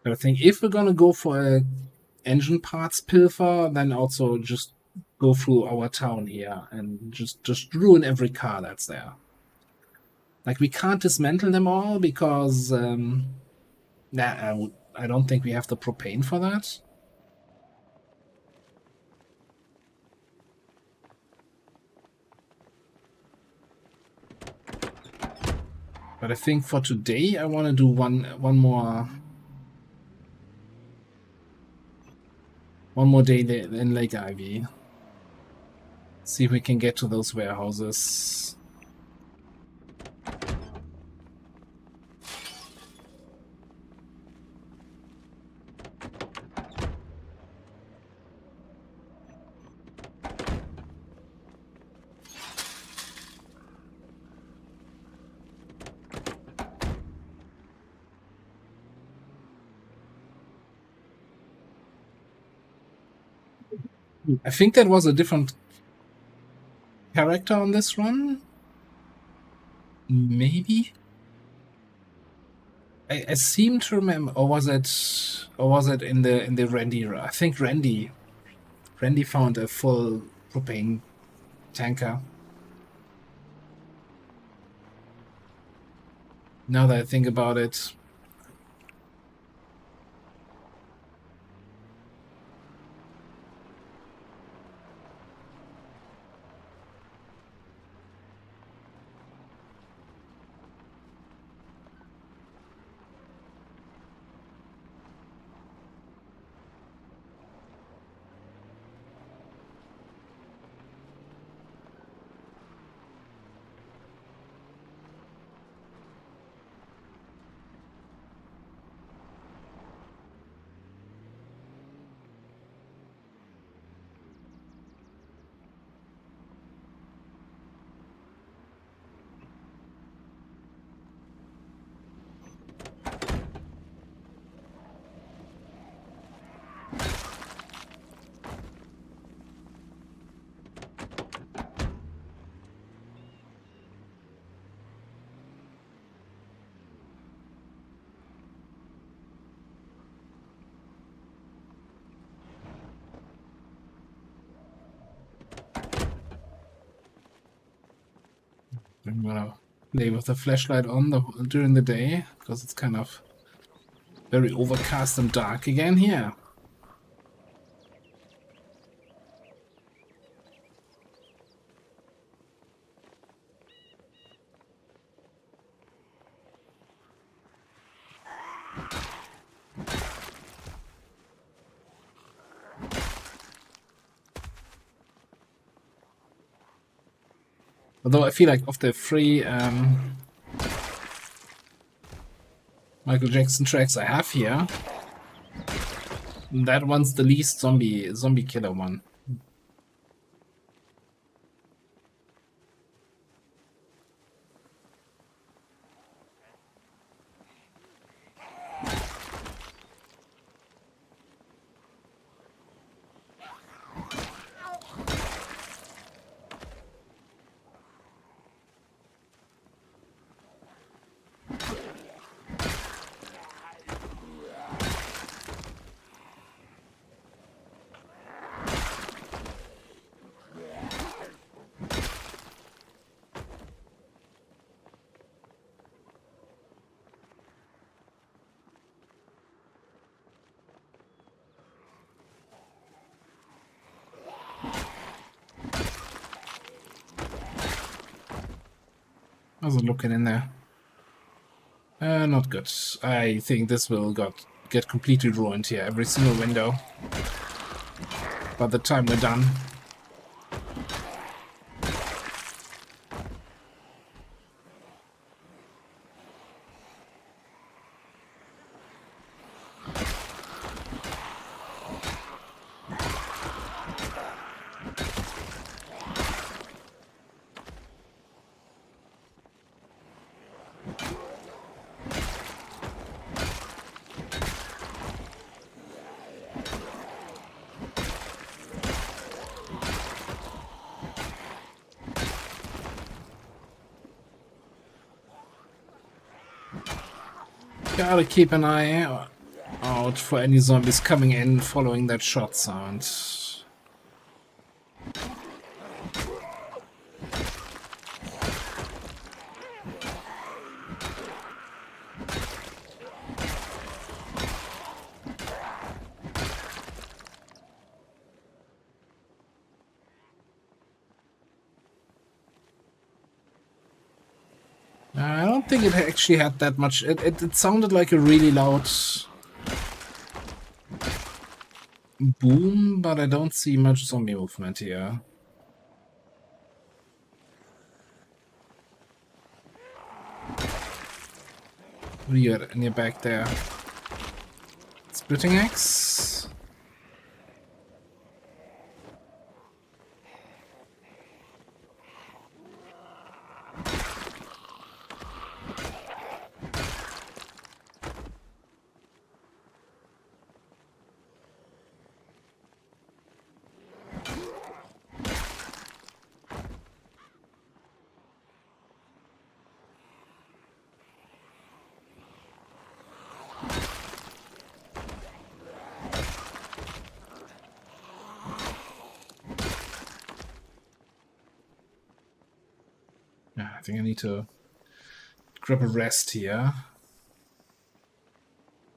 But I think if we're gonna go for a engine parts pilfer, then also just go through our town here and just ruin every car that's there. Like, we can't dismantle them all because I don't think we have the propane for that. But I think for today I want to do one more day in Lake Ivy. See if we can get to those warehouses. I think that was a different character on this run. Maybe. I seem to remember, or was it in the Randy? I think Randy found a full propane tanker. Now that I think about it. I'm gonna play with the flashlight on during the day because it's kind of very overcast and dark again here. Although I feel like of the three Michael Jackson tracks I have here, that one's the least zombie killer one. How's it looking in there? Not good. I think this will get completely ruined here. Every single window. By the time we're done. Gotta keep an eye out for any zombies coming in following that shot sound. don't think it actually had that much. It sounded like a really loud boom, but I don't see much zombie movement here. What are you at in your back there? Splitting axe? Yeah, I think I need to grab a rest here.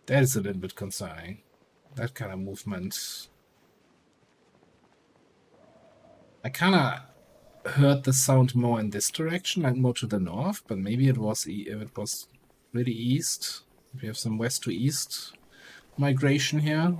That is a little bit concerning. That kind of movement. I kind of heard the sound more in this direction, like more to the north, but maybe it was if it was really east. We have some west to east migration here.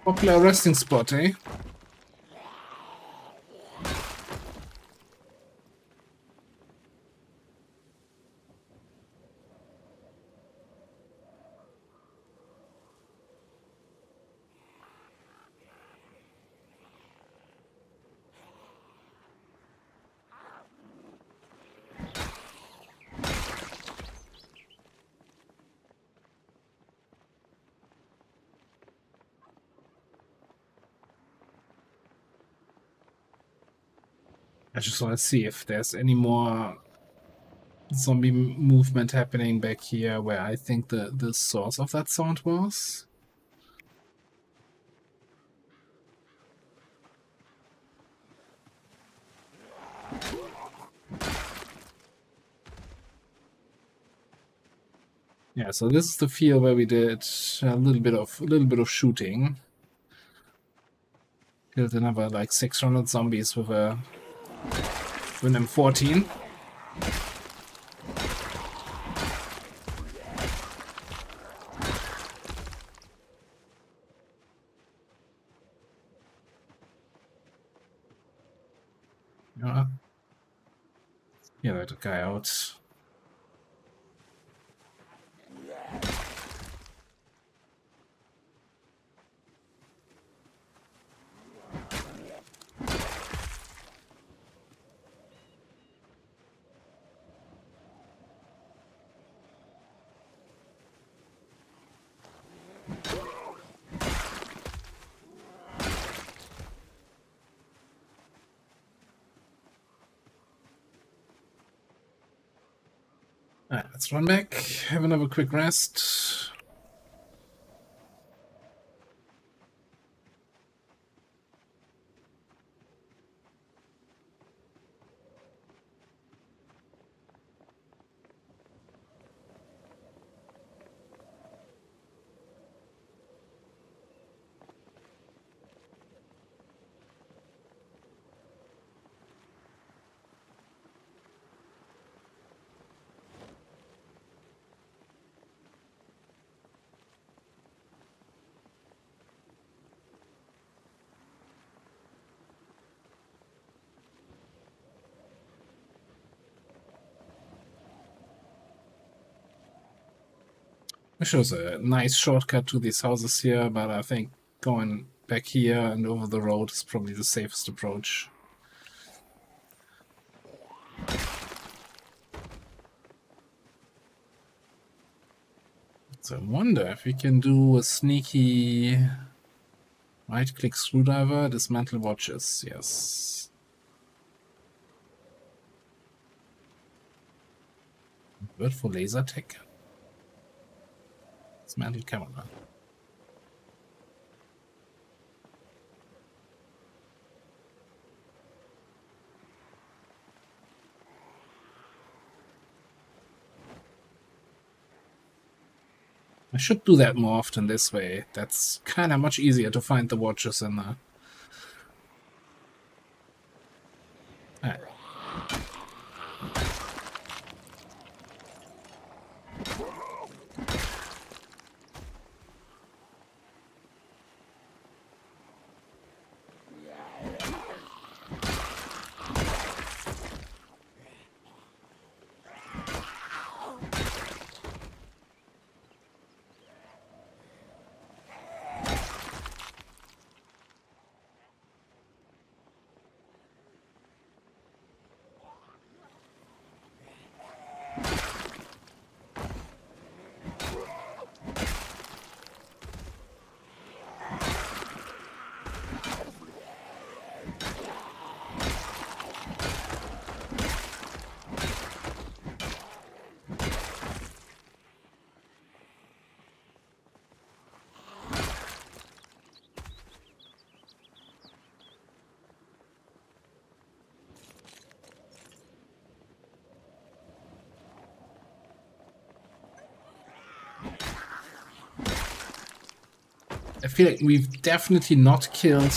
Popular resting spot, eh? I just want to see if there's any more zombie movement happening back here where I think the source of that sound was. Yeah, so this is the field where we did a little bit of shooting. Killed another like 600 zombies with a M14. Yeah, let the guy out. Alright, let's run back, have another quick rest. Which was a nice shortcut to these houses here, but I think going back here and over the road is probably the safest approach. So I wonder if we can do a sneaky right-click screwdriver, dismantle watches. Yes. Word for laser tech. Dismantle camera. I should do that more often this way. That's kind of much easier to find the watches in there. Alright. I feel like we've definitely not killed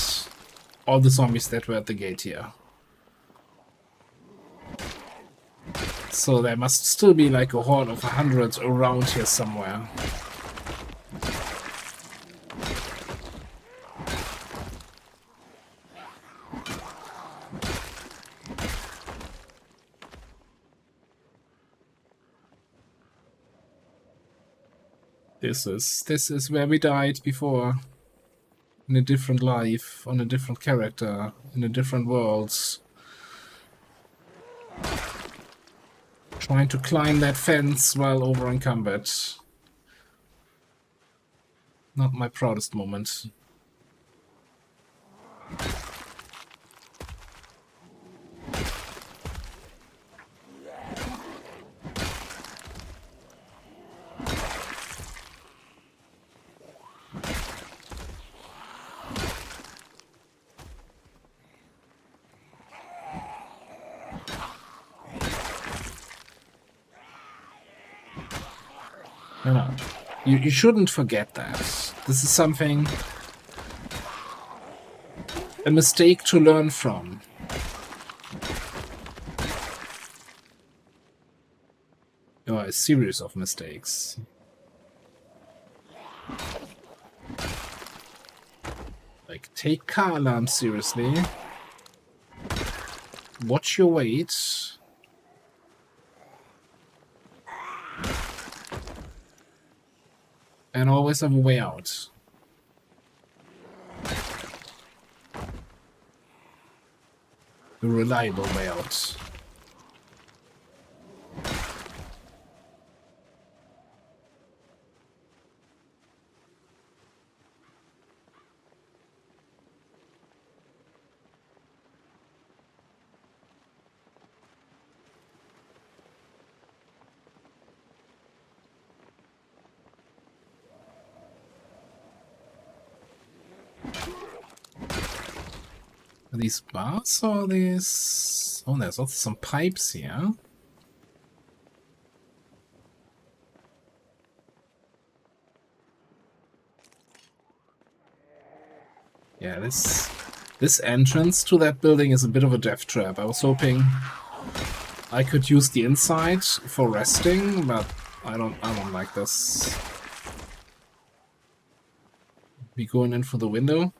all the zombies that were at the gate here. So there must still be like a horde of 100 around here somewhere. This is where we died before. In a different life, on a different character, in a different world. Trying to climb that fence while over encumbered. Not my proudest moment. No. You shouldn't forget that. This is something... a mistake to learn from. Or a series of mistakes. Like, take car alarms seriously. Watch your weight. And always have a way out. A reliable way out. Are these bars or these... oh, there's also some pipes here. Yeah, this entrance to that building is a bit of a death trap. I was hoping I could use the inside for resting, but I don't like this. We going in for the window?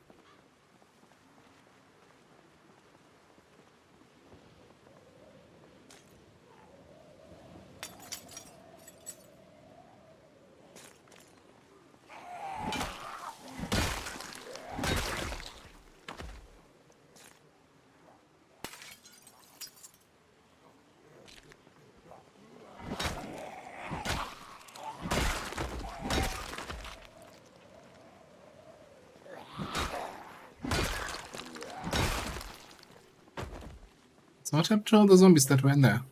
So what happened to all the zombies that were in there?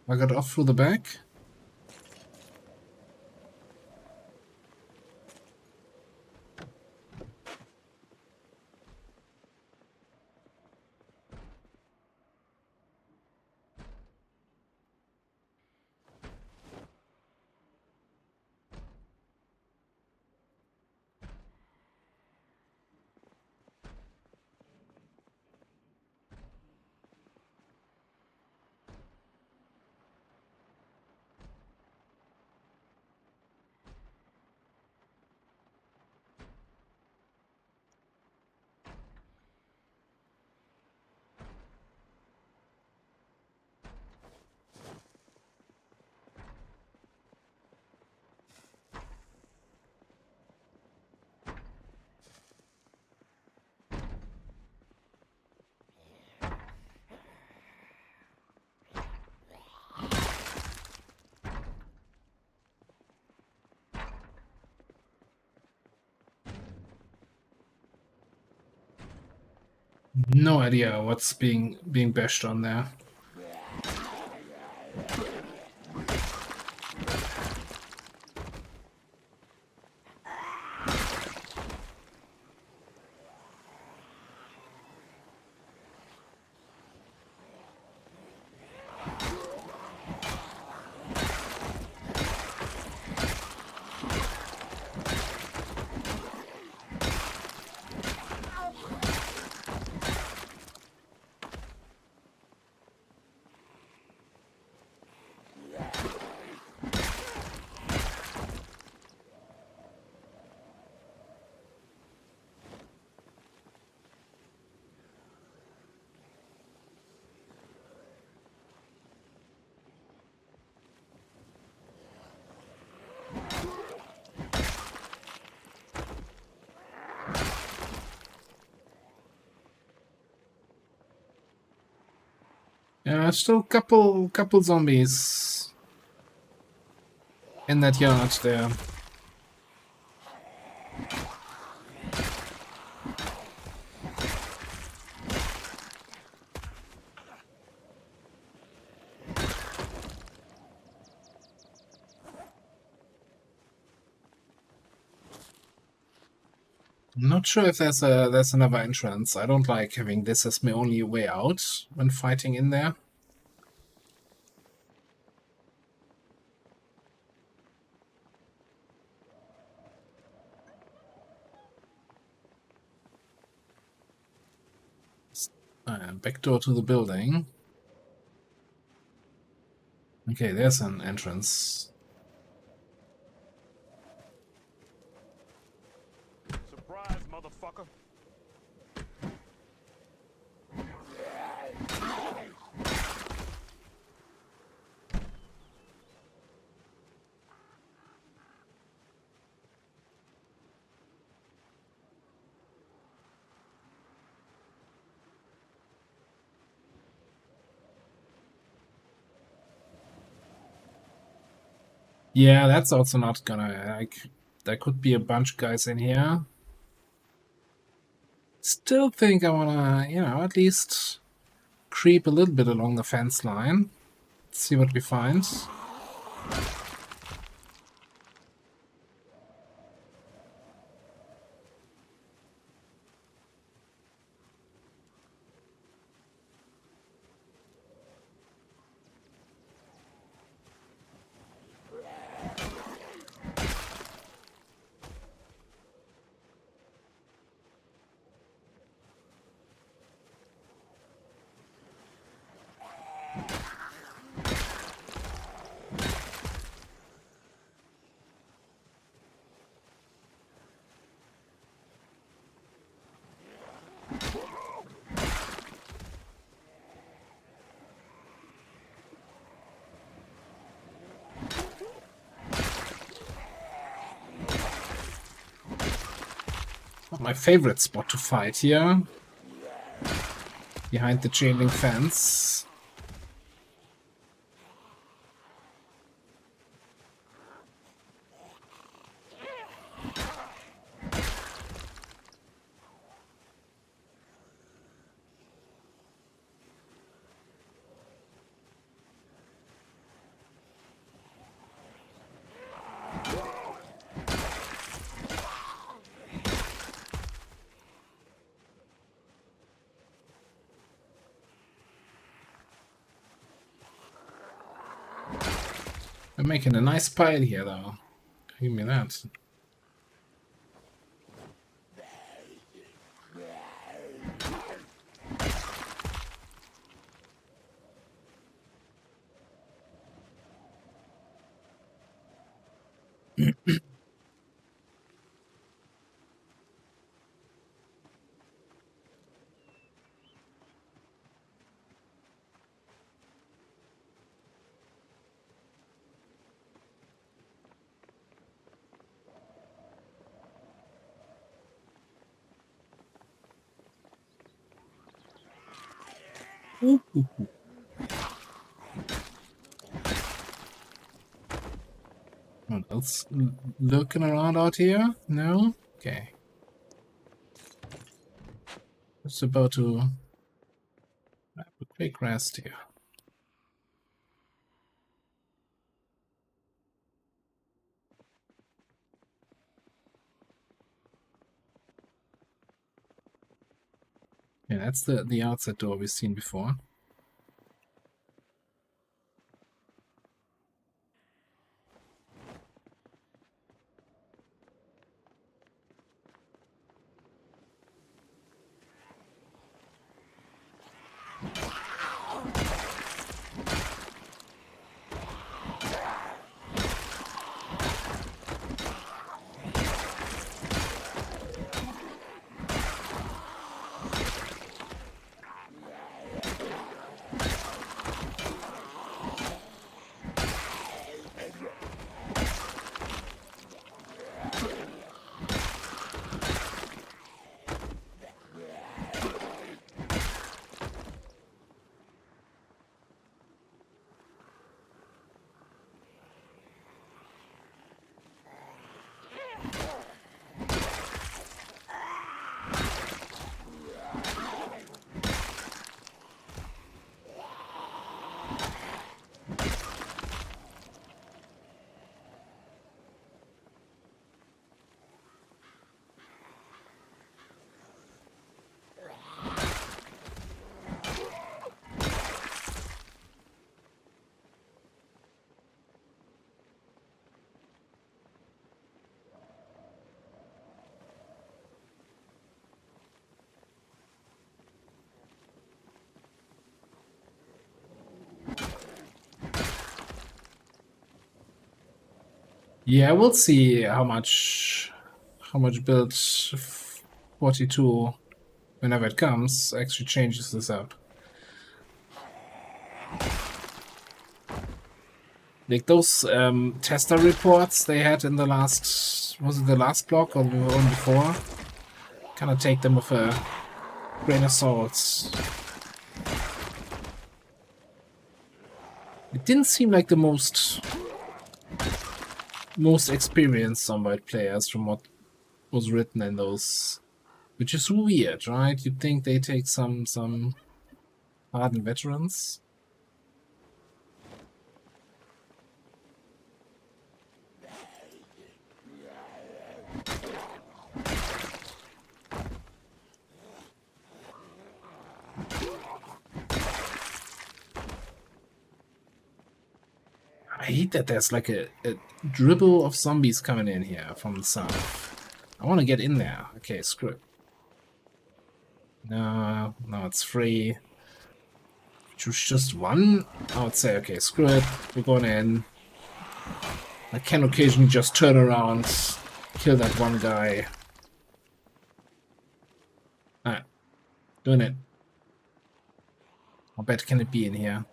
I got off through the back. No idea what's being bashed on there. Yeah, still a couple zombies in that yard there. I'm not sure if there's another entrance. I don't like having this as my only way out when fighting in there. Back door to the building. Okay, there's an entrance. Surprise, motherfucker. Yeah, that's also not gonna, like, there could be a bunch of guys in here. Still think I wanna, at least creep a little bit along the fence line. See what we find. Not my favorite spot to fight here. Behind the chain link fence. We're making a nice pile here, though. Give me that. Ooh. What else lurking around out here? No? Okay. Just about to have a quick rest here. Yeah, that's the outside door we've seen before. Yeah, we'll see how much build 42 whenever it comes actually changes this up. Like those tester reports they had in the last, was it the last block or the one before? Kind of take them with a grain of salt. It didn't seem like the most experienced Zomboid players from what was written in those, which is weird, right? You'd think they take some hardened veterans. I hate that there's like a dribble of zombies coming in here from the south. I want to get in there. Okay, screw it. No, it's free. Choose just one? I would say, okay, screw it. We're going in. I can occasionally just turn around, kill that one guy. Alright, doing it. How bad can it be in here?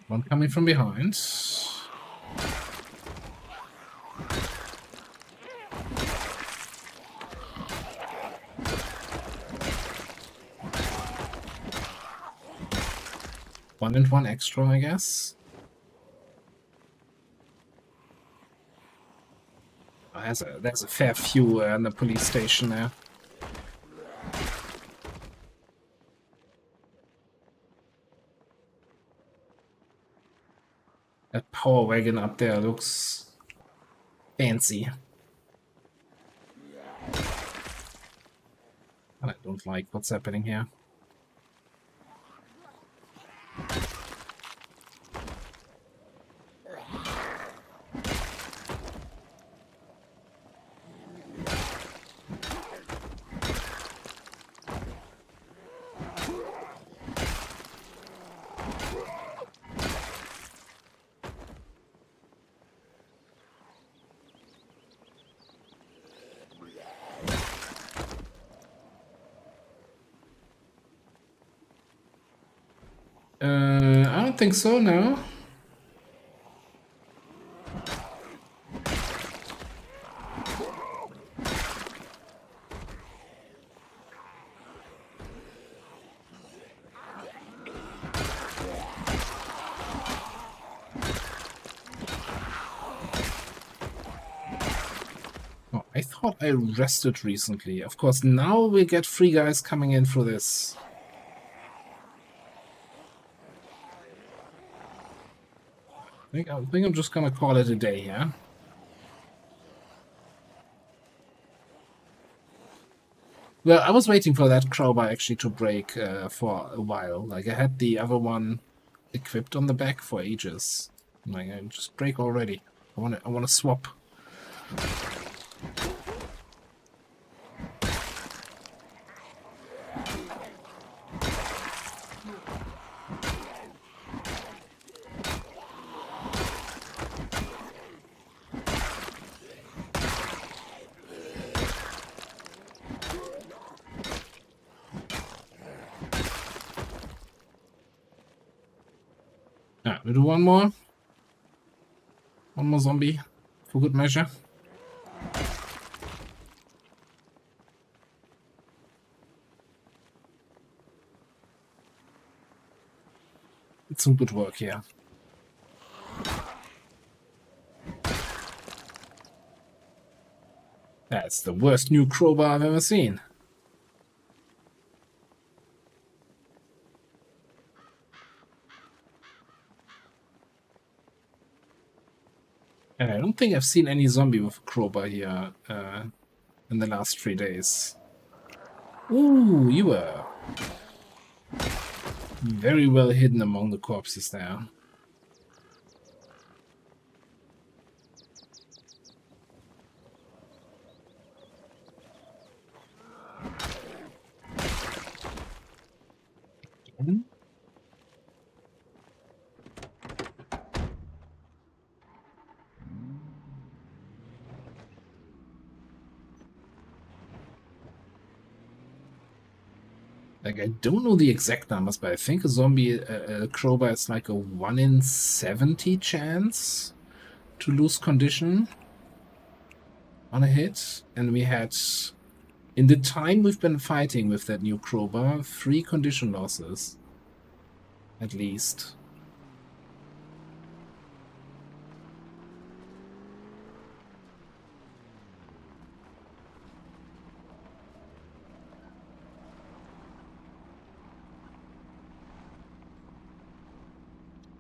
One coming from behind. One and one extra, I guess. Oh, there's a fair few in the police station there. That power wagon up there looks fancy. And I don't like what's happening here. I don't think so, no. Oh, I thought I rested recently. Of course, now we get 3 guys coming in for this. I think I'm just gonna call it a day here. Well, I was waiting for that crowbar actually to break for a while. Like, I had the other one equipped on the back for ages. I'm like, just break already. I wanna swap. Yeah, we do one more. One more zombie for good measure. It's some good work here. That's the worst new crowbar I've ever seen. And I don't think I've seen any zombie with a crowbar here in the last 3 days. Ooh, you were very well hidden among the corpses there. Again? Like, I don't know the exact numbers, but I think a zombie crowbar is like a 1 in 70 chance to lose condition on a hit. And we had, in the time we've been fighting with that new crowbar, 3 condition losses. At least.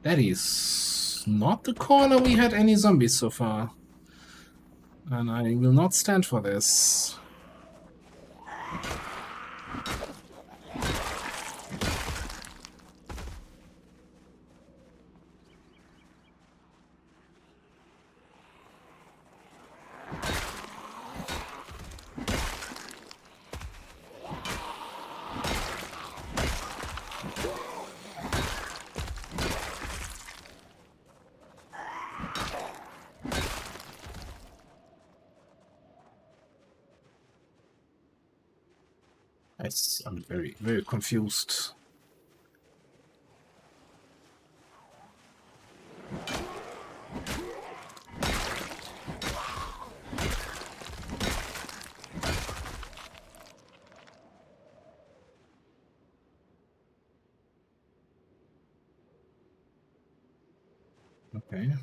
That is not the corner we had any zombies so far. And I will not stand for this. I'm very, very confused. Okay.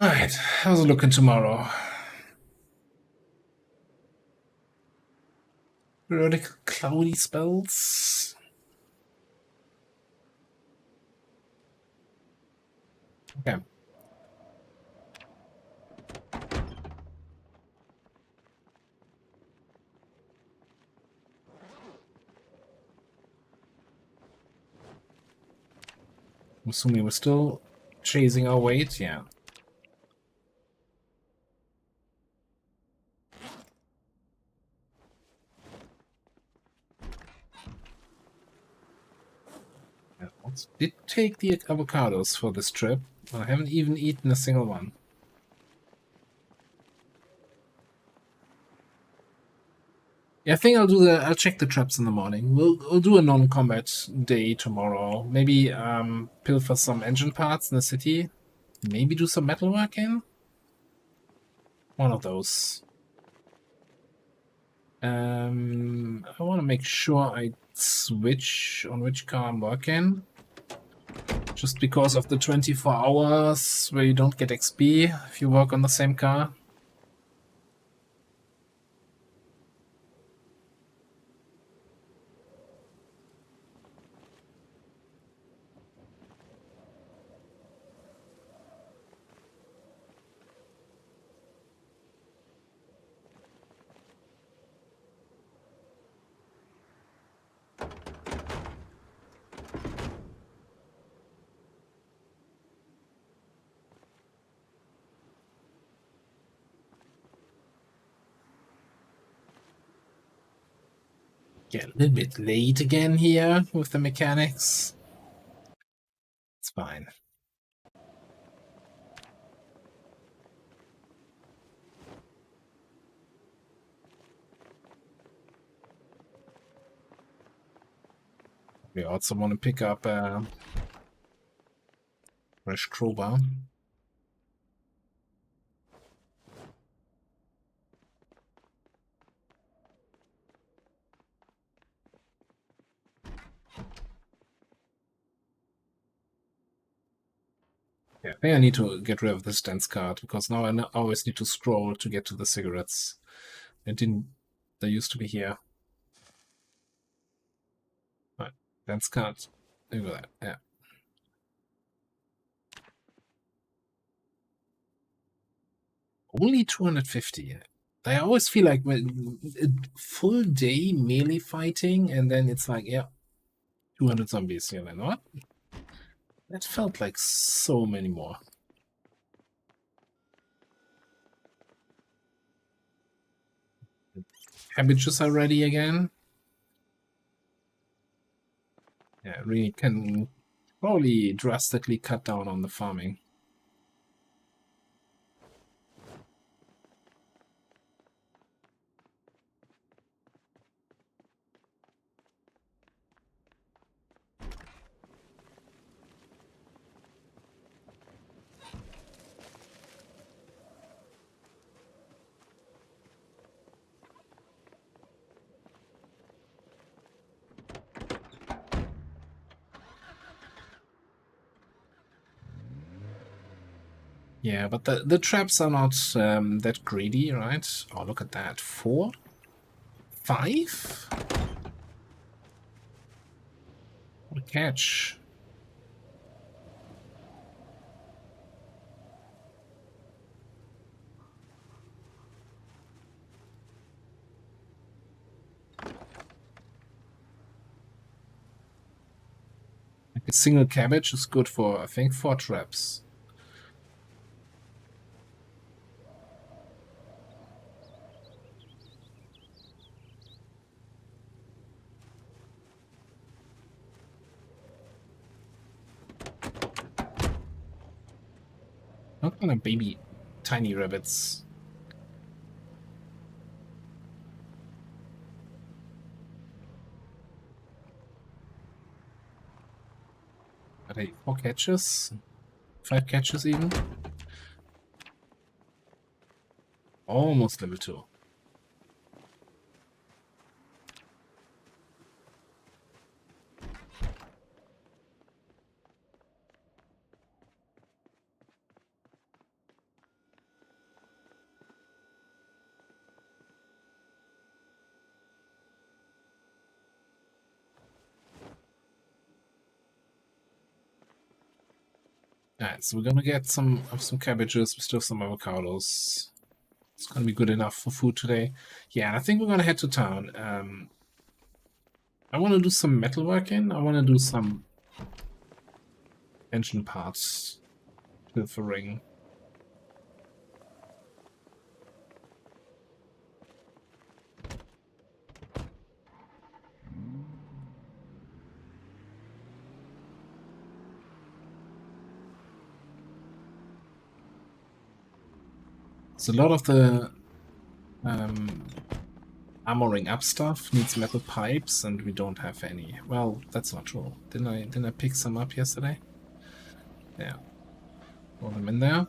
Alright, how's it looking tomorrow? Periodic cloudy spells. Okay. I'm assuming we're still chasing our weight, yeah. Did take the avocados for this trip. I haven't even eaten a single one. Yeah, I think I'll check the traps in the morning. We'll do a non-combat day tomorrow. Maybe pilfer some engine parts in the city. Maybe do some metalworking. One of those. I want to make sure I switch on which car I'm working. Just because of the 24 hours where you don't get XP if you work on the same car. Get a little bit late again here with the mechanics. It's fine. We also want to pick up a fresh crowbar. Yeah, I think I need to get rid of this dance card because now I always need to scroll to get to the cigarettes. They used to be here. Right, dance card. Look at that. Yeah. Only 250. I always feel like when a full day melee fighting and then it's like, yeah, 200 zombies here. Then what? That felt like so many more. Cabbages are ready again. Yeah, really can probably drastically cut down on the farming. Yeah, but the traps are not that greedy, right? Oh, look at that. 4? 5? What a catch. Like a single cabbage is good for, I think, 4 traps. What kind of baby tiny rabbits? Are they 4 catches? 5 catches even? Almost level 2. Alright, so we're gonna get some cabbages, we still have some avocados. It's gonna be good enough for food today. Yeah, and I think we're gonna head to town. I wanna do some metalworking, I wanna do some engine parts pilfering. So a lot of the armoring up stuff needs metal pipes, and we don't have any. Well, that's not true. Didn't I pick some up yesterday? Yeah. Throw them in there.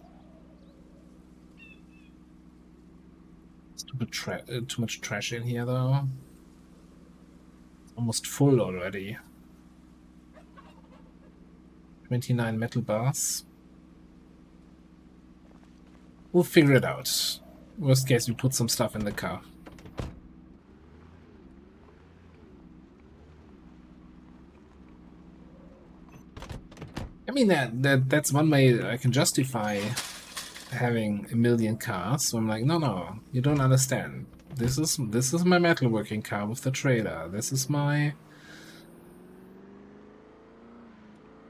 It's too much trash in here, though. It's almost full already. 29 metal bars. We'll figure it out. Worst case, we put some stuff in the car. I mean, that's one way I can justify having a million cars. So I'm like, no, you don't understand. This is my metalworking car with the trailer. This is my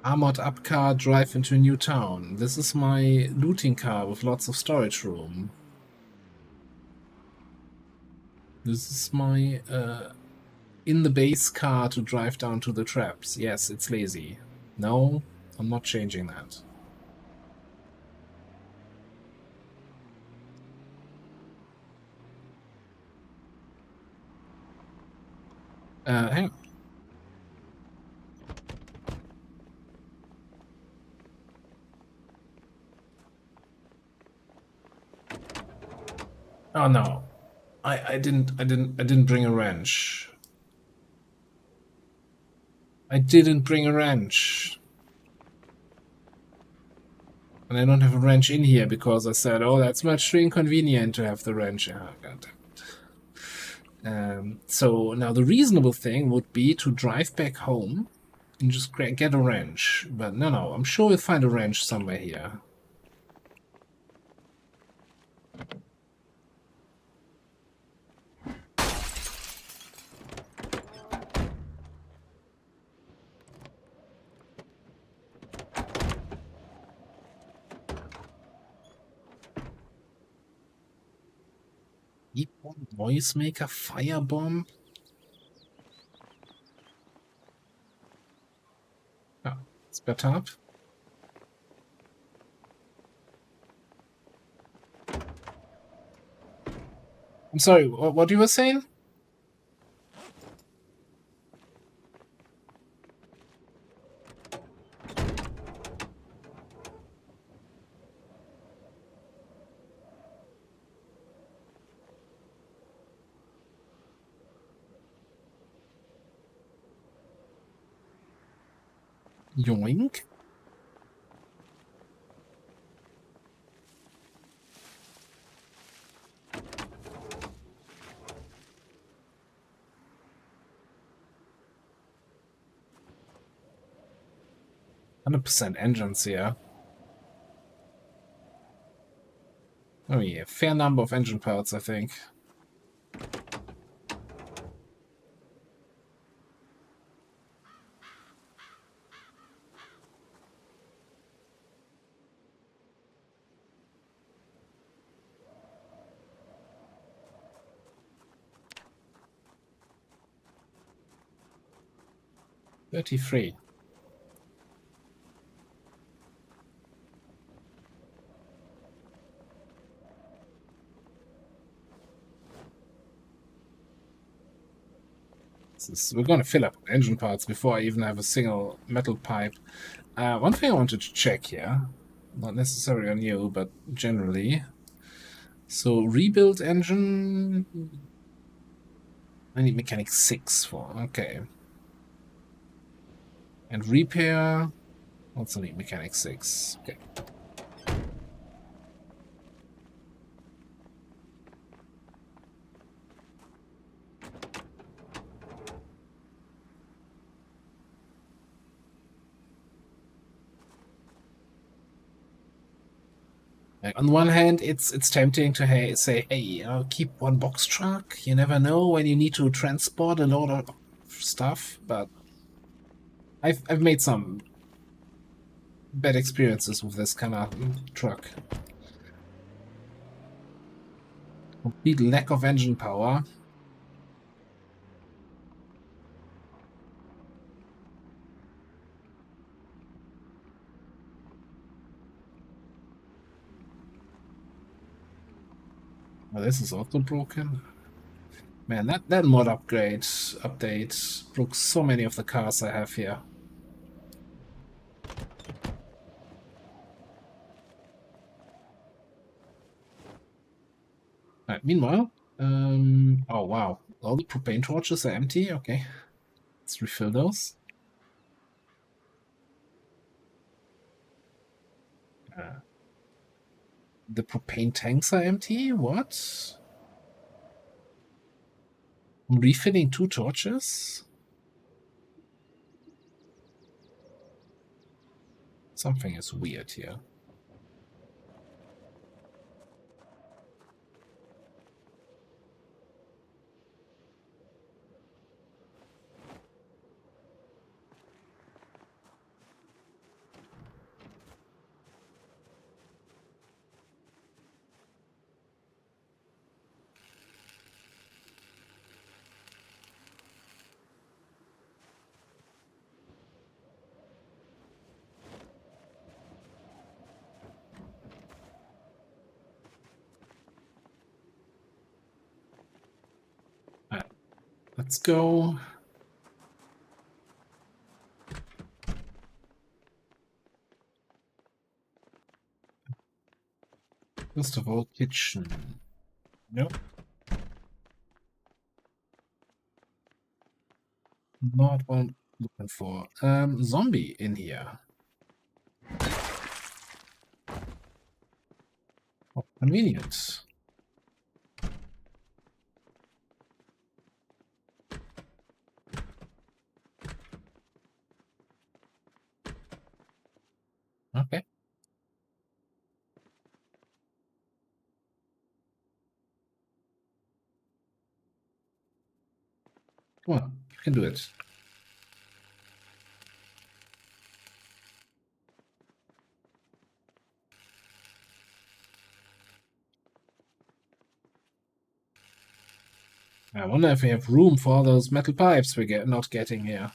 armored up car drive into a new town. This is my looting car with lots of storage room. This is my in the base car to drive down to the traps. Yes, it's lazy. No, I'm not changing that. Hang on. Oh no, I didn't bring a wrench. I didn't bring a wrench. And I don't have a wrench in here because I said, oh, that's much too inconvenient to have the wrench. Oh, God damn it. So now the reasonable thing would be to drive back home and just get a wrench. But no, I'm sure we'll find a wrench somewhere here. Noisemaker firebomb? Oh, it's better up. I'm sorry, what you were saying? Yoink. %, engines here. Oh yeah, fair number of engine parts, I think. $33. We're going to fill up engine parts before I even have a single metal pipe. One thing I wanted to check here, not necessarily on you, but generally. So rebuild engine. I need mechanic 6 for. Okay. And repair. Also need mechanic 6. Okay. Like, on one hand, it's tempting to say, hey, keep one box truck. You never know when you need to transport a lot of stuff. But I've made some bad experiences with this kind of truck. Complete lack of engine power. Oh, this is also broken. Man, that mod update broke so many of the cars I have here. Alright, meanwhile, oh wow, all the propane torches are empty. Okay, let's refill those. The propane tanks are empty. What? I'm refilling 2 torches? Something is weird here. Alright, let's go. First of all, kitchen. Nope. Not what I'm looking for. Zombie in here. Oh, convenient. Okay. Come on, you can do it. I wonder if we have room for all those metal pipes we're not getting here.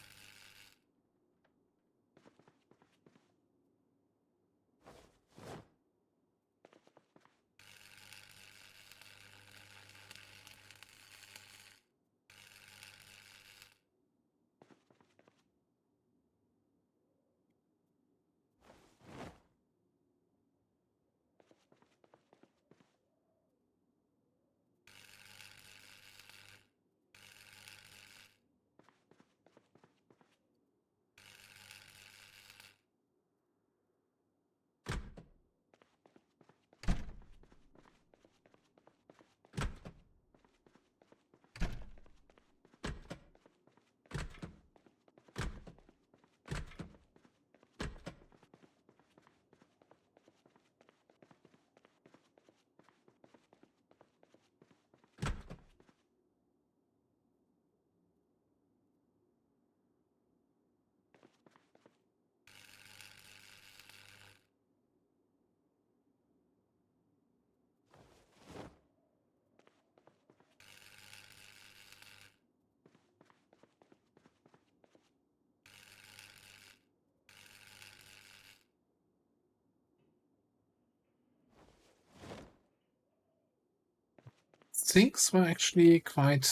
Things were actually quite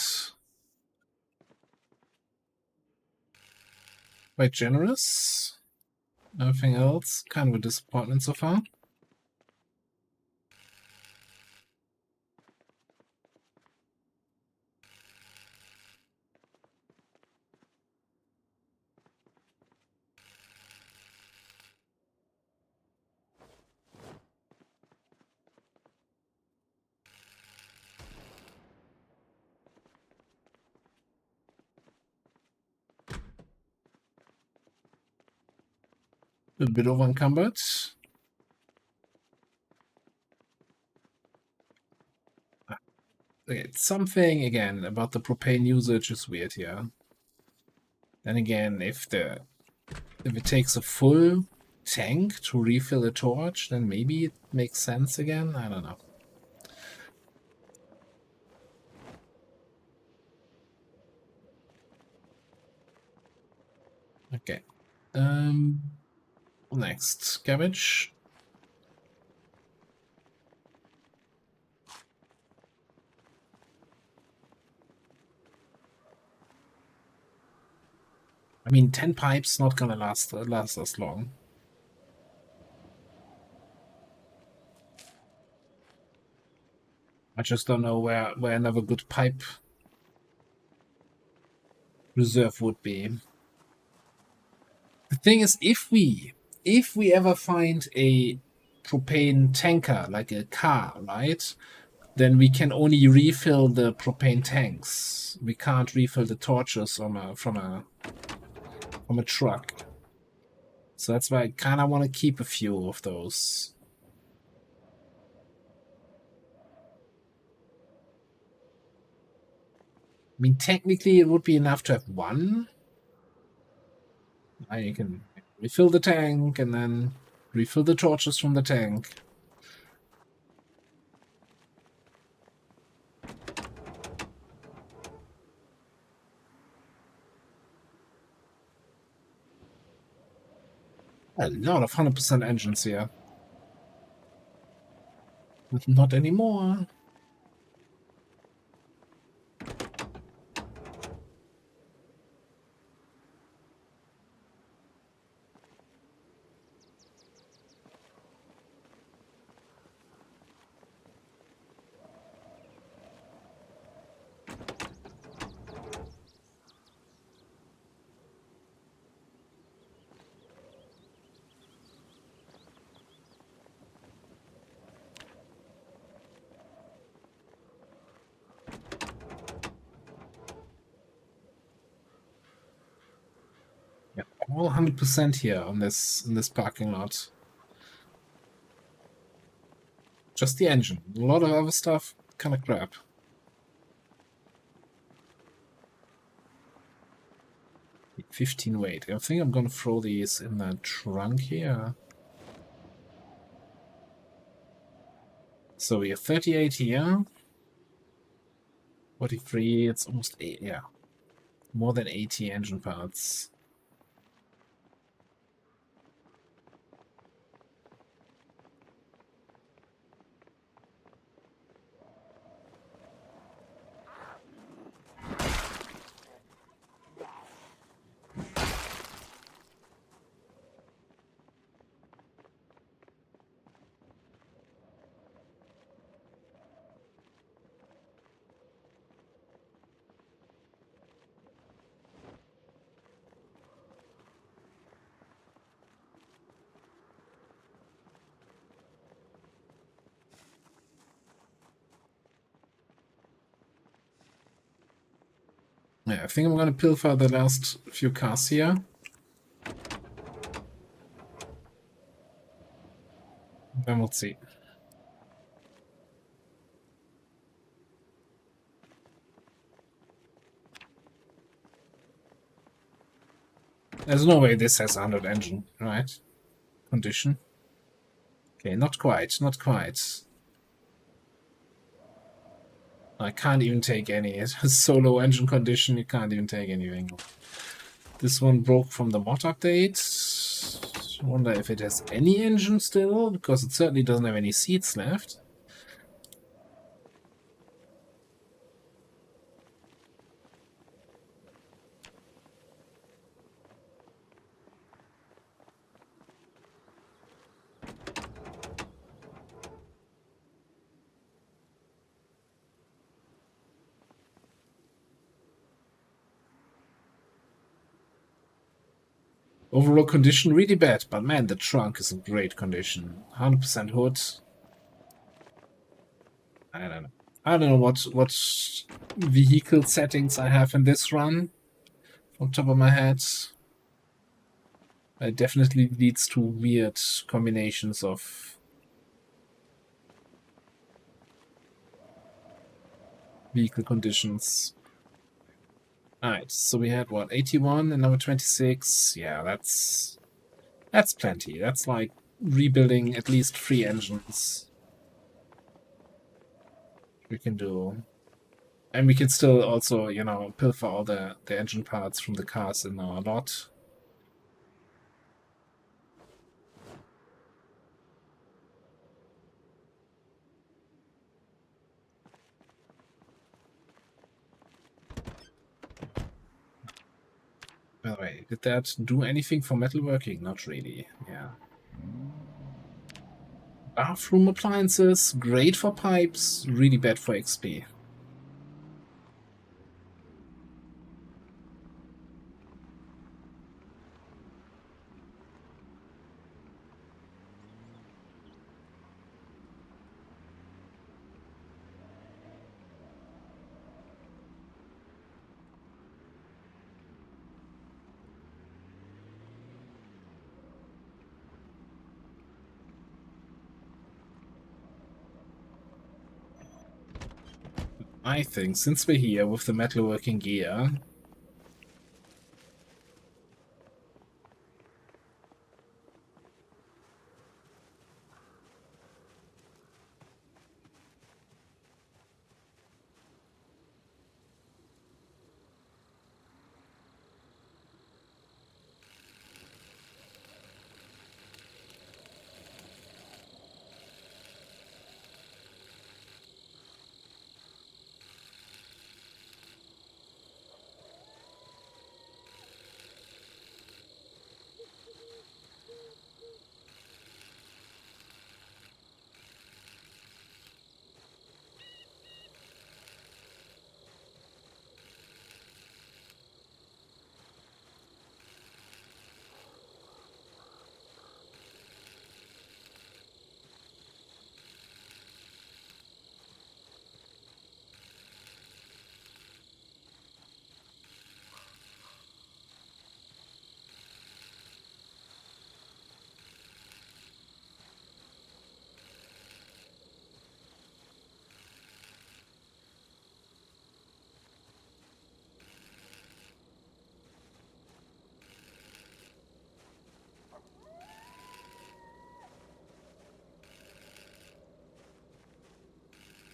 generous. Everything else, kind of a disappointment so far. A bit over encumbered. It's something again about the propane usage is weird here. Then again, if it takes a full tank to refill a torch, then maybe it makes sense again. I don't know. Okay. Next, cabbage. I mean, 10 pipes not gonna last us long. I just don't know where another good pipe reserve would be. The thing is, if we ever find a propane tanker, like a car, right? Then we can only refill the propane tanks. We can't refill the torches from a truck. So that's why I kind of want to keep a few of those. I mean, technically, it would be enough to have one. And you can refill the tank and then refill the torches from the tank. A lot of 100% engines here. Not anymore. Yeah, all 100% here on this in this parking lot. Just the engine. A lot of other stuff, kind of crap. 15 weight. I think I'm gonna throw these in the trunk here. So we have 38 here. 43, it's almost 8, yeah. More than 80 engine parts. Yeah, I think I'm gonna pilfer the last few cars here. Then we'll see. There's no way this has 100 engine, right? Condition. Okay, not quite, not quite. I can't even take any. It's solo engine condition, you can't even take anything. This one broke from the mod update. I wonder if it has any engine still, because it certainly doesn't have any seats left. Overall condition really bad, but man, the trunk is in great condition. 100% hood. I don't know. I don't know what vehicle settings I have in this run. From top of my head, it definitely leads to weird combinations of vehicle conditions. Alright, so we had what, 81 and number 26. Yeah, that's plenty. That's like rebuilding at least 3 engines. We can do. And we can still also, you know, pilfer all the engine parts from the cars in our lot. By the way, did that do anything for metalworking? Not really, yeah. Bathroom appliances, great for pipes, really bad for XP. I think since we're here with the metalworking gear,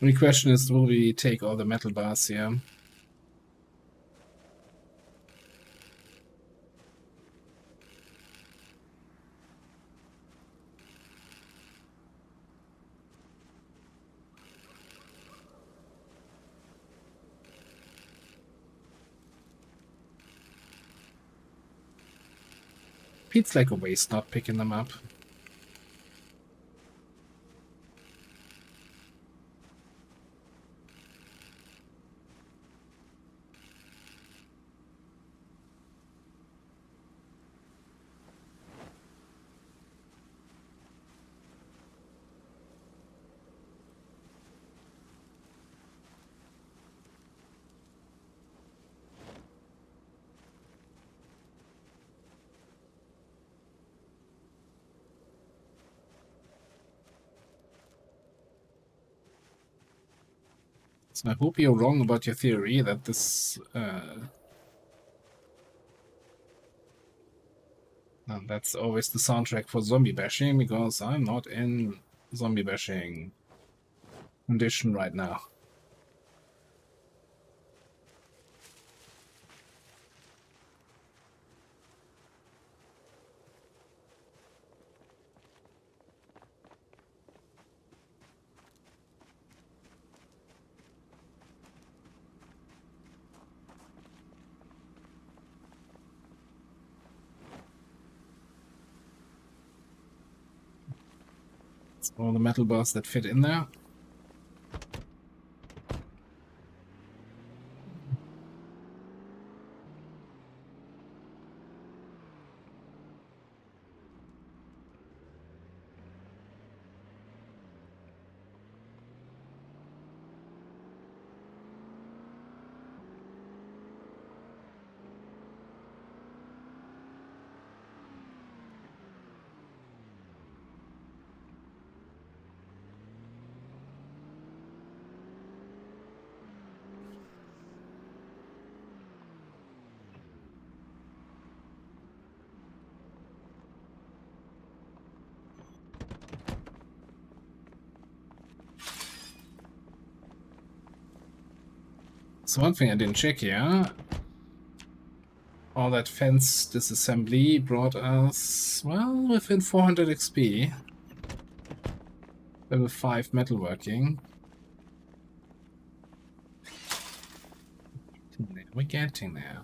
the question is, will we take all the metal bars here? Feels like a waste not picking them up. So I hope you're wrong about your theory that this that's always the soundtrack for zombie bashing, because I'm not in zombie bashing condition right now. It's all the metal bars that fit in there. So one thing I didn't check here. All that fence disassembly brought us, well, within 400 XP. Level 5 metalworking. We're getting there.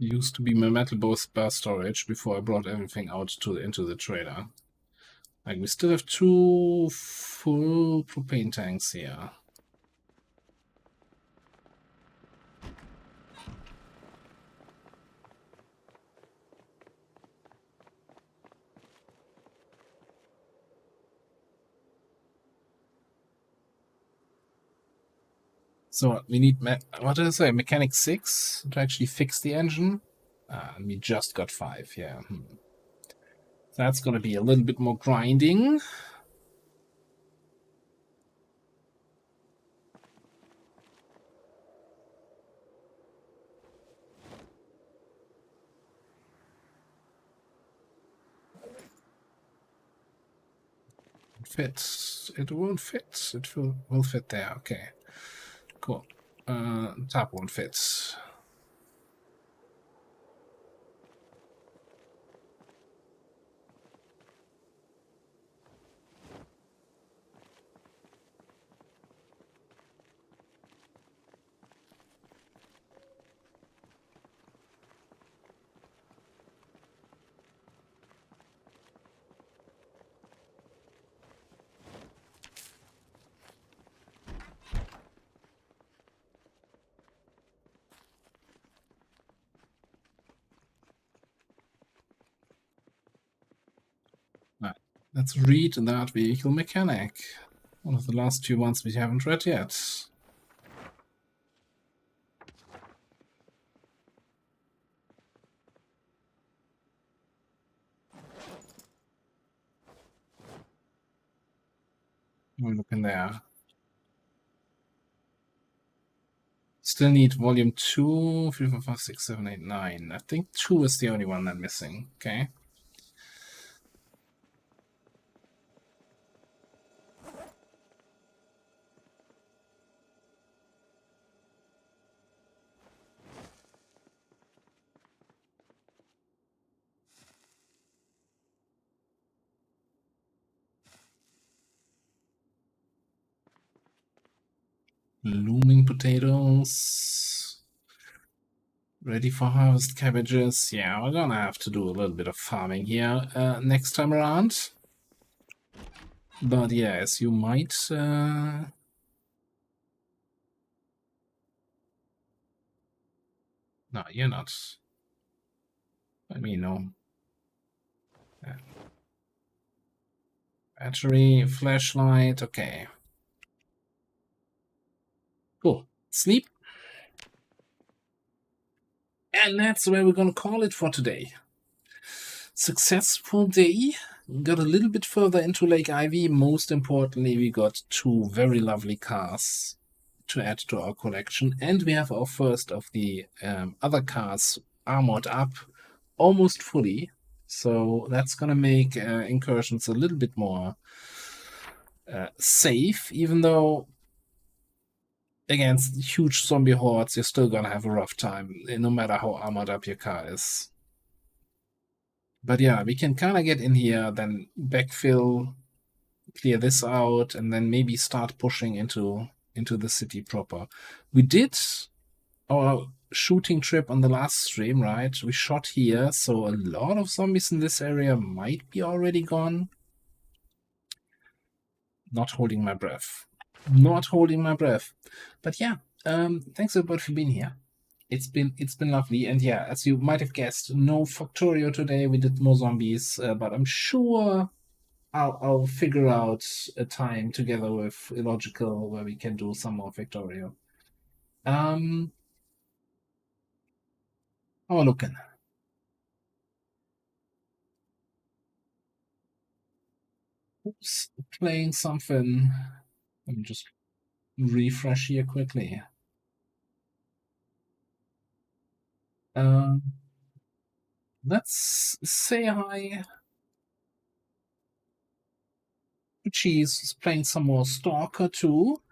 Used to be my metal bar storage before I brought everything out into the trailer. Like, we still have 2 full propane tanks here. So we need, what did I say, mechanic 6 to actually fix the engine? And we just got 5, yeah. That's gonna be a little bit more grinding. Fit. It won't fit. It will fit there. Okay. Cool. Top won't fit. Let's read that vehicle mechanic. One of the last 2 ones we haven't read yet. We'll look in there. Still need volume 2, 3, 4, 5, 6, 7, 8, 9. I think 2 is the only one I'm missing. Okay. Looming potatoes. Ready for harvest cabbages. Yeah, we're gonna have to do a little bit of farming here next time around. But yeah, as you might... No, you're not. Let me know. Battery, flashlight, okay. Cool. Sleep. And that's where we're gonna call it for today. Successful day. Got a little bit further into Lake Ivy. Most importantly, we got 2 very lovely cars to add to our collection. And we have our first of the other cars armored up almost fully. So that's gonna make incursions a little bit more safe, even though against huge zombie hordes, you're still gonna have a rough time, no matter how armored up your car is. But yeah, we can kind of get in here, then backfill, clear this out, and then maybe start pushing into the city proper. We did our shooting trip on the last stream, right? We shot here, so a lot of zombies in this area might be already gone. Not holding my breath. Not holding my breath. But yeah, thanks everybody for being here. It's been lovely, and yeah, as you might have guessed, no Factorio today. We did more zombies, but I'm sure I'll figure out a time together with Illogical where we can do some more Victorio. How are we looking? Oops, playing something. Let me just refresh here quickly. Let's say hi. Cheese is playing some more Stalker too.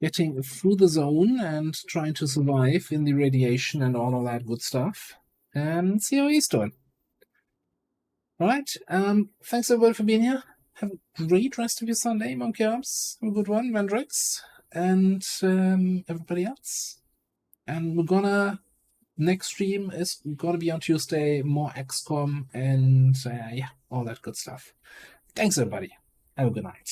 Getting through the zone and trying to survive in the radiation and all of that good stuff. And see how he's doing. Alright, thanks everybody for being here. Have a great rest of your Sunday, Monkey Arms. Have a good one, Vendrix. And everybody else. And we're gonna... Next stream is gonna be on Tuesday. More XCOM and yeah, all that good stuff. Thanks everybody. Have a good night.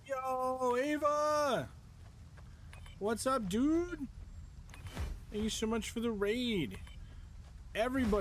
Yo, Ava! What's up, dude? Thank you so much for the raid. Everybody.